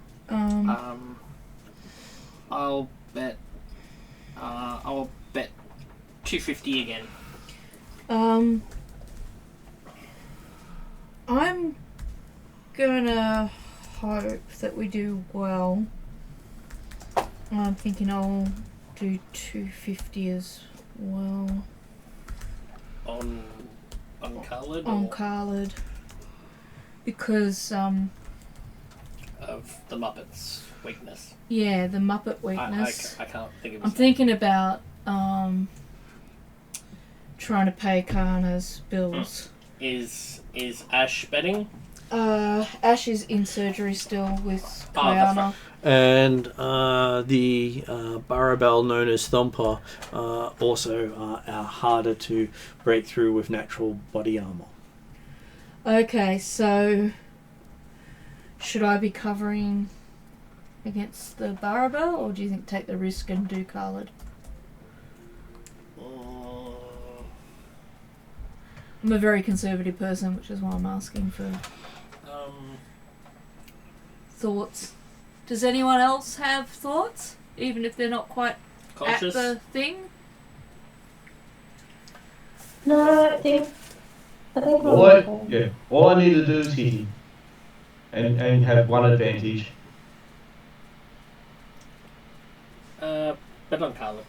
I'll bet. I'll bet 250 again. I'm gonna hope that we do well. I'm thinking I'll do 250 as well. On Khalid? On or Khalid. Because, of the Muppets' weakness. yeah, the Muppet weakness. I can't think of his I'm thinking about trying to pay Kana's bills. Is Ash betting? Ash is in surgery still with Oh, that's Kayana. And the Barabel known as Thumper also are harder to break through with natural body armor. Okay, so should I be covering against the Barabel, or do you think take the risk and do Khalid? I'm a very conservative person, which is why I'm asking for thoughts. Does anyone else have thoughts, even if they're not quite Conscious? at the thing? No, I think All I need to do is hit him, and have one advantage. Bet on Khalid.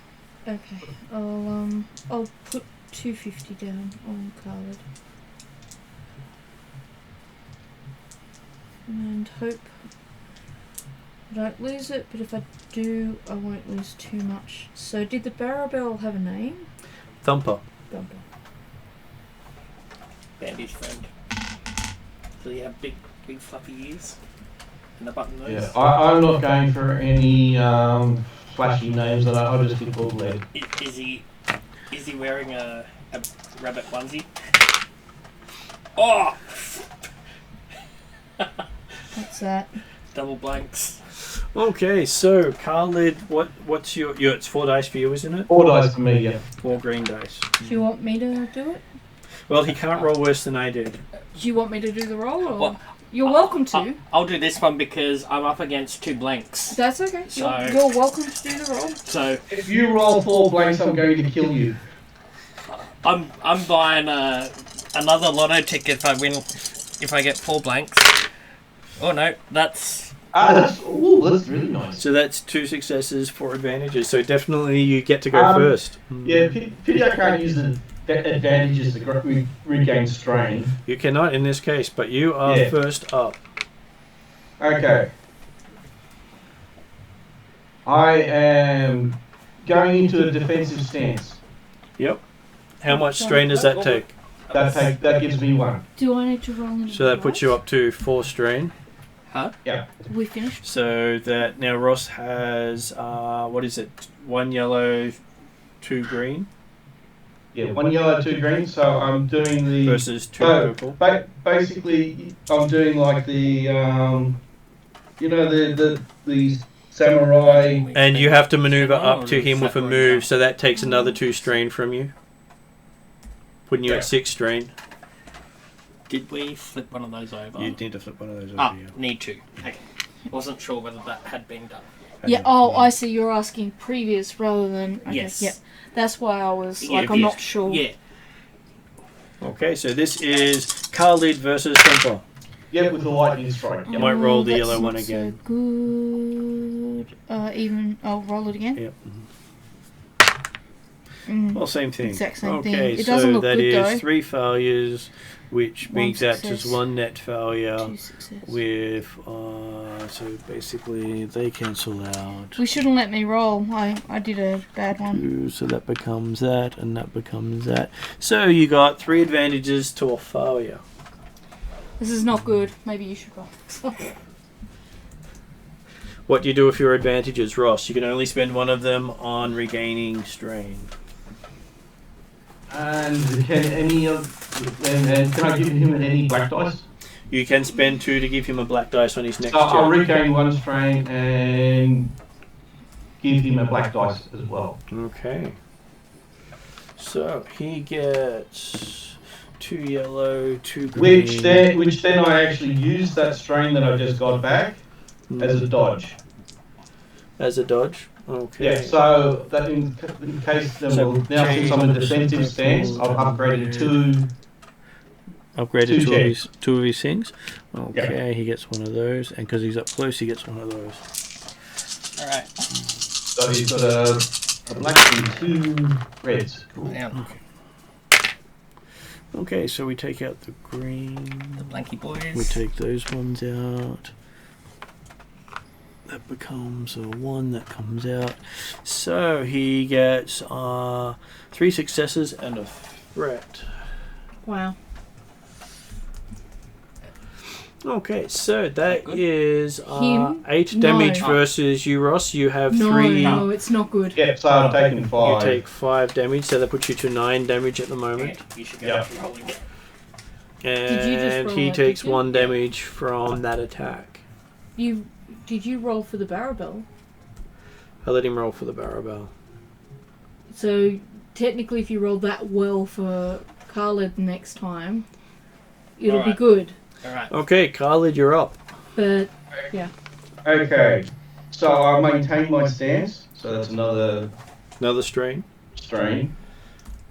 Okay, I'll put 250 down on Khalid. And hope I don't lose it, but if I do, I won't lose too much. So did the Barabel have a name? Thumper. Bumper. Bandy's friend. So you have big fluffy ears and a button nose. Yeah, I'm not going for any flashy names. I just think called lead. Is he wearing a rabbit onesie? Oh! What's that? Double blanks. Okay, so Khalid, what's your it's 4 dice for you, isn't it? 4 dice for me, yeah. 4 green dice. Do you want me to do it? Well, he can't roll worse than I did. Do you want me to do the roll? Or? Well, You're welcome to. I'll do this one because I'm up against 2 blanks. That's okay. So- You're welcome to do the roll. So If you roll 4 blanks, I'm going to kill you. I'm buying another lotto ticket if I win. If I get 4 blanks. Oh no, that's That's really nice. So that's 2 successes, 4 advantages. So definitely you get to go first. Yeah, pity I can't use the advantages to regain strain. You cannot in this case, but you are Yeah. first up. Okay. I am going into a defensive stance. Yep. How much strain does that take? That gives me 1. Do I need to roll in? So that puts you up to 4 strain. huh? Yeah. We finished. So that now Ross has what is it? 1 yellow, 2 green Yeah, 1 yellow, 2 green. So I'm doing the versus 2 so, purple. basically, I'm doing like the the samurai. And you have to maneuver up to him with a move, so that takes another 2 strain from you, putting you at 6 strain. Did we flip one of those over? You need to flip one of those over. Ah, Yeah. need to. Okay. Wasn't sure whether that had been done. Yeah. Oh, I see. You're asking previous rather than. Okay, Yes. Yep. That's why I was Yeah, like, I'm not sure. Yeah. Okay, so this is Khalid versus Thumper. Yeah, with the lightning strike. You might roll the that's yellow one not so again. good. Even. I'll roll it again. Yep. Mm. Well, same thing. Exact same okay, thing. It doesn't so look that good, is though. 3 failures, which One means that's success. just 1 net failure. 2 success. With so basically they cancel out. We shouldn't let me roll. I did a bad one. 2, so that becomes that, and that becomes that. So you got 3 advantages to a failure. This is not good. Maybe you should roll. What do you do with your advantages, Ross? You can only spend 1 of them on regaining strain. And can can I give him any black dice? You can spend 2 to give him a black dice on his next So I'll turn. regain 1 strain and give him a black dice as well. Okay. So he gets 2 yellow, 2 green. Which then I actually use that strain that I just got back as a dodge. As a dodge. Okay. Yeah, so that in case So now since I'm in a defensive stance, I've upgraded upgraded Two checks. two of his things. Okay, he gets one of those, and because he's up close, he gets one of those. All right. So he's got a black and 2 reds. Cool. Now, Okay, so we take out the green. the blanky boys. We take those ones out. That becomes a 1 that comes out. So he gets 3 successes and a threat. Wow. Okay, so that Good. is Him? 8 No. damage versus you, Ross. You have No, 3. no, it's not good. Yeah, so I'm taking You 5. take 5 damage, so that puts you to 9 damage at the moment. Okay, you should go Yeah. back to rolling. Did you just And roll he that, takes did you? 1 damage from that attack. Did you roll for the barrel bell? I let him roll for the barrel bell. So technically, if you roll that well for Khalid next time, it'll be Alright. good. All right. Okay, Khalid, you're up. But Okay, so I maintain my stance, so that's another Another strain. strain,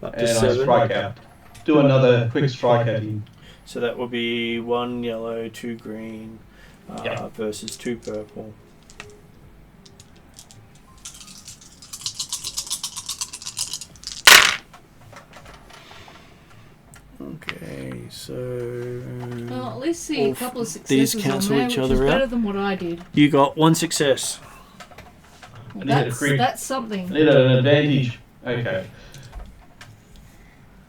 Up to and I 7. strike out. Do another quick strike at him. So that will be 1 yellow, 2 green, Yeah. versus 2 purple. Okay, so well, at least see a Well, couple of these successes cancel on there, each which other is out. better than what I did. you got 1 success. Well, I need a that's crit. that's I something. need an advantage. Okay.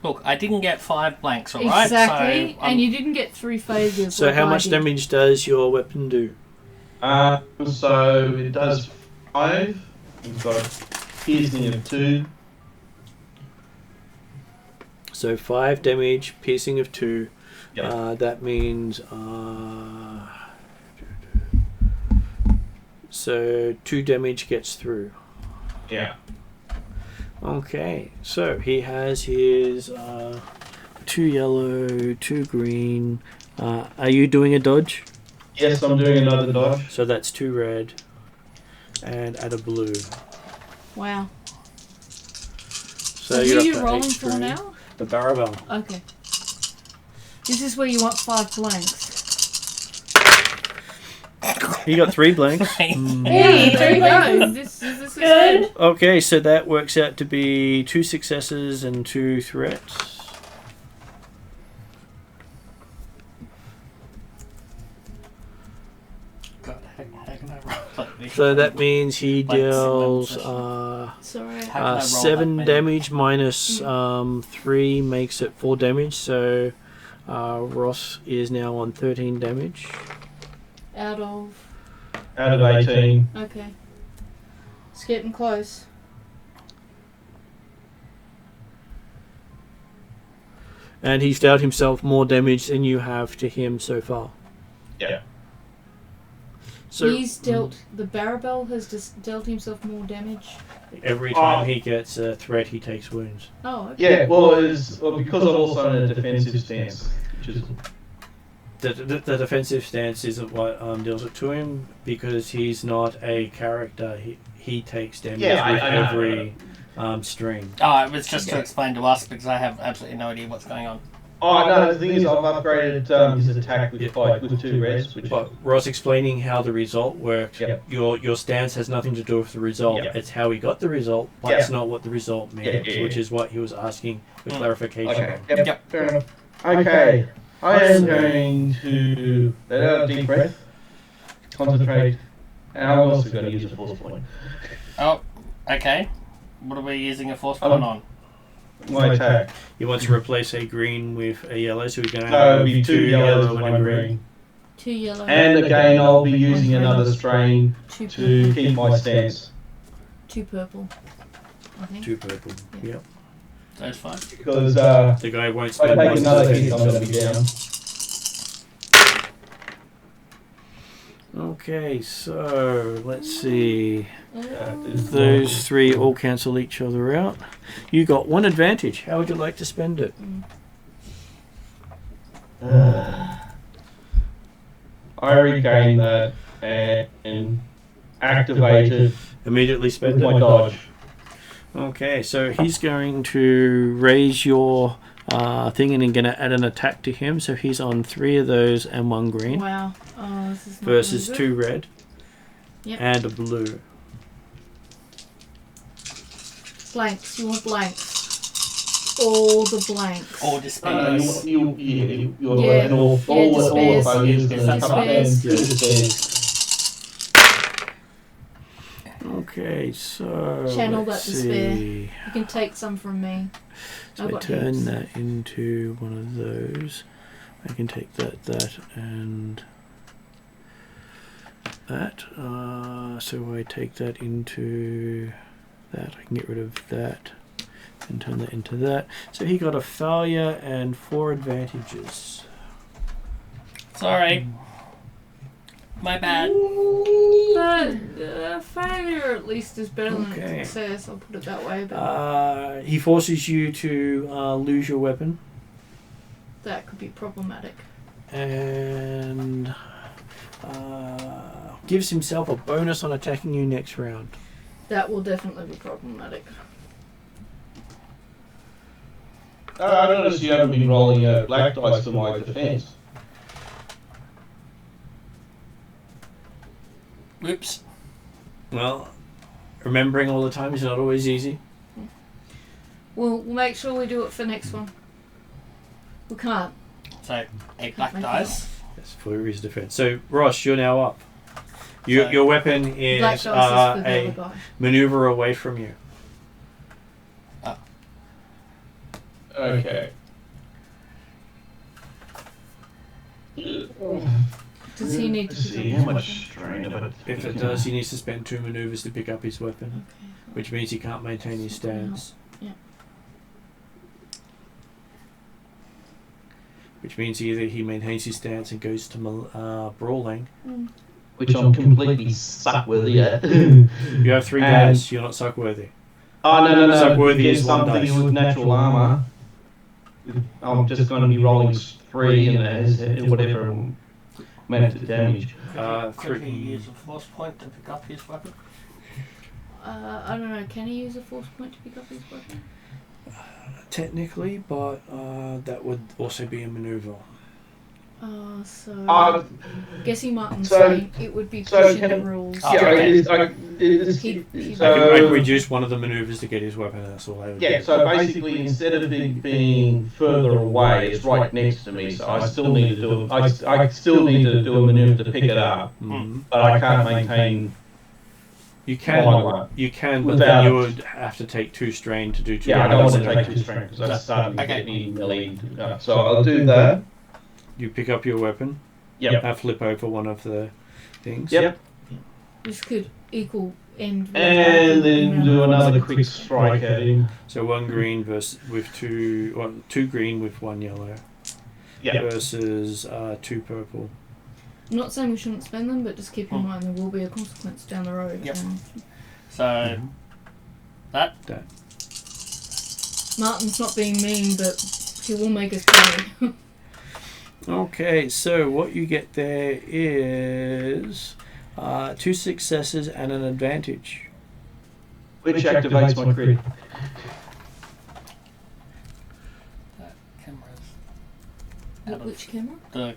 Look, I didn't get 5 blanks, all right? Exactly, So, and you didn't get 3 failures. So like how I much did. damage does your weapon do? So it does 5. We've got piercing of 2. So 5 damage, piercing of 2. Yeah. That means so 2 damage gets through. Yeah. Okay, so he has his 2 yellow, 2 green. Are you doing a dodge? Yes, I'm doing another dodge. So that's 2 red and add a blue. Wow. So So who you're are up you to rolling 8 for green. now? The Barabel. Okay. This is where you want 5 blanks. He got 3 blanks. Hey, there you go. This is good. Okay, so that works out to be 2 successes and 2 threats. God, how can I roll like this? So that means he Like deals Sorry. How can I roll 7 that damage minus 3 makes it 4 damage. So Ross is now on 13 damage. Out of. Out of 18. Okay. It's getting close. And he's dealt himself more damage than you have to him so far. Yeah. So He's dealt. The Barabel has just dealt himself more damage. every time he gets a threat, he takes wounds. Oh, okay. Yeah, well, because I'm also in a defensive stance, which is The defensive stance is what deals it to him because he's not a character. He takes damage Yeah, with I know. every stream. Oh, it was just to explain to us because I have absolutely no idea what's going on. Oh no, the thing is, I've upgraded his attack with 2 reds, which But Ross explaining how the result worked. Yep. Your stance has nothing to do with the result. Yep. It's how he got the result, but Yep. it's not what the result meant, Yeah. which is what he was asking for clarification. Okay. on. Yep. Fair enough. Okay. I am going to let out a deep breath, concentrate, and I'm also going to use a force point. Oh, okay. What are we using a force Um, point on? My attack. He wants to replace a green with a yellow, so he's going to So have it'll be 2 yellows and 1 green. 2 yellow. And again, I'll be using another strain 2 to purple. keep my stance. 2 purple. I think. 2 purple. Yeah. Yep. Those 5? Because The guy won't if I spend take one another second. hit, I'm going to be down. Okay, so let's see. Oh. Those 3 all cancel each other out. You got 1 advantage. How would you like to spend it? I regain that and activate it Immediately with spend my it. dodge. Okay, so he's going to raise your thing, and I'm going to add an attack to him. So he's on 3 of those and 1 green. Wow. Oh, this is not Versus really 2 red. Yep. And a blue. Blanks. You want blanks. All the blanks. Or despairs. You're Yeah. and all despairs. focus. Despairs. Despairs. Okay, so Channel let's that despair. see. You can take some from me. So I've I got turn heaps. that into one of those. I can take that, and that. So I take that into that. I can get rid of that and turn that into that. So he got a failure and 4 advantages. Sorry. My bad. But failure at least is better than Okay. success. I'll put it that way. But He forces you to lose your weapon. that could be problematic. And gives himself a bonus on attacking you next round. That will definitely be problematic. I noticed you haven't been rolling black dice for my defense. Whoops. Well, remembering all the time is not always easy. We'll make sure we do it for next one. We can't. So, a black dice. Yes, for his defense. So, Ross, you're now up. So- Your weapon Black is dice is for the other a guy. maneuver away from you. Okay. Does he need to Let's pick see up how his much strain of it. If it does, he needs to spend 2 maneuvers to pick up his weapon, weapon? which means he can't maintain his stance. Yeah. Which means either he maintains his stance and goes to brawling. Which I'm completely suck with yet. You have 3 And- dice, you're not suckworthy. Oh, no. Suckworthy Get is 1 something dice. with natural armor. I'm just going to be rolling 3 and whatever amount of damage. Could he 3. use a force point to pick up his weapon? I don't know. Can he use a force point to pick up his weapon? Technically, but that would also be a maneuver. So guessing Martin's so- saying it would be so pushing can- the rules. Oh, Yeah, okay. it is, He- I can so, reduce one of the maneuvers to get his weapon, that's all I would yeah, do. so basically instead of it being further away, it's right next to me, so I still need to do I still need to do a maneuver to pick it up, Mhm. but I can't maintain You my can, one. but Without- then you would have to take 2 strain to do 2 Yeah, I don't want to rounds. take 2 strength because that's starting to Okay. get me nearly. So I'll do that. You pick up your weapon, Yep. flip over one of the things. Yep. This could equal end. And then do another quick strike at him. So 1 green with 2 green with 1 yellow Yeah. versus 2 purple. I'm not saying we shouldn't spend them, but just keep in mind there will be a consequence down the road. Yep. And So, that. Martin's not being mean, but he will make us pay. Okay, so what you get there is 2 successes and an advantage. Which activates my crit. Camera's. Which camera? The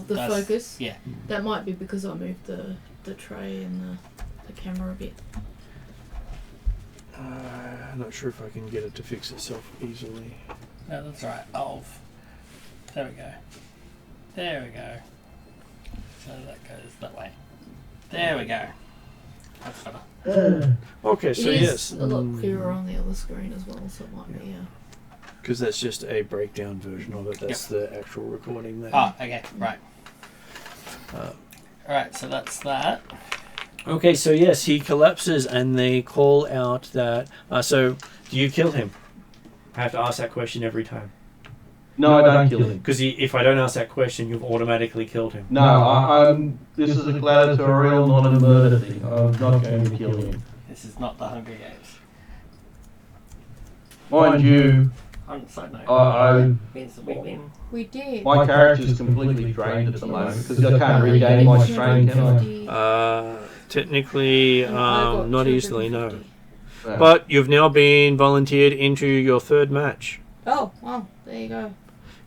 The focus. Yeah. That might be because I moved the tray and the camera a bit. I'm not sure if I can get it to fix itself easily. No, that's right. There we go. There we go. So that goes that way. There we go. That's better. Okay, so it is yes. a lot clearer on the other screen as well, so it might be. Because that's just a breakdown version of it. That's the actual recording there. Oh, okay, right. Uh, Alright, so that's that. Okay, so yes, he collapses and they call out that... so, do you kill him? I have to ask that question every time. No, I don't kill him. Because if I don't ask that question, you've automatically killed him. No, I'm. This is a gladiatorial, not a murder thing. I'm not going to kill him. This is not the Hunger Games. Mind you, On the side note, I means that we win. We did. my character's completely drained at the moment because I can't regain my strain, can I? Technically, And I got not easily, no. 250. No. But you've now been volunteered into your 3rd match. Oh, wow. there you go.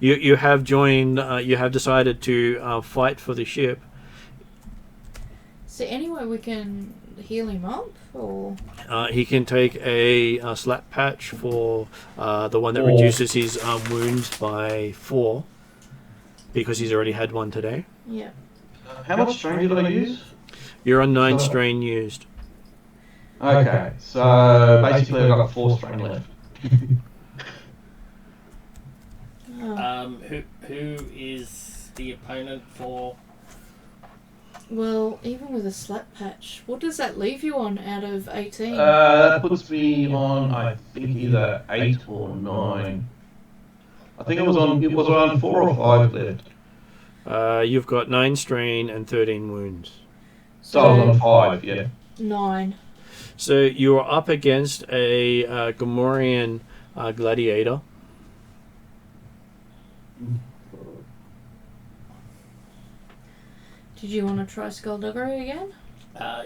You have joined. You have decided to fight for the ship. So anyway, we can heal him up, or He can take a slap patch for the one that 4. reduces his wounds by 4, because he's already had one today. yeah. How much strain did I use? You're on 9 So- strain used. Okay, so basically I've got 4 strain left. Oh. Who is the opponent for? Well, even with a slap patch, what does that leave you on out of 18? That puts me on, I think, either 8 or 9. I think it was around 4 or 5 left. You've got 9 strain and 13 wounds. So I was on 5, yeah. 9. So you're up against a Gamorrean gladiator. Did you want to try Skullduggery again?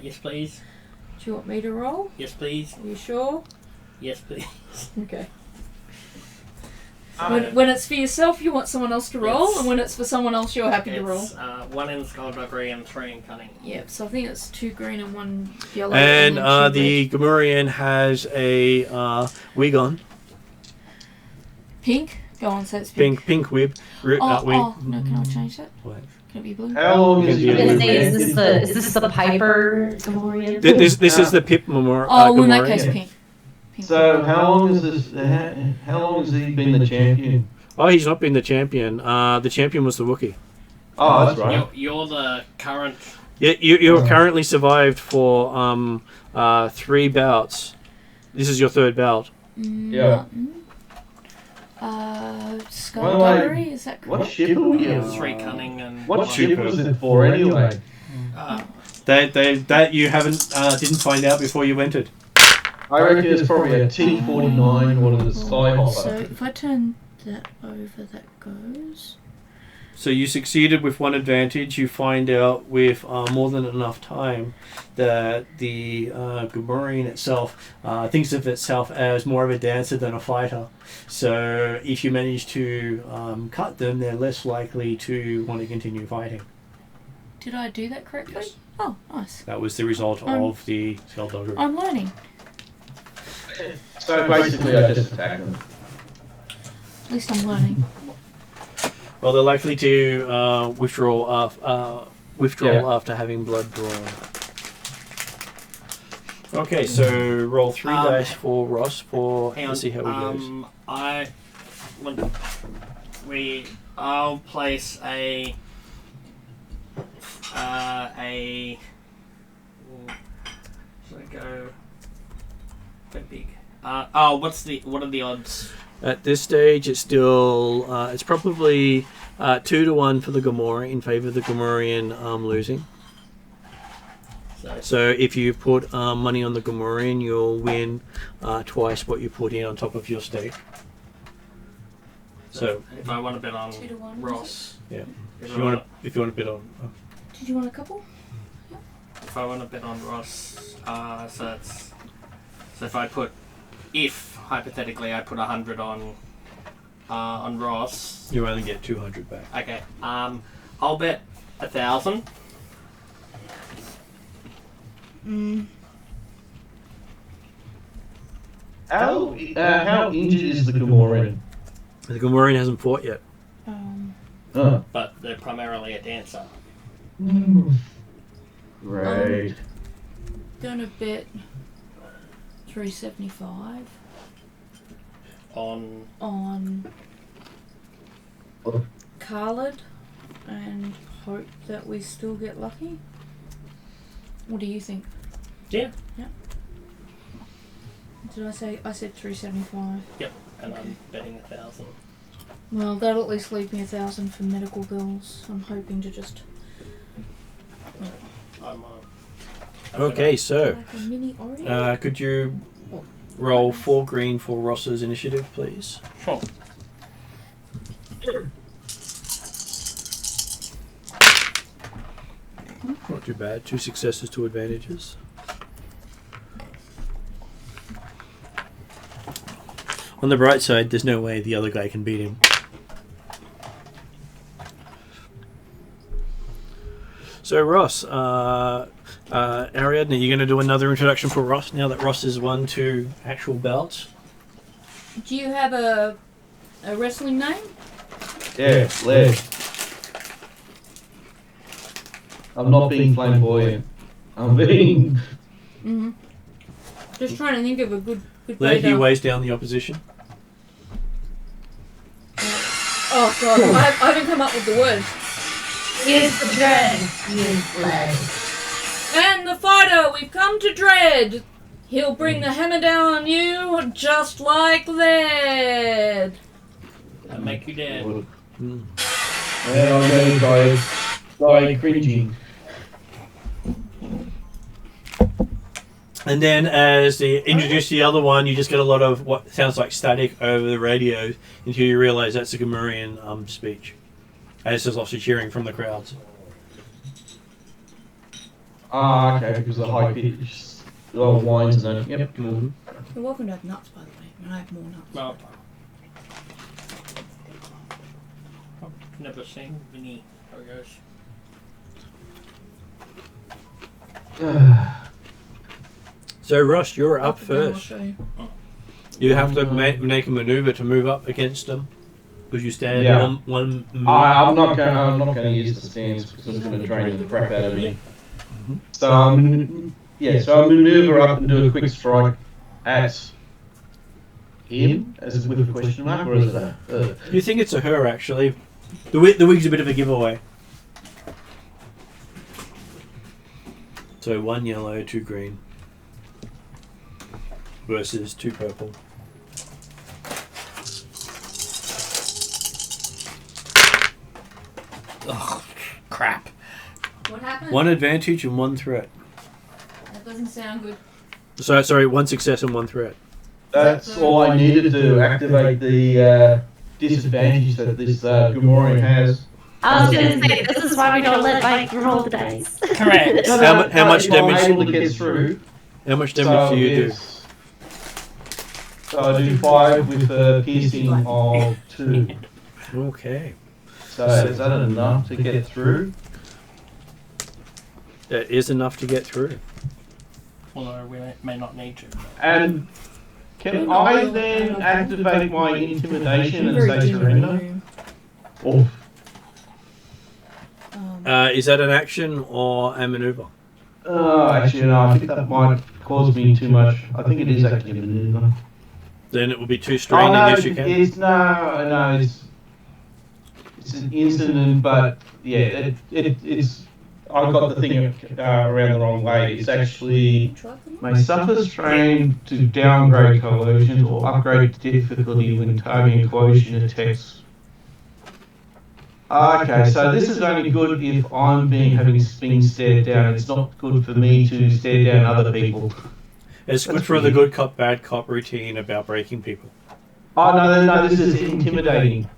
Yes, please. Do you want me to roll? Yes, please. Are you sure? Yes, please. Okay. When it's for yourself, you want someone else to roll, It's- and when it's for someone else, you're happy to roll. It's 1 in Skullduggery and 3 in Cunning. Yep, so I think it's 2 green and 1 yellow. And then 2 the red. Gamorrean has a wig on. Pink? Go on, so it's pink. Pink wig. Wig. Oh, no, can I change that? What? Can it be blue? How long is I was he gonna say, been is this the Piper Gamorrean? This is the Pip Gamorrean. Oh, well, in that case, pink. Pink. So how long is this? How long has he been the champion? Oh, he's not been the champion. The champion was the Wookiee. Oh, that's right. You're the current. Yeah, you're currently survived for 3 bouts. This is your 3rd bout. Yeah. Skullduggery, is that correct? What ship are we in? 3 Cunning and. What ship was it for anyway? That you didn't find out before you entered. I reckon it's probably a T-49, one of the So Skyhopper. if I turn that over, that goes. So you succeeded with 1 advantage. You find out with more than enough time that the Gamorrean itself thinks of itself as more of a dancer than a fighter. So if you manage to cut them, they're less likely to want to continue fighting. Did I do that correctly? Yes. Oh, nice. That was the result of the Skullduggery. I'm learning. So basically I just attack them. At least I'm learning. Well, they're likely to withdraw Yeah. after having blood drawn. Okay, so roll 3 dice for Ross for Hang on. let's see how he goes. I'll place a should I go quite big? What are the odds? At this stage, it's still it's probably 2-1 for the Gamorrean in favor of the Gamorrean losing. So if you put money on the Gamorrean, you'll win twice what you put in on top of your stake. So if I want to bet on 2 to 1. Ross, yeah, if if you want to bid on. Did you want a couple? if I want to bet on Ross, so if hypothetically I put 100 on Ross, You only get 200 back. okay. I'll bet 1,000. How injured is the Gamorrean? The Gamorrean hasn't fought yet. Oh, But they're primarily a dancer. great. Gonna bet 375 On on Khalid and hope that we still get lucky. What do you think? yeah, Did I said 375. yep. And I'm betting 1,000. Well, that'll at least leave me 1,000 for medical bills. I'm hoping to just I'm Okay, so like a mini Oreo. could you roll 4 green for Ross's initiative, please? Sure. Not too bad. 2 successes, 2 advantages. On the bright side, there's no way the other guy can beat him. So Ross, Ariadne, are you going to do another introduction for Ross now that Ross has won 2 actual belts? Do you have a wrestling name? Yeah, Lead. I'm not being flamboyant. I'm being... Mm-hmm. Just trying to think of a good way Let he to... weighs down the opposition. Oh god, I haven't come up with the word. Use the dread. Use blood. And the fighter we've come to dread. He'll bring the hammer down on you just like lead. That'll make you dead. And I'm going to die cringing. And then as they introduce the other one, you just get a lot of what sounds like static over the radio until you realise that's a Gamorrean speech. As there's lots of cheering from the crowds. Ah, okay, because the high pitch whines and then, yep. You're welcome to have nuts, by the way. And I have more nuts. Well, I've never seen mini photos. So Ross, you're up and down, I'll first. show you. You have to make a manoeuvre to move up against them. Because you stand one I'm not going to use the stance because it's going to drain the crap out of me. So I'll maneuver up and do a quick strike at him, as with a question mark, or is it a... You think it's a her, actually. The wig's a bit of a giveaway. So 1 yellow, 2 green. Versus 2 purple. Ugh, crap. What happened? 1 advantage and 1 threat. That doesn't sound good. Sorry, 1 success and 1 threat. That's all I needed to activate the disadvantage that this Gamorrean has. I was going to say, this is why we don't let Mike roll the dice. Correct. How much if I'm damage? able to get through. How much damage do you do? So I do 5 with a piercing of 2. Okay. So is that enough to get through? That is enough to get through. Although we may not need to. And can I then activate my intimidation and say surrender? Oh, Is that an action or a maneuver? actually no, I think that might cause me too much. I think it is actually a maneuver. Then it will be 2 straining, yes you can. It's an incident, but yeah, it's. I got the thing around the wrong way. It's actually may suffer strain to downgrade coercion or upgrade difficulty when targeting coercion attacks. Okay, so this is only good if I'm being stared down. It's not good for me to stare down other people. It's good for the good cop, bad cop routine about breaking people. Oh no, this is intimidating.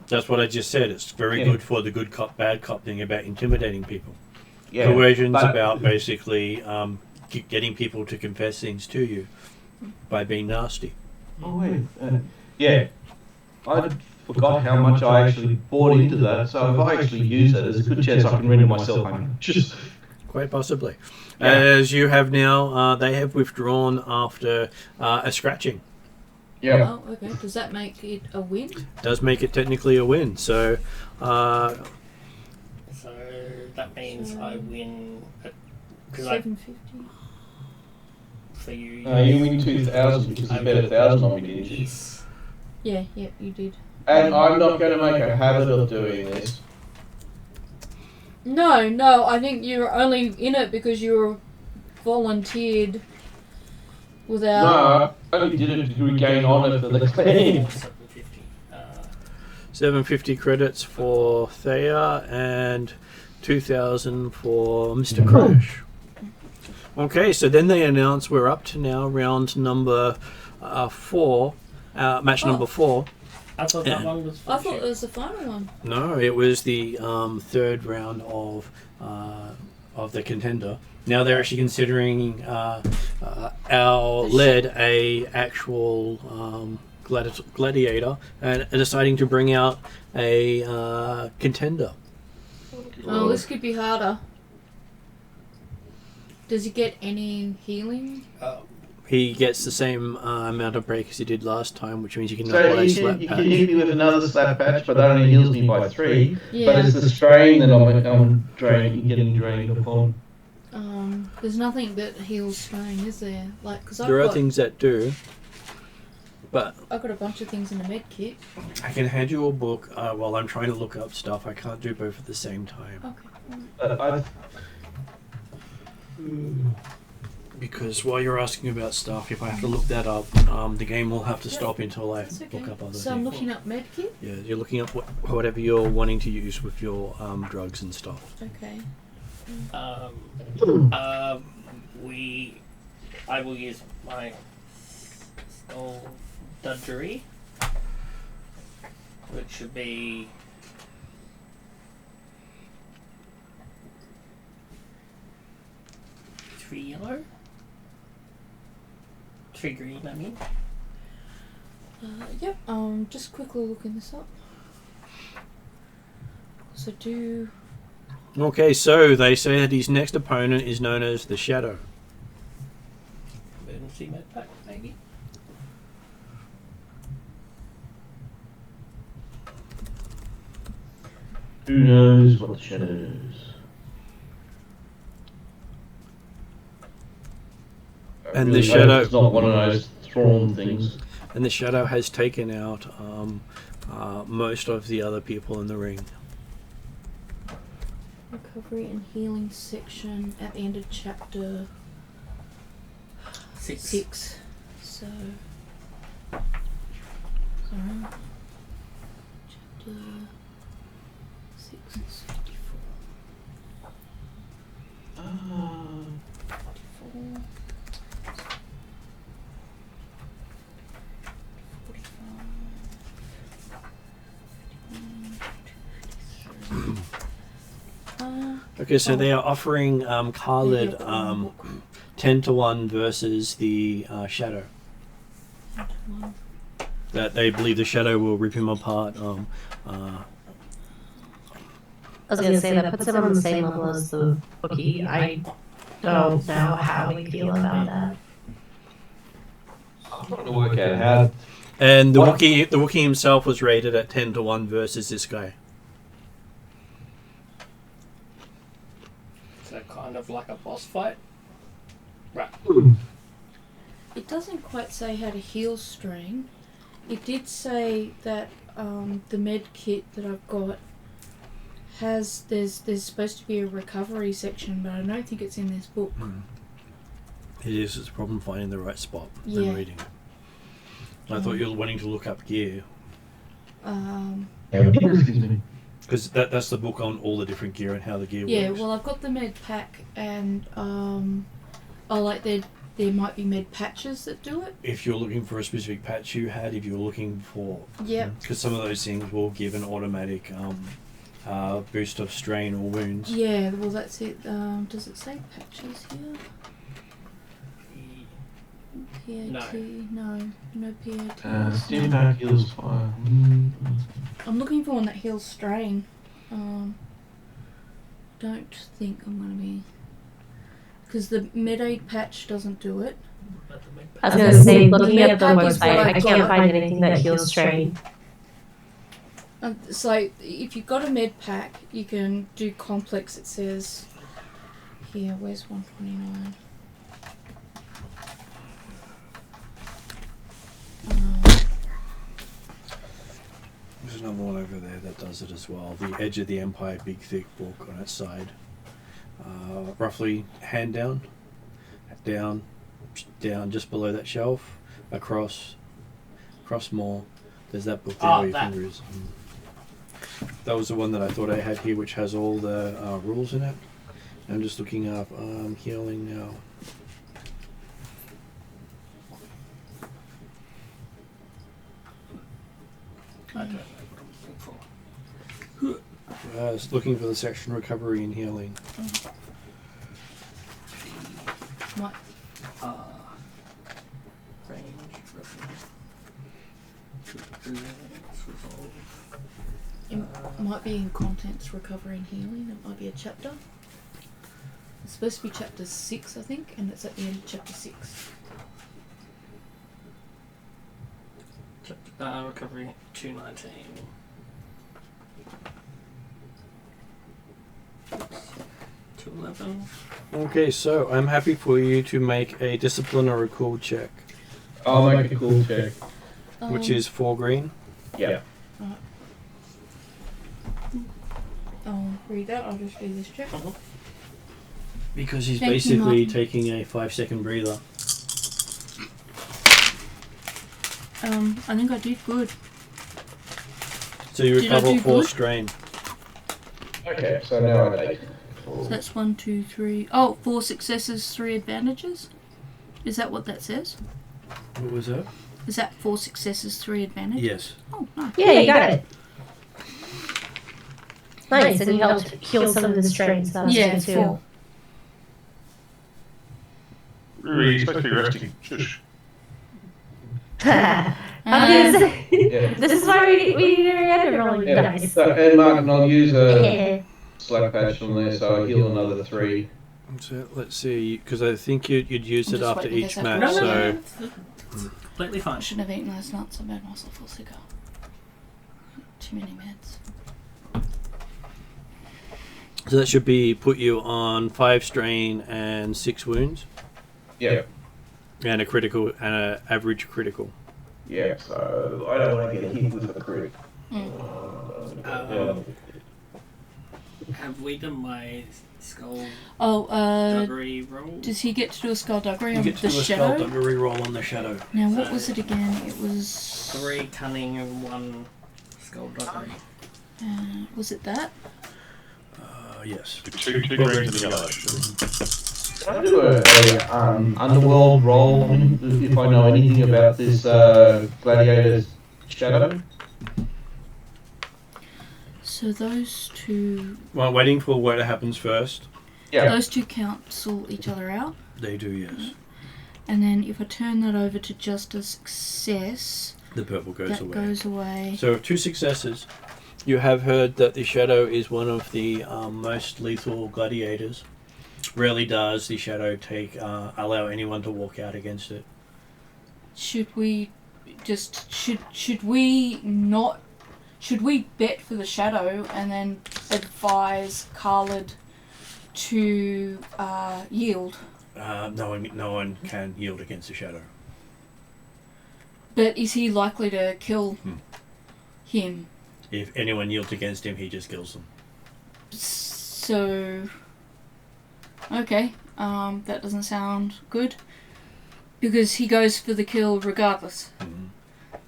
That's what I just said. It's very good for the good cop, bad cop thing about intimidating people. Yeah, Coercion's about basically getting people to confess things to you by being nasty. Oh wait, yeah. I forgot how much I actually bought into that, so if I actually use it, there's a good chance I can render myself unconscious. Quite possibly. Yeah. As you have now, they have withdrawn after a scratching. Yeah. Oh, okay. Does that make it a win? Does make it technically a win. So, So that means I win. Because I 750. for you. You win 2,000 because you bet 1,000 on me, didn't you? Yes. Yeah, you did. And I'm not going to make a habit of doing this. No, I think you're only in it because you're volunteered without... No, I only did it to regain honour for the clan. 750. 750 credits for Thea and 2,000 for Mr. Crash. Okay, so then they announce we're up to now round number 4, match number 4. I thought that one was. I thought it was the final one. No, it was the 3rd round of the contender. Now they're actually considering our lead a actual gladiator and deciding to bring out a contender. Oh, this could be harder. Does he get any healing? He gets the same amount of break as he did last time, which means you can So apply you slap can patch. hit me with another slap patch, but that only heals me by 3. Yeah. But it's the strain that I'm getting drained upon. There's nothing that heals strain, is there? Like, because There are things that do, but I've got a bunch of things in the med kit. I can hand you a book while I'm trying to look up stuff. I can't do both at the same time. Okay. Because while you're asking about stuff, if I have to look that up, the game will have to stop until I That's okay. look up other So I'm things. looking up med kit. Yeah, you're looking up whatever you're wanting to use with your drugs and stuff. Okay. I will use my skullduggery, which should be 3 yellow, 3 green. I mean. Yep. Just quickly looking this up. So do. Okay, so they say that his next opponent is known as the Shadow. Emergency med pack, maybe. Who knows what the shadows? And Really the shadow. It's not one of those thrawn things. And the Shadow has taken out most of the other people in the ring. Recovery and healing section at the end of chapter 6. So. Sorry. Chapter 6 is 54. 54. 45. Okay, so they are offering Khalid Maybe I've got one book. 10 to 1 versus the Shadow. 10 to 1. That they believe the Shadow will rip him apart. I was going to say that puts him on the same level as the bookie. I don't know how we feel about that. I'm trying to work out how. And the What? Wookiee himself was rated at 10 to 1 versus this guy. So kind of like a boss fight. Right. It doesn't quite say how to heal strain. It did say that the med kit that I've got has there's supposed to be a recovery section, but I don't think it's in this book. It is. It's a problem finding the right spot Yeah. and reading it. I thought you were wanting to look up gear. Excuse me. Because that's the book on all the different gear and how the gear Yeah, works. well, I've got the med pack, and there might be med patches that do it. If you're looking for a specific patch you had, if you're looking for... Yep. Because some of those things will give an automatic boost of strain or wounds. Yeah, well, that's it. Does it say patches here? PAT? No PAT. Steam back heals fire. I'm looking for one that heals strain. Don't think I'm going to be... Because the med-aid patch doesn't do it. I was going to say, looking med at the pack is what website, I've I can't got. find anything that heals strain. So if you've got a med pack, you can do complex. It says here. Where's 129? There's another one over there that does it as well. The Edge of the Empire big thick book on its side. Roughly hand down, just below that shelf, across more. There's that book there where you can use. That was the one that I thought I had here, which has all the rules in it. I'm just looking up healing now. I don't know what I'm looking for. I was looking for the section recovery and healing. What? Range. might be in contents, recovery and healing. It might be a chapter. It's supposed to be chapter 6, I think, and it's at the end of chapter 6. Recovery 219. 211. Okay, so I'm happy for you to make a discipline or a cool check, I'll make a cool check. which is 4 green. Yeah. I'll read that. I'll just do this check. Because he's Thank you, basically Martin. taking a 5-second breather. I think I did good. So you Did I recover do 4 good? strain. Okay, so now I take. So that's 1, 2, 3. Oh, 4 successes, 3 advantages. Is that what that says? What was that? Is that 4 successes, 3 advantages? Yes. Oh, nice. Yeah, you got it. Nice, and you helped heal some of the strains. That was Yeah, good too. 4. Really, supposed to be resting. Shush. I was gonna say, Yeah. this is why we need to remember rolling Yeah. dice. So, and Martin, I'll use a Yeah. slack patch on there, so I'll heal another 3. So let's see, because I think you'd use I'm it just after waiting each for match. that. So Completely fine. I shouldn't have eaten those nuts. I made myself feel sicker. Too many meds. So that should be put you on 5 strain and 6 wounds, Yeah. and a critical and an average critical. Yeah, so I don't want to get hit with a crit. Have we done my skull Oh, juggery roll? does he get to do a skullduggery You on get to the do a shadow? skullduggery roll on the shadow. Now, what was it again? It was... 3 cunning and 1 skullduggery. Was it that? Yes. Two greens and a yellow. Can I do a underworld roll if I know anything about this gladiator's shadow? So those two... Well, waiting for what happens first. Yeah. Those two cancel each other out. They do, yes. And then if I turn that over to just a success, The purple goes that away. goes away. So 2 successes. You have heard that the shadow is one of the most lethal gladiators. Rarely does the shadow take allow anyone to walk out against it. Should we just... Should we not... Should we bet for the shadow and then advise Khalid to yield? No one can yield against the shadow. But is he likely to kill him? If anyone yields against him, he just kills them. So... Okay, that doesn't sound good. Because he goes for the kill regardless. Mhm.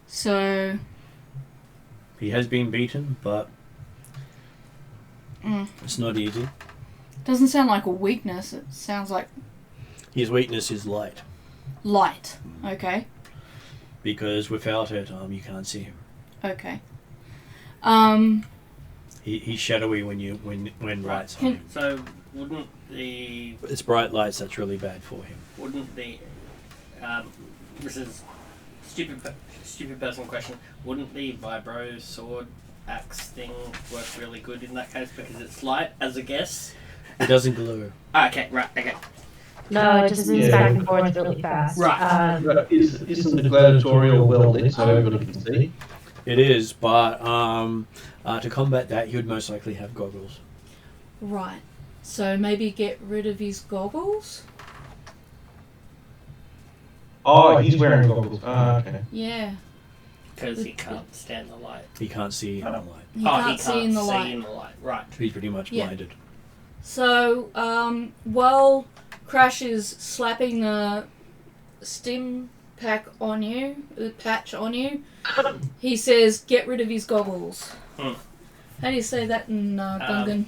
So... He has been beaten, but Mm. it's not easy. Doesn't sound like a weakness, it sounds like His weakness is light, light. Okay, because without it, you can't see him. okay. He's shadowy when light's on him. So wouldn't the It's bright lights that's really bad for him. this is stupid personal question. Wouldn't the vibro sword axe thing work really good in that case because it's light as a guess? It doesn't glow. Okay, right, okay. No, it just moves back and forth really fast. Right. Isn't the gladiatorial well lit so everybody can see? It is, but to combat that, he would most likely have goggles. Right. So maybe get rid of his goggles? Oh, he's wearing goggles. Okay. Yeah. Because he can't stand the light. He can't see in the light. He can't see in the light. in the light. Right. He's pretty much Yeah. blinded. So, while Crash is slapping the stim pack on you, the patch on you, he says, "Get rid of his goggles." Hmm. How do you say that in Gungan?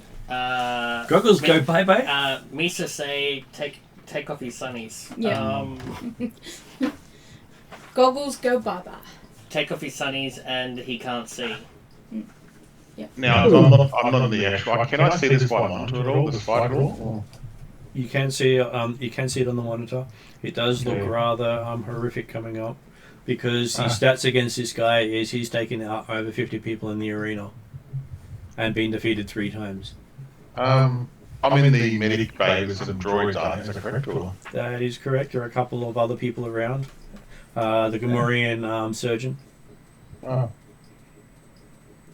Goggles go bye-bye? Misa say take off his sunnies. Yeah. Goggles go bye bye. Take off his sunnies and he can't see. Now, I'm not in the actual. Can I see this by monitor at all? This fight at all? You can see it on the monitor. It does look rather horrific coming up, because his stats against this guy is he's taken out over 50 people in the arena, and been defeated 3 times. I'm in the medic bay with some droids, aren't I? Is that correct? Or? That is correct. There are a couple of other people around. The Gamorrean surgeon. Oh.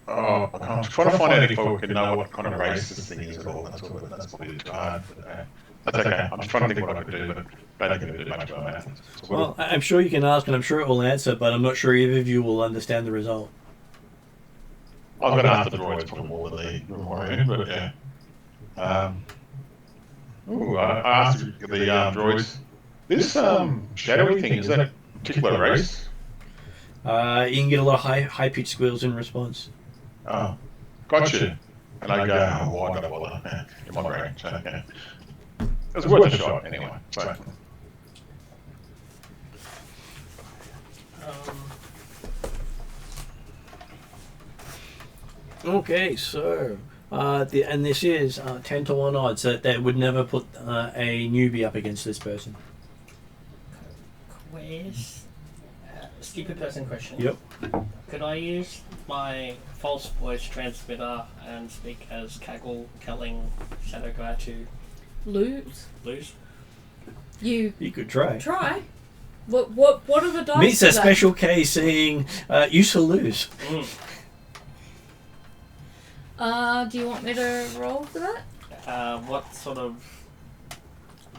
I'm trying to find out if I can know what kind of race this thing is at all. That's probably too hard. But, that's okay. I'm just trying to think what I could do, but I don't think I can do much about math. Well, I'm sure you can ask, and I'm sure it will answer, but I'm not sure either of you will understand the result. I was going to ask the droids probably more than the Gamorrean, but yeah. I asked the droids. This shadowy thing, is that a particular race? You can get a lot of high-pitched squeals in response. Oh, gotcha. And I go, why not bother? In my brain. So, yeah. It was worth a shot anyway. So. Okay, so and this is 10 to 1 odds that they would never put a newbie up against this person. Stupid person question. Yep. Could I use my false voice transmitter and speak as Kaggle telling Shadow Guy to Lose. You could try. try. What are the dice? Meets for a that? special case saying you shall lose. Do you want me to roll for that? What sort of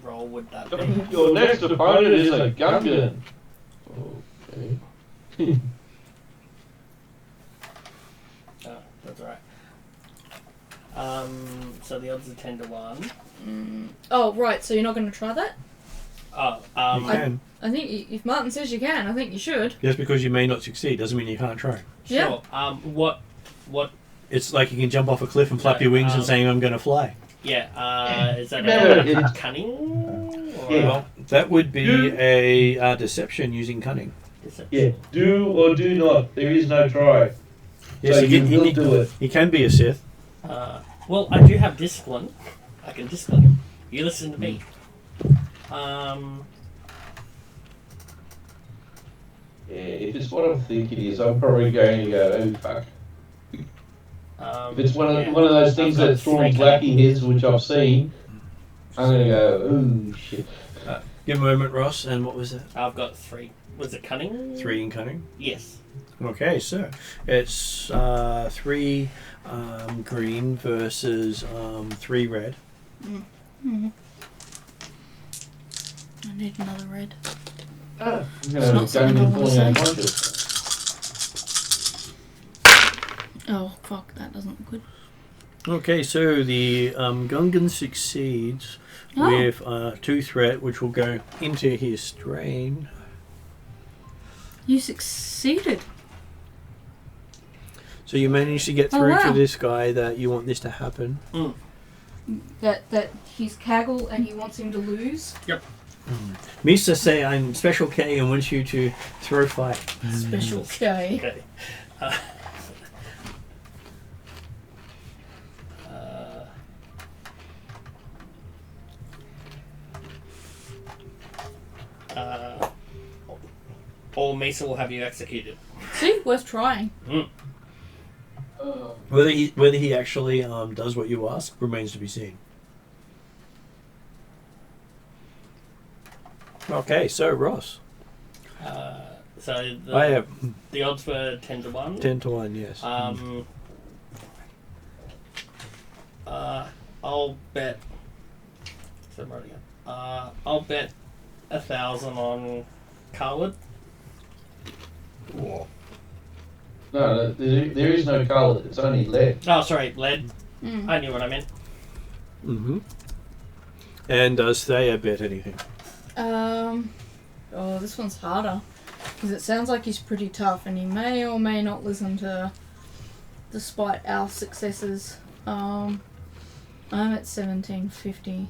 role would that be? Your next opponent is a Gungan. Okay. Oh, that's right. So the odds are 10 to 1. Oh, right. So you're not going to try that? Oh, You can. I think if Martin says you can, I think you should. Just because you may not succeed doesn't mean you can't try. sure. Yeah. What? It's like you can jump off a cliff and flap your wings and saying, I'm going to fly. Yeah. Is that Remember, a cunning? Or Yeah. Well, that would be a deception using cunning. Yeah, do or do not. There is no try. Yes, So he you will can, do it. he can be a Sith. Well, I do have discipline. I can discipline him. You listen to me. Yeah, if it's what I think it is, I'm probably going to go, oh fuck. If it's one of those things that Thrawn's lacking is, which I've seen, I'm going to go, oh shit. Give a moment, Ross, and what was it? I've got 3. Was it cunning? 3 in cunning? Yes. Okay, so it's 3 green versus 3 red. I need another red. I'm It's going not to something I go wanna into say. unconscious. Oh, fuck. That doesn't look good. Okay, so the Gungan succeeds with 2 threat, which will go into his strain. You succeeded. So you managed to get Oh, through wow. to this guy that you want this to happen. That he's Kaggle and he wants him to lose. Misa say I'm Special K and wants you to throw fire. Special K. Okay. Or Mesa will have you executed. See, worth trying. Whether he actually does what you ask remains to be seen. Okay, so Ross. So I have the odds were 10 to 1. 10 to 1, yes. I'll bet. So I'm writing it. I'll bet 1,000 on Carwood. No, there is no colour. It's only lead. Oh, sorry, lead. I knew what I meant. Mm-hmm. And does Thea bet anything? Oh, this one's harder. Because it sounds like he's pretty tough and he may or may not listen to despite our successes. I'm at 1750.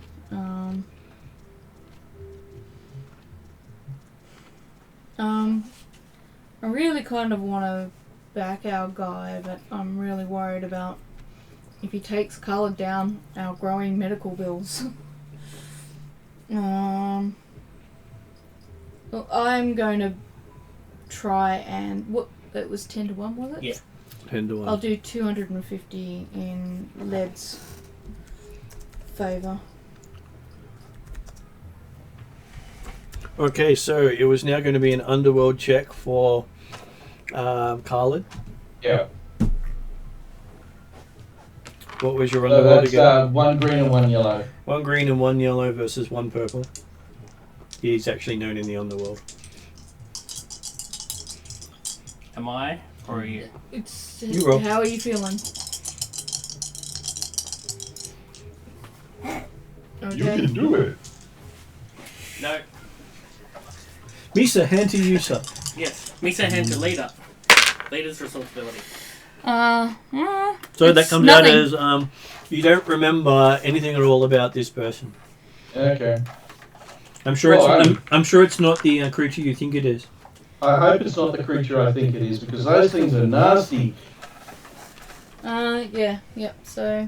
I really kind of want to back our guy, but I'm really worried about if he takes colour down our growing medical bills. Well, I'm going to try and... What? It was 10 to 1, was it? Yeah. 10 to 1. I'll do 250 in Lead's favour. Okay, so it was now going to be an underworld check for Khalid. Yeah. What was your So underworld that's again? 1 green and 1 yellow. 1 green and 1 yellow versus 1 purple. He's actually known in the underworld. Am I? Or are you? It's You roll. how are you feeling? You Okay. can do it. No. Misa, hand to you, sir. Yes. Misa hand to leader. Leader's responsibility. So that It's comes nothing. out as you don't remember anything at all about this person. Okay. I'm sure Well, I'm sure it's not the creature you think it is. I hope it's not the creature I think it is, because those things are nasty. Yeah, yep, so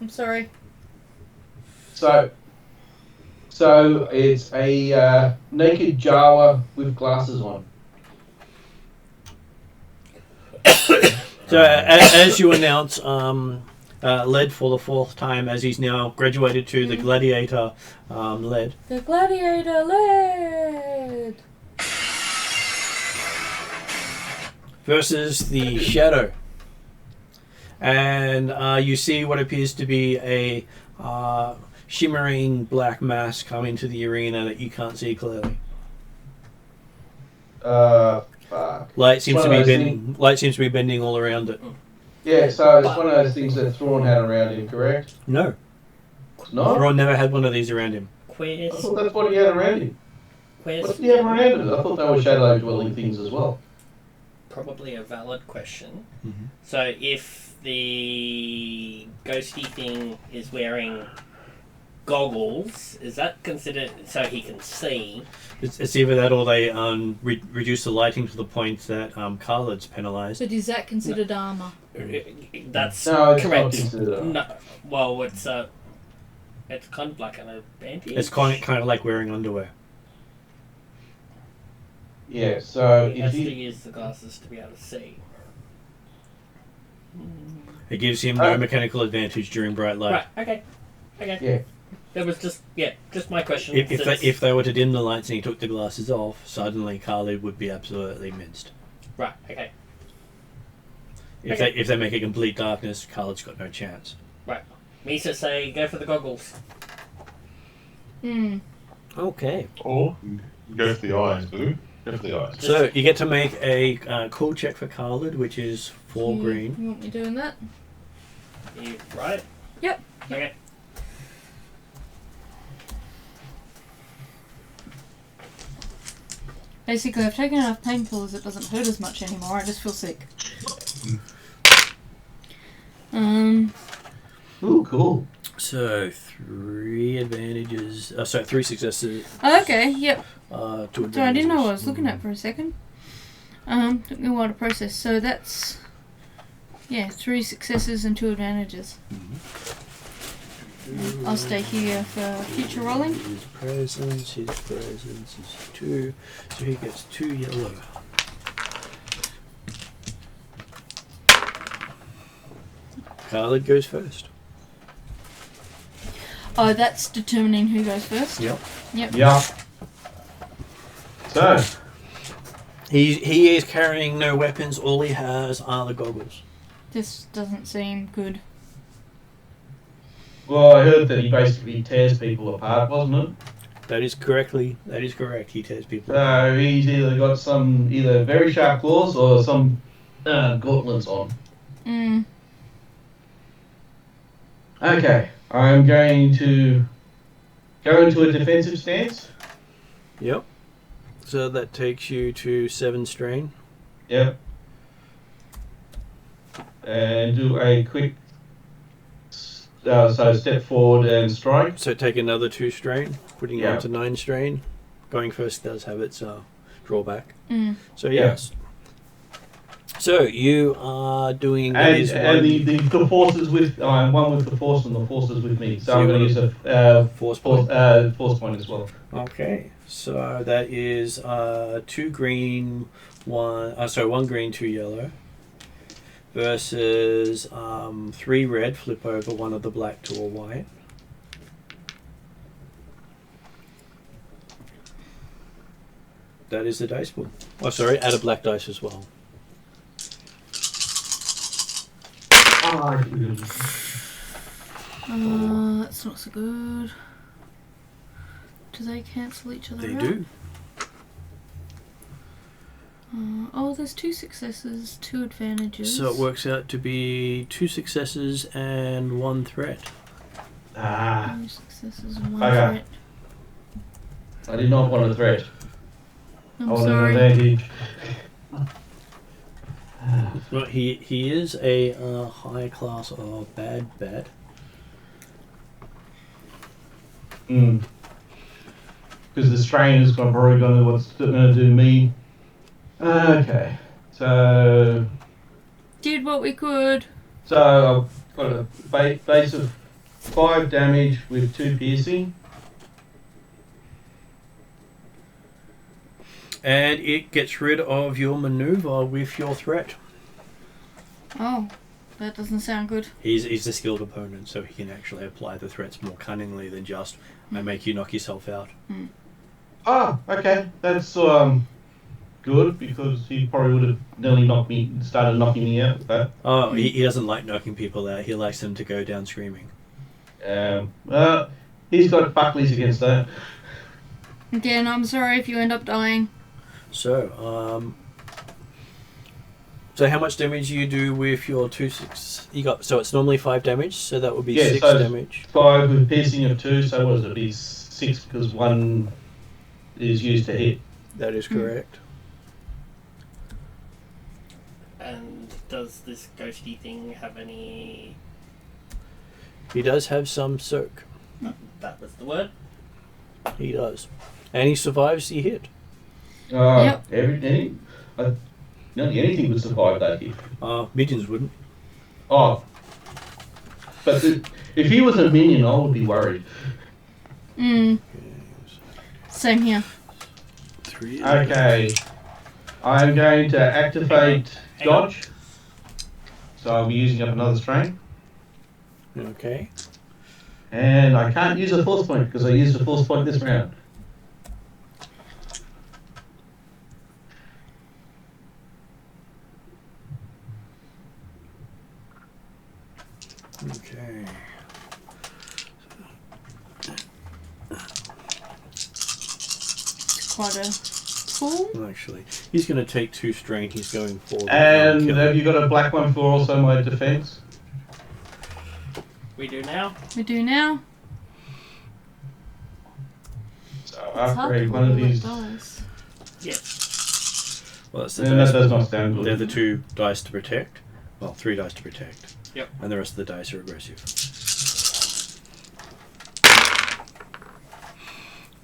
I'm sorry. So it's a naked Jawa with glasses on. So as you announce, Led for the 4th time, as he's now graduated to the Gladiator Led. The gladiator led. Versus the Shadow. And you see what appears to be a shimmering black mass come into the arena that you can't see clearly. Fuck. Light seems One to of be those bending. Light seems to be bending all around it. Yeah, so it's one of those things that Thrawn had around him, correct? No, It's not? Ron never had one of these around him. I Queers. thought that's what he had around him. What Queers. did he have around him? I thought they were shadow dwelling things as well. Probably a valid question. Mm-hmm. So if the ghosty thing is wearing goggles, is that considered so he can see? It's either that or they reduce the lighting to the point that Khalid's penalised. But is that considered armour? That's No, it's correct. not considered. No, well, it's kind of like an advantage. It's kind of like wearing underwear. Yeah, so He if has to he... use the glasses to be able to see. It gives him no mechanical advantage during bright light. Right. Okay. Yeah. That was just my question. If they were to dim the lights and he took the glasses off, suddenly Khalid would be absolutely minced. Right. Okay. If they make a complete darkness, Khalid's got no chance. Right. Misa say go for the goggles. Okay. Or go for the eyes, boo. Go for the eyes. So you get to make a cool check for Khalid, which is 4 green. You want me doing that? You right? Yep. Okay. Basically, I've taken enough painkillers, it doesn't hurt as much anymore, I just feel sick. Ooh, cool. So 3 advantages. 3 successes. Okay, yep. 2 advantages. So I didn't know what I was looking at for a second. Took me a while to process. So that's 3 successes and 2 advantages. I'll stay here for future rolling. His presence is 2. So he gets 2 yellow. Khalid goes first. Oh, that's determining who goes first? Yep. Yeah. So, He is carrying no weapons. All he has are the goggles. This doesn't seem good. well, I heard that he basically tears people apart, wasn't it? That is correct. He tears people. So he's either got some very sharp claws or some gauntlets on. Okay, I'm going to go into a defensive stance. Yep. So that takes you to 7 strain. Yep. And do a quick, so step forward and strike. So take another 2 strain, putting you Yeah. on to 9 strain. Going first does have its drawback. So Yeah. yes. So you are doing And the force is with, I'm one with the force and the force is with me. So So I'm you going to wanna- use a force point. force point as well. Okay, so that is 2 green, 1 green, 2 yellow. versus 3 red, flip over one of the black to a white. That is the dice pool. Oh, sorry, add a black dice as well. That's not so good. Do they cancel each other They out? do. Oh, there's 2 successes, 2 advantages. So it works out to be 2 successes and 1 threat. 2 successes and 1 Okay. threat. I did not want a threat. I'm I want sorry. an advantage. Well, he is a high class of bad bat. Because the strain is probably going to what's going to do me. Okay, so Did what we could. I've got a base of 5 damage with 2 piercing. And it gets rid of your maneuver with your threat. Oh, that doesn't sound good. He's a skilled opponent, so he can actually apply the threats more cunningly than just, I make you knock yourself out. Ah, okay, that's good because he probably would have nearly started knocking me out with that. Oh, he doesn't like knocking people out. He likes them to go down screaming. He's got Buckley's against that. Again, I'm sorry if you end up dying. So, so how much damage do you do with your 2 6? You got, so it's normally 5 damage, so that would be 6 so damage. 5 with piercing of 2, so what does it be? 6 because 1 is used to hit. That is correct. And does this ghosty thing have any... He does have some soak. That was the word. He does. And he survives the hit. Yep. Nearly anything would survive that hit. Minions wouldn't. Oh. But if he was a minion, I would be worried. Same here. 3. Okay. I'm going to activate dodge. So I'll be using up another strain. Okay. And I can't use a force point because I used a force point this round. Okay. It's quite a pull. Well, actually, he's going to take 2 strain. He's going for the And kill. have you got a black one for also my defense? We do now. We do now. So It's after hard to one of roll with these, dice. Yes. Well, that's the then dice. that does not sound good. They're the 2 dice to protect. Well, 3 dice to protect. Yep. And the rest of the dice are aggressive.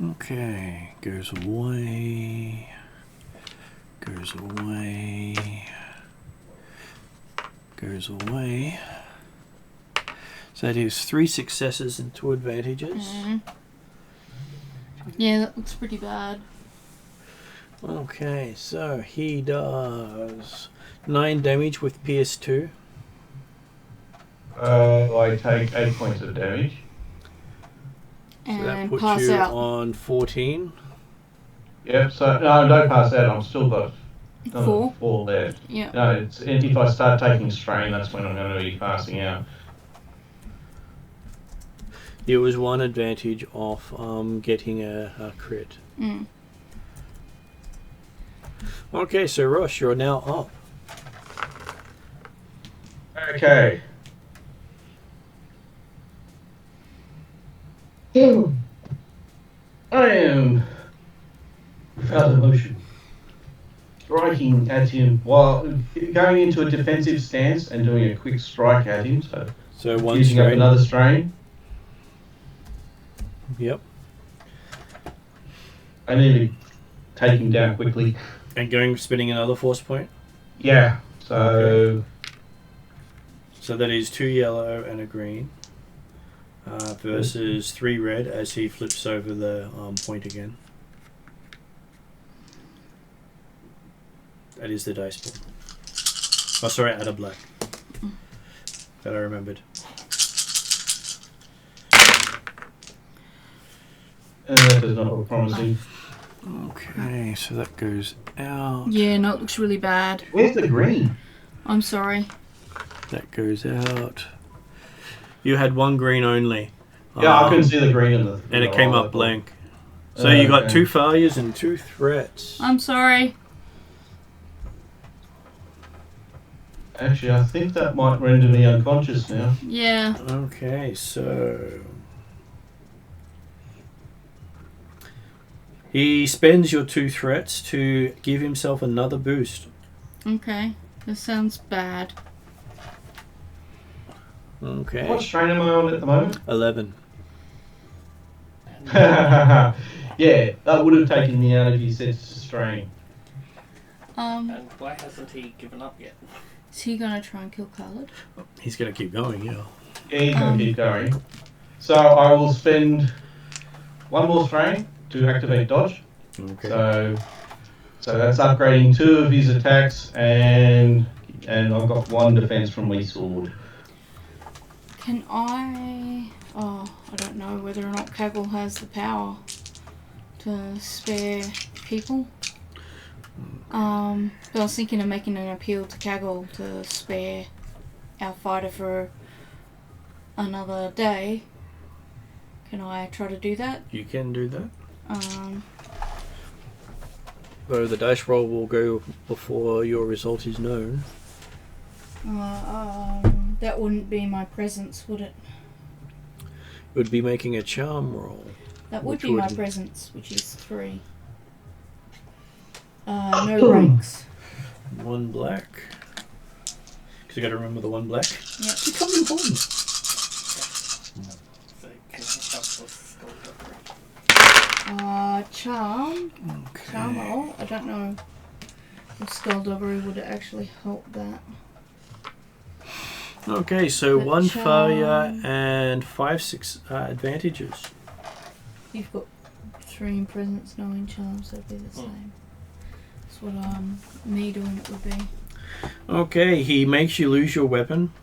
Okay. Goes away. Goes away. Goes away. So that is 3 successes and 2 advantages. Yeah, that looks pretty bad. Okay, so he does 9 damage with Pierce 2. I take 8 points of damage. So that And puts pass you out. on 14. Yep, so no, don't pass out, I've still got 4. 4 left. Yeah. No, it's if I start taking strain, that's when I'm going to be passing out. It was 1 advantage off getting a crit. Okay, so Rosh, you're now up. Okay. I am without emotion, striking at him while going into a defensive stance and doing a quick strike at him. So 1 using up strain. another strain. Yep. I need to take him down quickly. And spinning another force point. Yeah. So So that is 2 yellow and a green. Versus 3 red as he flips over the point again. That is the dice pool. Oh, sorry, add a black. that I remembered. That does not look promising. Okay, so that goes out. Yeah, no, it looks really bad. Where's the green? I'm sorry. That goes out. You had one green only. Yeah, I couldn't see the green in the. And it came up blank. So you got okay. 2 failures and 2 threats. I'm sorry. Actually, I think that might render me unconscious now. Yeah. Okay, so he spends your 2 threats to give himself another boost. Okay. This sounds bad. Okay. What strain am I on at the moment? 11. Yeah, that would have taken me out if you said strain. And why hasn't he given up yet? Is he gonna try and kill Khaled? He's going to keep going, yeah. Yeah, he's going to keep going. So I will spend 1 more strain to activate dodge. Okay. So that's upgrading 2 of his attacks, and I've got 1 defense from Wee Sword. Can I... Oh, I don't know whether or not Kaggle has the power to spare people. But I was thinking of making an appeal to Kaggle to spare our fighter for another day. Can I try to do that? You can do that. Um, Though the dice roll will go before your result is known. that wouldn't be my presence, would it? It would be making a charm roll. That would Which be my would- presence, which is 3. No ranks. 1 black. Because you got to remember the 1 black. Yep. Become important. So can I help with skullduggery? Charm. Okay. Charm roll. I don't know if skullduggery would actually help that. Okay, so But 1 failure charm- and 5 advantages. You've got 3 in presence, no in charm, so it'd be the same. That's what me doing it would be. Okay, he makes you lose your weapon.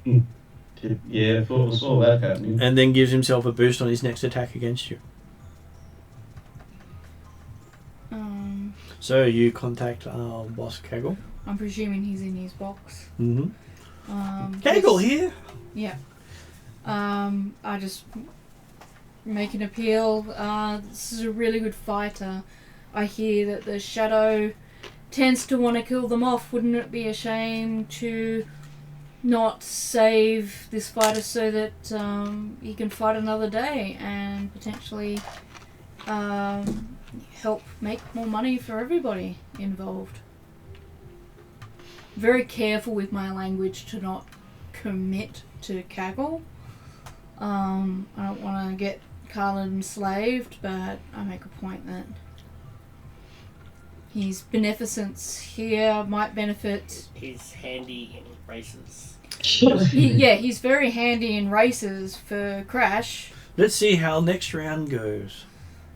Yeah, I saw that happening. And then gives himself a boost on his next attack against you. So you contact Boss Kaggle. I'm presuming he's in his box. Mm-hmm. Kaggle here! Yeah. I just make an appeal. This is a really good fighter. I hear that the Shadow tends to want to kill them off. Wouldn't it be a shame to not save this fighter so that he can fight another day and potentially help make more money for everybody involved? Very careful with my language to not commit to Kaggle. I don't want to get Khaled enslaved, but I make a point that his beneficence here might benefit. He's handy in races. He's very handy in races for Crash. Let's see how next round goes.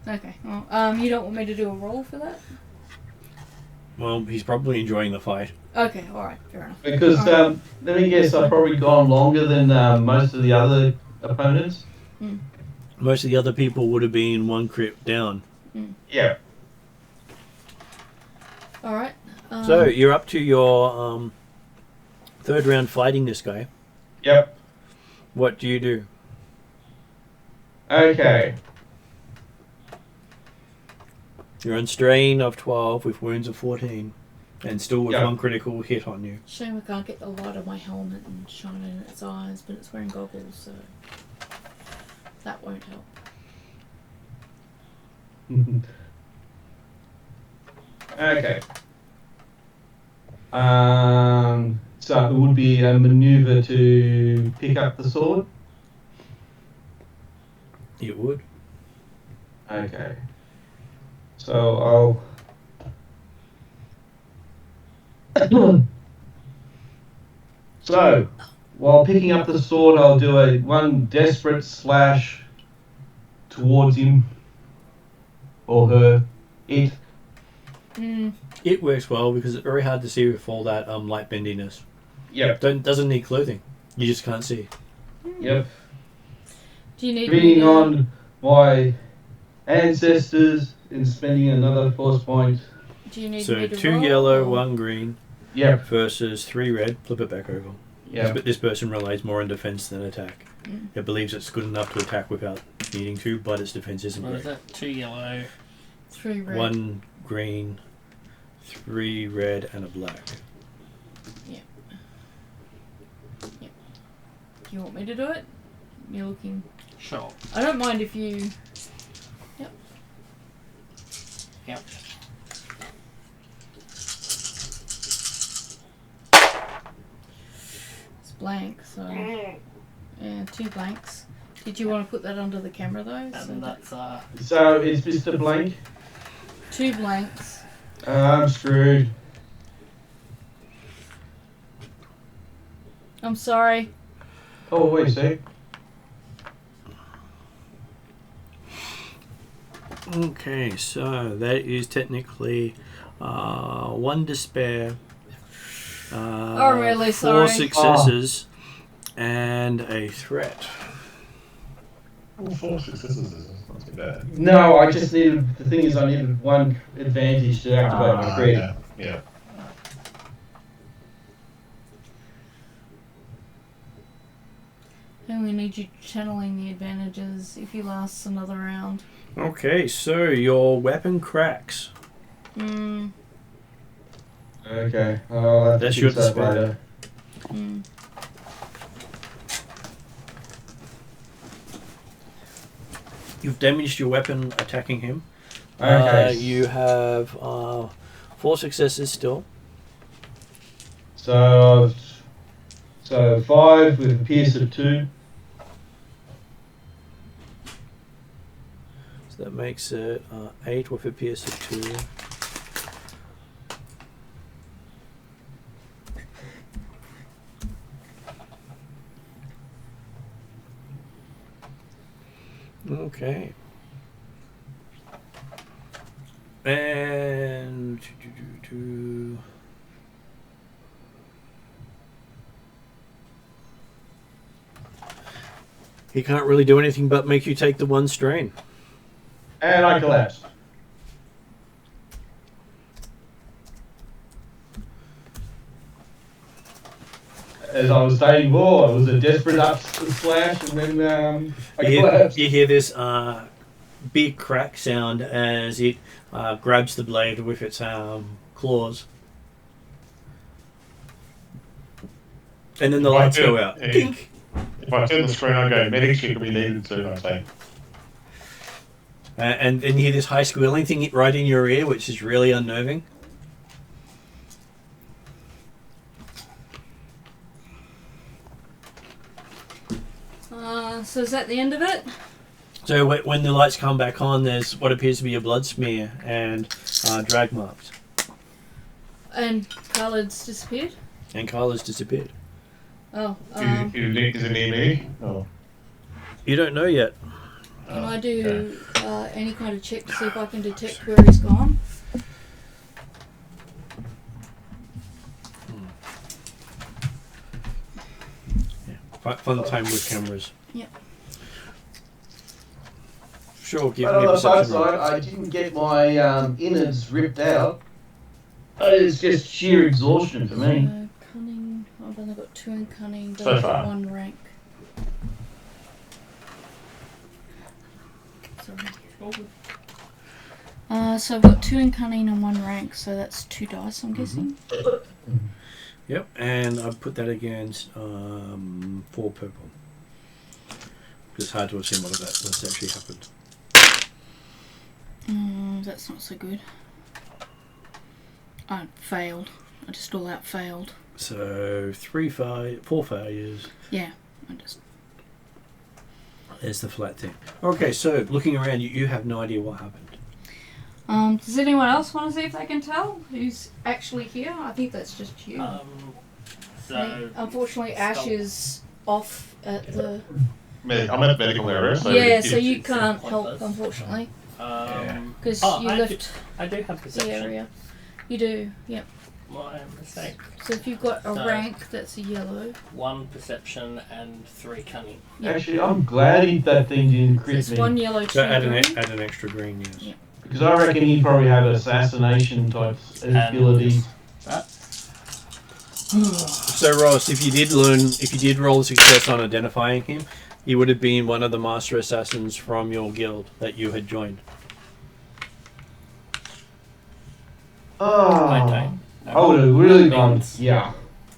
Okay, well, you don't want me to do a roll for that? Well, he's probably enjoying the fight. Okay, alright, fair enough. Because, let me guess, I've probably gone longer than most of the other opponents. Most of the other people would have been 1 crit down. Yeah. Alright. So you're up to your 3rd round fighting this guy. Yep. What do you do? Okay. You're on strain of 12 with wounds of 14. And still with Yeah. 1 critical hit on you. Shame I can't get the light of my helmet and shine it in its eyes, but it's wearing goggles, so that won't help. Okay. So it would be a maneuver to pick up the sword. It would. Okay. So I'll. So, while picking up the sword, I'll do a 1 desperate slash towards him or her. It. It works well because it's very hard to see with all that light bendiness. Yep. Doesn't need clothing. You just can't see. Yep. Do you need Bringing me to- on my ancestors and spending another force point. Do you need So me to 2 roll, yellow, or- 1 green Yep. versus 3 red. Flip it back over. Yep. But this person relies more on defense than attack. Mm. It believes it's good enough to attack without needing to, but its defense isn't What is great. that? 2 yellow. 3 red. 1 green, 3 red, and a black. Do you want me to do it? You're looking. Sure. I don't mind if you. Yep. It's blank, so. Yeah, 2 blanks. Did you want to put that under the camera though? So And that- that's So is Mr. Blank? 2 blanks. I'm screwed. I'm sorry. Oh, wait a sec. Okay, so that is technically 1 despair, I'm really 4 sorry. successes, and a threat. All 4 successes is not too bad. No, I just needed. The thing is, I needed 1 advantage to activate my crit. Okay. Yeah. And we need you channeling the advantages if he lasts another round. Okay, so your weapon cracks. Mm. Okay. Oh, That's your despair. later. Mm. You've damaged your weapon attacking him. Okay. You have 4 successes still. So 5 with a pierce of 2. So that makes it 8 with a pierce of 2. Okay. And he can't really do anything but make you take the 1 strain. And I collapsed. As I was stating before, it was a desperate up slash, and then I collapsed. You hear this big crack sound as it grabs the blade with its claws. And then the lights go out. Yeah. Dink. If I turn the screen on, I go, medics could be needed too, I think. And you hear this high squealing thing right in your ear, which is really unnerving. So is that the end of it? So when the lights come back on, there's what appears to be a blood smear and drag marks. And Khaled's disappeared? And Kyla's disappeared. Oh, Is it near me? Oh. You don't know yet. can I do any kind of check to see if I can detect where he's gone? Fun time with cameras. Yep. Sure, give But me on a the plus perception roll. side, I didn't get my innards ripped out. It's just sheer exhaustion for me. Cunning. I've only got 2 in cunning, but So I've got far. 1 rank. Sorry. So I've got 2 in cunning and 1 rank, so that's 2 dice, I'm guessing. Yep, and I put that against 4 purple. It's hard to have seen what of that's actually happened. That's not so good. I failed. I just all out failed. So 4 failures. Yeah, I just. There's the flat thing. Okay, so looking around, you have no idea what happened. Does anyone else want to see if they can tell who's actually here? I think that's just you. So Unfortunately, Ash is off at the. I'm at the medical area, so... yeah, if- so you it's can't pointless. help, unfortunately, because Oh, you I left I do have the perception. area. You do, yep. My mistake. So if you've got a So- rank that's a yellow, 1 perception and 3 cunning. Actually, I'm glad that thing didn't crit it's me. 1 yellow, 2 So add green. an extra green, yes. Yeah. Because I reckon he probably had assassination type abilities. So Ross, if you did roll a success on identifying him, he would have been one of the master assassins from your guild that you had joined. Oh, I don't. I would have really gone. Means- Yeah.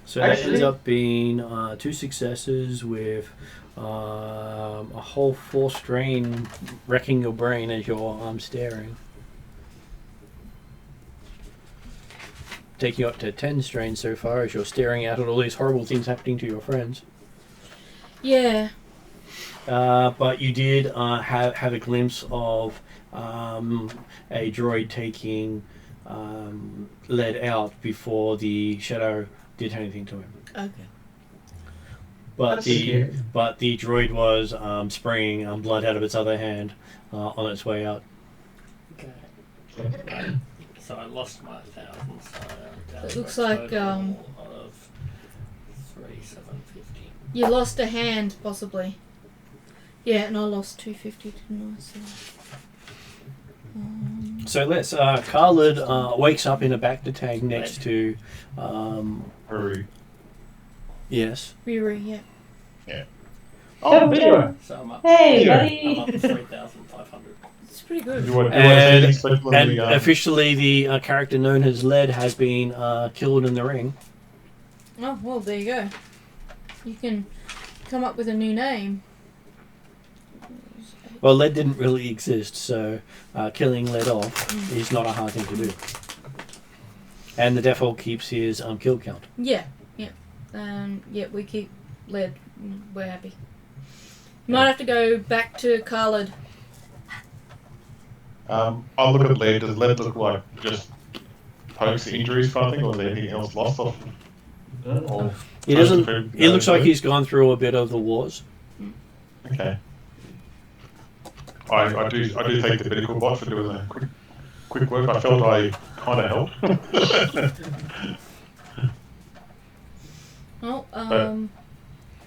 So that Actually- ends up being 2 successes with a whole 4 strain wrecking your brain as you're staring. Taking you up to 10 strain so far as you're staring out at all these horrible things happening to your friends. Yeah. But you did have a glimpse of a droid taking lead out before the shadow did anything to him. Okay. But That's the scary. but the droid was spraying blood out of its other hand on its way out. Okay. So I lost my 1,000. So I'm down It to looks a like, total of 3,750. You lost a hand, possibly. Yeah, and I lost 250, didn't I? So, So let's Khalid wakes up in a Bacta tag next to Hurry. yes. Riri, yeah. Oh, anyway. So I'm up. Hey, Yeah. I'm up buddy. 3,500. It's pretty good. Do you want to say anything special in And the officially the character known as Led has been killed in the ring. Oh, well, there you go. You can come up with a new name. Well, Led didn't really exist, so killing Led off is not a hard thing to do. And the default keeps his kill count. Yeah, yeah. Yeah, we keep Led. We're happy. You might have to go back to Khalid. I'll look at lead. Does lead look like just pokes, injuries kind of thing, or is there anything else lost off? Or He doesn't. He looks like he's gone through a bit of the wars. Okay. I do thank the medical bot for doing the quick work. I felt I kind of helped. Oh,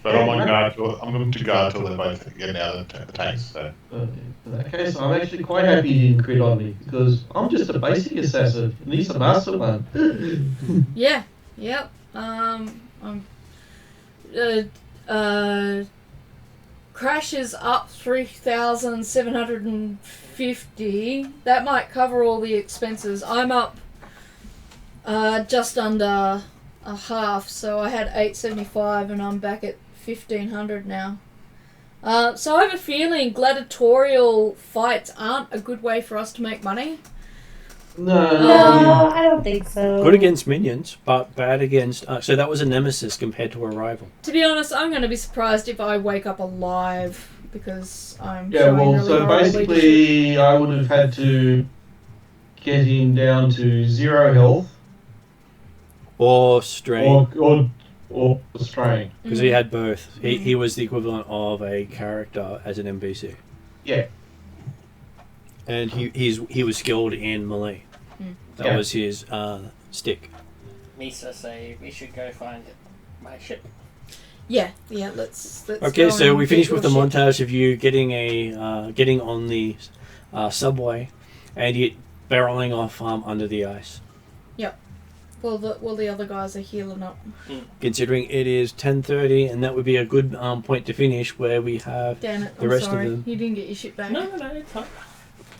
But I'm on guard. I'm going to guard till they both get out of the tanks. So. In that case, I'm actually quite happy he didn't crit on me because I'm just a basic assassin and he's a master one. yeah, yep. Crash is up 3,750. That might cover all the expenses. I'm up just under a half, so I had 875 and I'm back at 1,500 now. So I have a feeling gladiatorial fights aren't a good way for us to make money. No, I don't think so. Good against minions, but bad against. So that was a nemesis compared to a rival. To be honest, I'm going to be surprised if I wake up alive because I'm Yeah, showing well, really so horrible leadership. basically, I would have had to get him down to 0 health Or strain. or strain. Because he had both. He was the equivalent of a character as an NPC. Yeah. And he was skilled in melee. That Yeah. was his stick. Misa say we should go find my ship. Yeah, let's Okay, go so and we get finished your with the ship. montage of you getting getting on the subway and you barreling off under the ice. Well, the other guys are healing up. Considering it is 10:30, and that would be a good point to finish where we have. Damn it! The I'm rest of sorry. them. You didn't get your ship back. No, it's fine.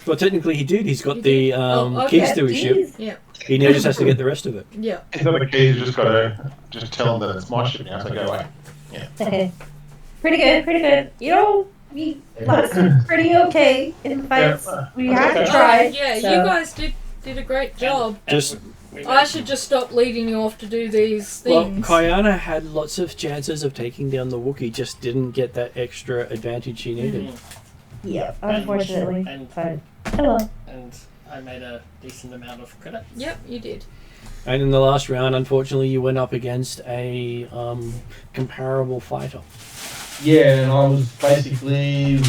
Well, technically he did. He's got He the did? Oh, okay. keys to his ship. Jeez. Yeah. He now just has to get the rest of it. Yeah. It's not the keys. You just got to just tell them that it's my ship now. So go away. Pretty good. You know, we lasted pretty okay in fights. We had to try. Yeah, so. you guys did a great job. Just I should just stop leading you off to do these well, things. Kayana had lots of chances of taking down the Wookiee, just didn't get that extra advantage she needed. Yeah, unfortunately. And- But hello. And I made a decent amount of credits. Yep, you did. And in the last round, unfortunately, you went up against a comparable fighter. Yeah, and I was basically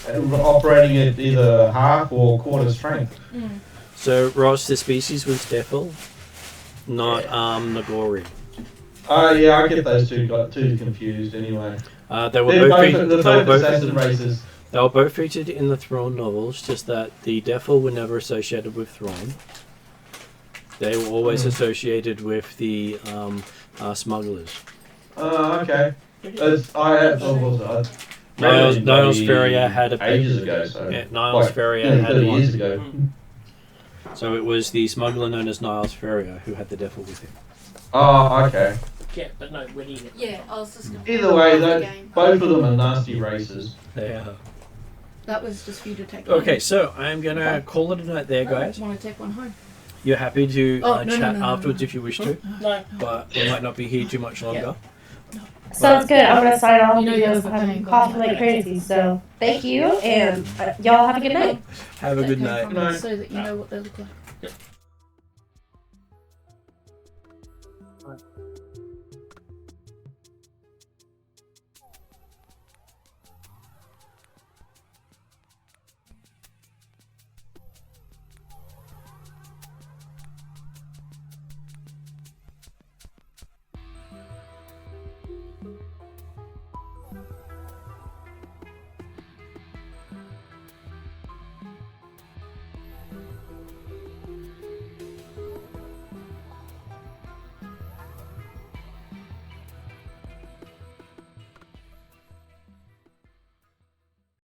operating at either half or quarter strength. So, Ross, the species was Defil, not Nagori. Yeah, I get those two confused anyway. They were They're both, both assassin races. They were both featured in the Throne novels, just that the Defil were never associated with Throne. They were always associated with the smugglers. Okay. I had Niles Ferrier had a ages ago, so yeah, Niles Ferrier had 30 one. years ago. So it was the smuggler known as Niles Ferrier who had the Defil with him. Oh, okay. Yeah, but no, we're eating it. Yeah, I was just gonna Either way, game. both of them are nasty races. They are. That was just for you to take. Okay, so I'm gonna call it a night there, guys. Want to take one home? You're happy to No, chat no, afterwards no. if you wish to, No. but we might not be here too much longer. Sounds good. I'm gonna sign off You know because you're I'm paying coughing God. like crazy. So thank you, and y'all have a good night. Have a good night. So that you know what they look like.